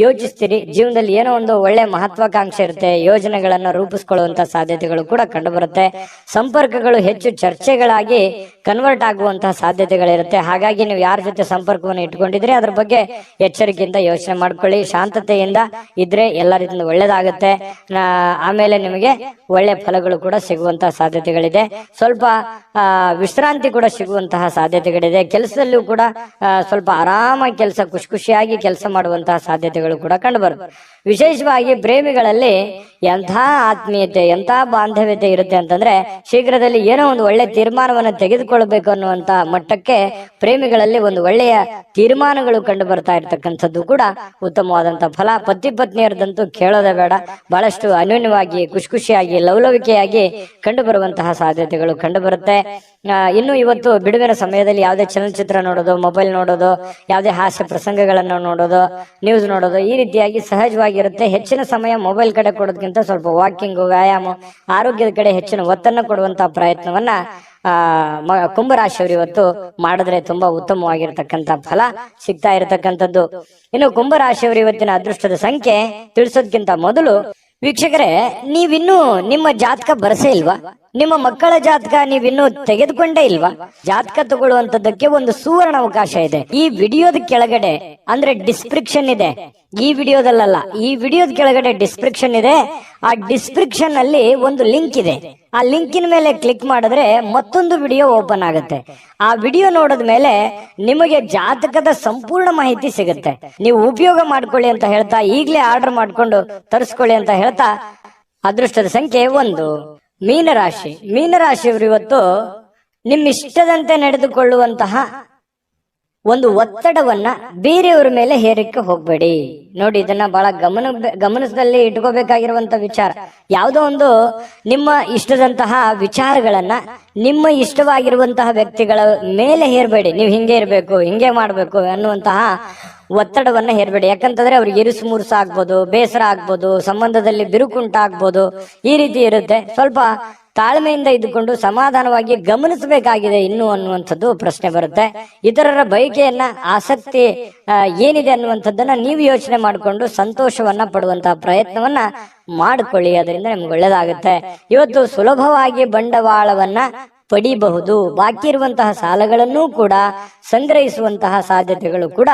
ಯೋಚಿಸ್ತೀರಿ. ಜೀವನದಲ್ಲಿ ಏನೋ ಒಂದು ಒಳ್ಳೆ ಮಹತ್ವಾಕಾಂಕ್ಷೆ ಇರುತ್ತೆ, ಯೋಜನೆಗಳನ್ನ ರೂಪಿಸ್ಕೊಳ್ಳುವಂತ ಸಾಧ್ಯತೆಗಳು ಕೂಡ ಕಂಡು ಬರುತ್ತೆ. ಸಂಪರ್ಕಗಳು ಹೆಚ್ಚು ಚರ್ಚೆಗಳಾಗಿ ಕನ್ವರ್ಟ್ ಆಗುವಂತಹ ಸಾಧ್ಯತೆಗಳಿರುತ್ತೆ. ಹಾಗಾಗಿ ನೀವು ಯಾರ ಜೊತೆ ಸಂಪರ್ಕವನ್ನು ಇಟ್ಕೊಂಡಿದ್ರೆ ಅದ್ರ ಬಗ್ಗೆ ಎಚ್ಚರಿಕೆಯಿಂದ ಯೋಚನೆ ಮಾಡ್ಕೊಳ್ಳಿ. ಶಾಂತತೆಯಿಂದ ಇದ್ರೆ ಎಲ್ಲ ರೀತಿಯಿಂದ ಒಳ್ಳೇದಾಗುತ್ತೆ. ಆಮೇಲೆ ನಿಮಗೆ ಒಳ್ಳೆ ಫಲಗಳು ಕೂಡ ಸಿಗುವಂತಹ ಸಾಧ್ಯತೆಗಳಿದೆ. ಸ್ವಲ್ಪ ವಿಶ್ರಾಂತಿ ಕೂಡ ಸಿಗುವಂತಹ ಸಾಧ್ಯತೆಗಳಿದೆ. ಕೆಲಸದಲ್ಲೂ ಕೂಡ ಸ್ವಲ್ಪ ಆರಾಮಾಗಿ ಕೆಲಸ, ಖುಷಿಯಾಗಿ ಕೆಲಸ ಮಾಡುವಂತಹ ಸಾಧ್ಯತೆಗಳು ಕೂಡ ಕಂಡುಬರುತ್ತೆ. ವಿಶೇಷವಾಗಿ ಪ್ರೇಮಿಗಳಲ್ಲಿ ಎಂಥ ಆತ್ಮೀಯತೆ, ಎಂಥ ಬಾಂಧವ್ಯತೆ ಇರುತ್ತೆ ಅಂತಂದ್ರೆ, ಶೀಘ್ರದಲ್ಲಿ ಏನೋ ಒಂದು ಒಳ್ಳೆ ತೀರ್ಮಾನವನ್ನು ತೆಗೆದುಕೊಳ್ಬೇಕು ಅನ್ನುವಂತ ಮಟ್ಟಕ್ಕೆ ಪ್ರೇಮಿಗಳಲ್ಲಿ ಒಂದು ಒಳ್ಳೆಯ ತೀರ್ಮಾನಗಳು ಕಂಡು ಬರ್ತಾ ಇರ್ತಕ್ಕಂಥದ್ದು ಕೂಡ ಉತ್ತಮವಾದಂತಹ ಫಲ. ಪತಿ ಪತ್ನಿಯರದಂತೂ ಕೇಳೋದೇ ಬೇಡ. ಬಹಳಷ್ಟು ಅನ್ಯೋನ್ಯವಾಗಿ, ಖುಷಿಯಾಗಿ, ಲವಲವಿಕೆಯಾಗಿ ಕಂಡು ಬರುವಂತಹ ಸಾಧ್ಯತೆಗಳು ಕಂಡು ಬರುತ್ತೆ. ಇನ್ನು ಇವತ್ತು ಬಿಡುವಿನ ಸಮಯದಲ್ಲಿ ಯಾವುದೇ ಚಲನಚಿತ್ರ ನೋಡೋದು, ಮೊಬೈಲ್ ನೋಡೋದು, ಯಾವುದೇ ಹಾಸ್ಯ ಪ್ರಸಂಗಗಳನ್ನು ನೋಡೋದು, ನ್ಯೂಸ್ ನೋಡೋದು, ಈ ರೀತಿಯಾಗಿ ಸಹಜವಾಗಿರುತ್ತೆ. ಹೆಚ್ಚಿನ ಸಮಯ ಮೊಬೈಲ್ ಕಡೆ ಕೊಡೋದಕ್ಕಿಂತ ಸ್ವಲ್ಪ ವಾಕಿಂಗ್, ವ್ಯಾಯಾಮ, ಆರೋಗ್ಯದ ಕಡೆ ಹೆಚ್ಚಿನ ಒತ್ತನ್ನು ಕೊಡುವಂತಹ ಪ್ರಯತ್ನವನ್ನ ಕುಂಭರಾಶಿಯವರು ಇವತ್ತು ಮಾಡಿದ್ರೆ ತುಂಬಾ ಉತ್ತಮವಾಗಿರ್ತಕ್ಕಂಥ ಫಲ ಸಿಗ್ತಾ ಇರತಕ್ಕಂಥದ್ದು. ಇನ್ನು ಕುಂಭರಾಶಿಯವರು ಇವತ್ತಿನ ಅದೃಷ್ಟದ ಸಂಖ್ಯೆ ತಿಳಿಸೋದಕ್ಕಿಂತ ಮೊದಲು ವೀಕ್ಷಕರೇ, ನೀವಿನ್ನೂ ನಿಮ್ಮ ಜಾತಕ ಬರಸೇ ಇಲ್ವಾ? ನಿಮ್ಮ ಮಕ್ಕಳ ಜಾತಕ ನೀವಿನ್ನೂ ತೆಗೆದುಕೊಂಡೇ ಇಲ್ವಾ? ಜಾತಕ ತಗೊಳ್ಳುವಂತದ್ದಕ್ಕೆ ಒಂದು ಸುವರ್ಣ ಅವಕಾಶ ಇದೆ. ಈ ವಿಡಿಯೋದ ಕೆಳಗಡೆ ಅಂದ್ರೆ ಡಿಸ್ಕ್ರಿಪ್ಷನ್ ಇದೆ, ಈ ವಿಡಿಯೋದಲ್ಲ, ಈ ವಿಡಿಯೋದ ಕೆಳಗಡೆ ಡಿಸ್ಕ್ರಿಪ್ಷನ್ ಇದೆ. ಆ ಡಿಸ್ಕ್ರಿಪ್ಷನ್ ಅಲ್ಲಿ ಒಂದು ಲಿಂಕ್ ಇದೆ. ಆ ಲಿಂಕಿನ ಮೇಲೆ ಕ್ಲಿಕ್ ಮಾಡಿದ್ರೆ ಮತ್ತೊಂದು ವಿಡಿಯೋ ಓಪನ್ ಆಗುತ್ತೆ. ಆ ವಿಡಿಯೋ ನೋಡಿದ ಮೇಲೆ ನಿಮಗೆ ಜಾತಕದ ಸಂಪೂರ್ಣ ಮಾಹಿತಿ ಸಿಗುತ್ತೆ. ನೀವು ಉಪಯೋಗ ಮಾಡ್ಕೊಳ್ಳಿ ಅಂತ ಹೇಳ್ತಾ, ಈಗಲೇ ಆರ್ಡರ್ ಮಾಡ್ಕೊಂಡು ತರಿಸ್ಕೊಳ್ಳಿ ಅಂತ ಹೇಳ್ತಾ, ಅದೃಷ್ಟದ ಸಂಖ್ಯೆ 1. ಮೀನರಾಶಿ. ಮೀನರಾಶಿಯವರು ಇವತ್ತು ನಿಮ್ಮ ಇಷ್ಟದಂತೆ ನಡೆದುಕೊಳ್ಳುವಂತಹ ಒಂದು ಒತ್ತಡವನ್ನ ಬೇರೆಯವರ ಮೇಲೆ ಹೇರಕ್ಕೆ ಹೋಗ್ಬೇಡಿ. ನೋಡಿ, ಇದನ್ನ ಬಹಳ ಗಮನದಲ್ಲಿ ಇಟ್ಕೋಬೇಕಾಗಿರುವಂತ ವಿಚಾರ. ಯಾವುದೋ ಒಂದು ನಿಮ್ಮ ಇಷ್ಟದಂತಹ ವಿಚಾರಗಳನ್ನ ನಿಮ್ಮ ಇಷ್ಟವಾಗಿರುವಂತಹ ವ್ಯಕ್ತಿಗಳ ಮೇಲೆ ಹೇರಬೇಡಿ. ನೀವು ಹಿಂಗೆ ಇರಬೇಕು, ಹಿಂಗೆ ಮಾಡ್ಬೇಕು ಅನ್ನುವಂತಹ ಒತ್ತಡವನ್ನ ಹೇರಬೇಡಿ. ಯಾಕಂತಂದ್ರೆ ಅವ್ರಿಗೆ ಇರುಸು ಮುರುಸು ಆಗ್ಬೋದು, ಬೇಸರ ಆಗ್ಬೋದು, ಸಂಬಂಧದಲ್ಲಿ ಬಿರುಕುಂಟಾಗ್ಬೋದು, ಈ ರೀತಿ ಇರುತ್ತೆ. ಸ್ವಲ್ಪ ತಾಳ್ಮೆಯಿಂದ ಇದ್ದುಕೊಂಡು ಸಮಾಧಾನವಾಗಿ ಗಮನಿಸಬೇಕಾಗಿದೆ ಇನ್ನು ಅನ್ನುವಂಥದ್ದು ಪ್ರಶ್ನೆ ಬರುತ್ತೆ. ಇತರರ ಬಯಕೆಯನ್ನ, ಆಸಕ್ತಿ ಏನಿದೆ ಅನ್ನುವಂಥದ್ದನ್ನ ನೀವು ಯೋಚನೆ ಮಾಡಿಕೊಂಡು ಸಂತೋಷವನ್ನ ಪಡುವಂತಹ ಪ್ರಯತ್ನವನ್ನ ಮಾಡಿಕೊಳ್ಳಿ. ಅದರಿಂದ ನಿಮ್ಗೆ ಒಳ್ಳೇದಾಗುತ್ತೆ. ಇವತ್ತು ಸುಲಭವಾಗಿ ಬಂಡವಾಳವನ್ನ ಪಡಿಬಹುದು. ಬಾಕಿ ಇರುವಂತಹ ಸಾಲಗಳನ್ನು ಕೂಡ ಸಂಗ್ರಹಿಸುವಂತಹ ಸಾಧ್ಯತೆಗಳು ಕೂಡ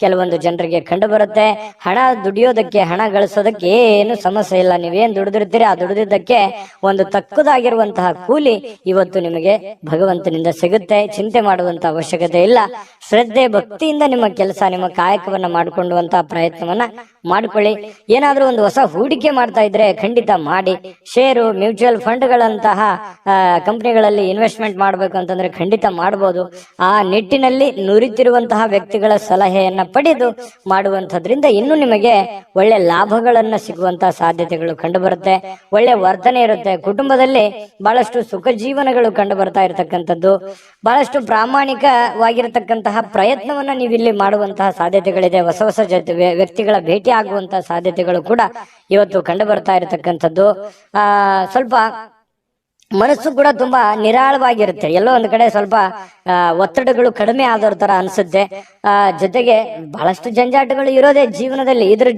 ಕೆಲವೊಂದು ಜನರಿಗೆ ಕಂಡು ಬರುತ್ತೆ. ಹಣ ದುಡಿಯೋದಕ್ಕೆ, ಹಣ ಗಳಿಸೋದಕ್ಕೆ ಏನು ಸಮಸ್ಯೆ ಇಲ್ಲ. ನೀವೇನ್ ದುಡಿದಿರ್ತೀರಿ, ಆ ದುಡಿದಿದ್ದಕ್ಕೆ ಒಂದು ತಕ್ಕದಾಗಿರುವಂತಹ ಕೂಲಿ ಇವತ್ತು ನಿಮಗೆ ಭಗವಂತನಿಂದ ಸಿಗುತ್ತೆ. ಚಿಂತೆ ಮಾಡುವಂತಹ ಅವಶ್ಯಕತೆ ಇಲ್ಲ. ಶ್ರದ್ಧೆ, ಭಕ್ತಿಯಿಂದ ನಿಮ್ಮ ಕೆಲಸ, ನಿಮ್ಮ ಕಾಯಕವನ್ನ ಮಾಡಿಕೊಳ್ಳುವಂತಹ ಪ್ರಯತ್ನವನ್ನ ಮಾಡ್ಕೊಳ್ಳಿ. ಏನಾದ್ರೂ ಒಂದು ಹೊಸ ಹೂಡಿಕೆ ಮಾಡ್ತಾ ಇದ್ರೆ ಖಂಡಿತ ಮಾಡಿ. ಷೇರು, ಮ್ಯೂಚುವಲ್ ಫಂಡ್ಗಳಂತಹ ಕಂಪನಿಗಳಲ್ಲಿ ಇನ್ವೆಸ್ಟ್ಮೆಂಟ್ ಮಾಡಬೇಕು ಅಂತಂದ್ರೆ ಖಂಡಿತ ಮಾಡಬಹುದು. ಆ ನಿಟ್ಟಿನಲ್ಲಿ ನುರಿತಿರುವಂತಹ ವ್ಯಕ್ತಿಗಳ ಸಲಹೆಯನ್ನ ಪಡೆದು ಮಾಡುವಂತದ್ರಿಂದ ಇನ್ನು ನಿಮಗೆ ಒಳ್ಳೆ ಲಾಭಗಳನ್ನ ಸಿಗುವಂತಹ ಸಾಧ್ಯತೆಗಳು ಕಂಡು ಬರುತ್ತೆ. ಒಳ್ಳೆ ವರ್ತನೆ ಇರುತ್ತೆ. ಕುಟುಂಬದಲ್ಲಿ ಬಹಳಷ್ಟು ಸುಖ ಜೀವನಗಳು ಕಂಡು ಬರ್ತಾ ಇರತಕ್ಕಂಥದ್ದು, ಬಹಳಷ್ಟು ಪ್ರಾಮಾಣಿಕವಾಗಿರತಕ್ಕಂತಹ ಪ್ರಯತ್ನವನ್ನ ನೀವಿಲ್ಲಿ ಮಾಡುವಂತಹ ಸಾಧ್ಯತೆಗಳಿದೆ. ಹೊಸ ಹೊಸ ವ್ಯಕ್ತಿಗಳ ಭೇಟಿ ಆಗುವಂತಹ ಸಾಧ್ಯತೆಗಳು ಕೂಡ ಇವತ್ತು ಕಂಡು ಬರ್ತಾ ಇರತಕ್ಕಂಥದ್ದು. ಸ್ವಲ್ಪ ಮನಸ್ಸು ಕೂಡ ತುಂಬಾ ನಿರಾಳವಾಗಿರುತ್ತೆ. ಎಲ್ಲೋ ಒಂದು ಕಡೆ ಸ್ವಲ್ಪ ಒತ್ತಡಗಳು ಕಡಿಮೆ ಆದವ್ರ ತರ ಅನ್ಸುತ್ತೆ. ಜೊತೆಗೆ ಬಹಳಷ್ಟು ಜಂಜಾಟಗಳು ಇರೋದೇ ಜೀವನದಲ್ಲಿ. ಇದ್ರ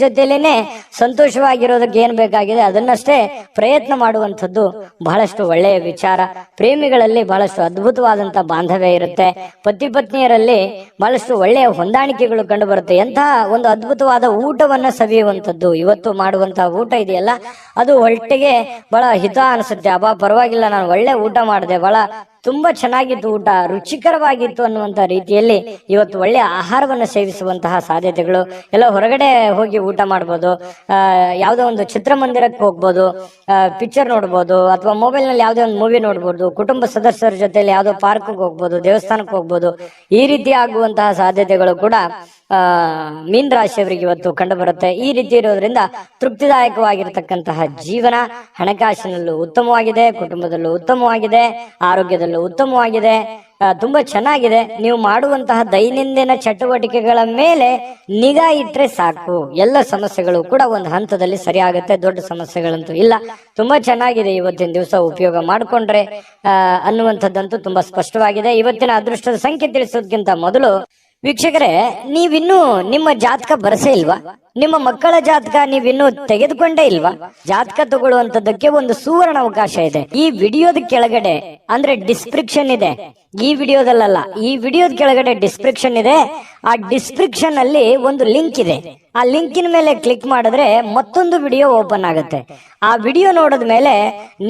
ಜೊತೆಲೇನೆ ಸಂತೋಷವಾಗಿರೋದಕ್ಕೆ ಏನ್ ಬೇಕಾಗಿದೆ ಅದನ್ನಷ್ಟೇ ಪ್ರಯತ್ನ ಮಾಡುವಂಥದ್ದು ಬಹಳಷ್ಟು ಒಳ್ಳೆಯ ವಿಚಾರ. ಪ್ರೇಮಿಗಳಲ್ಲಿ ಬಹಳಷ್ಟು ಅದ್ಭುತವಾದಂತ ಬಾಂಧವ್ಯ ಇರುತ್ತೆ. ಪತಿ ಪತ್ನಿಯರಲ್ಲಿ ಬಹಳಷ್ಟು ಒಳ್ಳೆಯ ಹೊಂದಾಣಿಕೆಗಳು ಕಂಡು ಬರುತ್ತೆ. ಎಂತಹ ಒಂದು ಅದ್ಭುತವಾದ ಊಟವನ್ನ ಸವಿಯುವಂಥದ್ದು. ಇವತ್ತು ಮಾಡುವಂತಹ ಊಟ ಇದೆಯಲ್ಲ, ಅದು ಹೊಟ್ಟೆಗೆ ಬಹಳ ಹಿತ ಅನಿಸುತ್ತೆ. ಅಬ್ಬಾ ಪರವಾಗಿಲ್ಲ, ನಾನು ಒಳ್ಳೆ ಊಟ ಮಾಡಿದೆ, ಬಹಳ ತುಂಬಾ ಚೆನ್ನಾಗಿತ್ತು, ಊಟ ರುಚಿಕರವಾಗಿತ್ತು ಅನ್ನುವಂತ ರೀತಿಯಲ್ಲಿ ಇವತ್ತು ಒಳ್ಳೆ ಆಹಾರವನ್ನು ಸೇವಿಸುವಂತಹ ಸಾಧ್ಯತೆಗಳು. ಎಲ್ಲ ಹೊರಗಡೆ ಹೋಗಿ ಊಟ ಮಾಡ್ಬೋದು, ಯಾವುದೋ ಒಂದು ಚಿತ್ರಮಂದಿರಕ್ಕೆ ಹೋಗ್ಬೋದು, ಪಿಕ್ಚರ್ ನೋಡ್ಬೋದು, ಅಥವಾ ಮೊಬೈಲ್ ನಲ್ಲಿ ಯಾವುದೋ ಒಂದು ಮೂವಿ ನೋಡ್ಬೋದು, ಕುಟುಂಬ ಸದಸ್ಯರ ಜೊತೆಲಿ ಯಾವುದೋ ಪಾರ್ಕ್ ಹೋಗ್ಬೋದು, ದೇವಸ್ಥಾನಕ್ಕೆ ಹೋಗ್ಬೋದು. ಈ ರೀತಿ ಆಗುವಂತಹ ಸಾಧ್ಯತೆಗಳು ಕೂಡ ಮೀನ ರಾಶಿಯವರಿಗೆ ಇವತ್ತು ಕಂಡು ಬರುತ್ತೆ. ಈ ರೀತಿ ಇರೋದ್ರಿಂದ ತೃಪ್ತಿದಾಯಕವಾಗಿರತಕ್ಕಂತಹ ಜೀವನ, ಹಣಕಾಸಿನಲ್ಲೂ ಉತ್ತಮವಾಗಿದೆ, ಕುಟುಂಬದಲ್ಲೂ ಉತ್ತಮವಾಗಿದೆ, ಆರೋಗ್ಯದಲ್ಲೂ ಉತ್ತಮವಾಗಿದೆ, ತುಂಬಾ ಚೆನ್ನಾಗಿದೆ. ನೀವು ಮಾಡುವಂತಹ ದೈನಂದಿನ ಚಟುವಟಿಕೆಗಳ ಮೇಲೆ ನಿಗಾ ಇಟ್ರೆ ಸಾಕು, ಎಲ್ಲ ಸಮಸ್ಯೆಗಳು ಕೂಡ ಒಂದು ಹಂತದಲ್ಲಿ ಸರಿಯಾಗುತ್ತೆ. ದೊಡ್ಡ ಸಮಸ್ಯೆಗಳಂತೂ ಇಲ್ಲ. ತುಂಬಾ ಚೆನ್ನಾಗಿದೆ ಇವತ್ತಿನ ದಿವಸ ಉಪಯೋಗ ಮಾಡಿಕೊಂಡ್ರೆ ಅನ್ನುವಂಥದ್ದಂತೂ ತುಂಬಾ ಸ್ಪಷ್ಟವಾಗಿದೆ. ಇವತ್ತಿನ ಅದೃಷ್ಟದ ಸಂಖ್ಯೆ ತಿಳಿಸೋದಕ್ಕಿಂತ ಮೊದಲು ವೀಕ್ಷಕರೇ, ನೀವಿನ್ನೂ ನಿಮ್ಮ ಜಾತಕ ಬರಸೇ ಇಲ್ವಾ? ನಿಮ್ಮ ಮಕ್ಕಳ ಜಾತಕ ನೀವಿನ್ನೂ ತೆಗೆದುಕೊಂಡೇ ಇಲ್ವಾ? ಜಾತಕ ತಗೊಳ್ಳುವಂತದ್ದಕ್ಕೆ ಒಂದು ಸುವರ್ಣ ಅವಕಾಶ ಇದೆ. ಈ ವಿಡಿಯೋದ ಕೆಳಗಡೆ ಅಂದ್ರೆ ಡಿಸ್ಕ್ರಿಪ್ಷನ್ ಇದೆ, ಈ ವಿಡಿಯೋದಲ್ಲ, ಈ ವಿಡಿಯೋದ ಕೆಳಗಡೆ ಡಿಸ್ಕ್ರಿಪ್ಷನ್ ಇದೆ. ಆ ಡಿಸ್ಕ್ರಿಪ್ಷನ್ ಅಲ್ಲಿ ಒಂದು ಲಿಂಕ್ ಇದೆ. ಆ ಲಿಂಕಿನ ಮೇಲೆ ಕ್ಲಿಕ್ ಮಾಡಿದ್ರೆ ಮತ್ತೊಂದು ವಿಡಿಯೋ ಓಪನ್ ಆಗುತ್ತೆ. ಆ ವಿಡಿಯೋ ನೋಡಿದ ಮೇಲೆ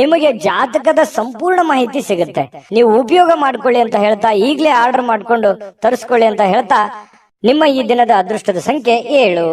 ನಿಮಗೆ ಜಾತಕದ ಸಂಪೂರ್ಣ ಮಾಹಿತಿ ಸಿಗುತ್ತೆ. ನೀವು ಉಪಯೋಗ ಮಾಡ್ಕೊಳ್ಳಿ ಅಂತ ಹೇಳ್ತಾ, ಈಗಲೇ ಆರ್ಡರ್ ಮಾಡ್ಕೊಂಡು ತರಿಸ್ಕೊಳ್ಳಿ ಅಂತ ಹೇಳ್ತಾ, ನಿಮ್ಮ ಈ ದಿನದ ಅದೃಷ್ಟದ ಸಂಖ್ಯೆ 7.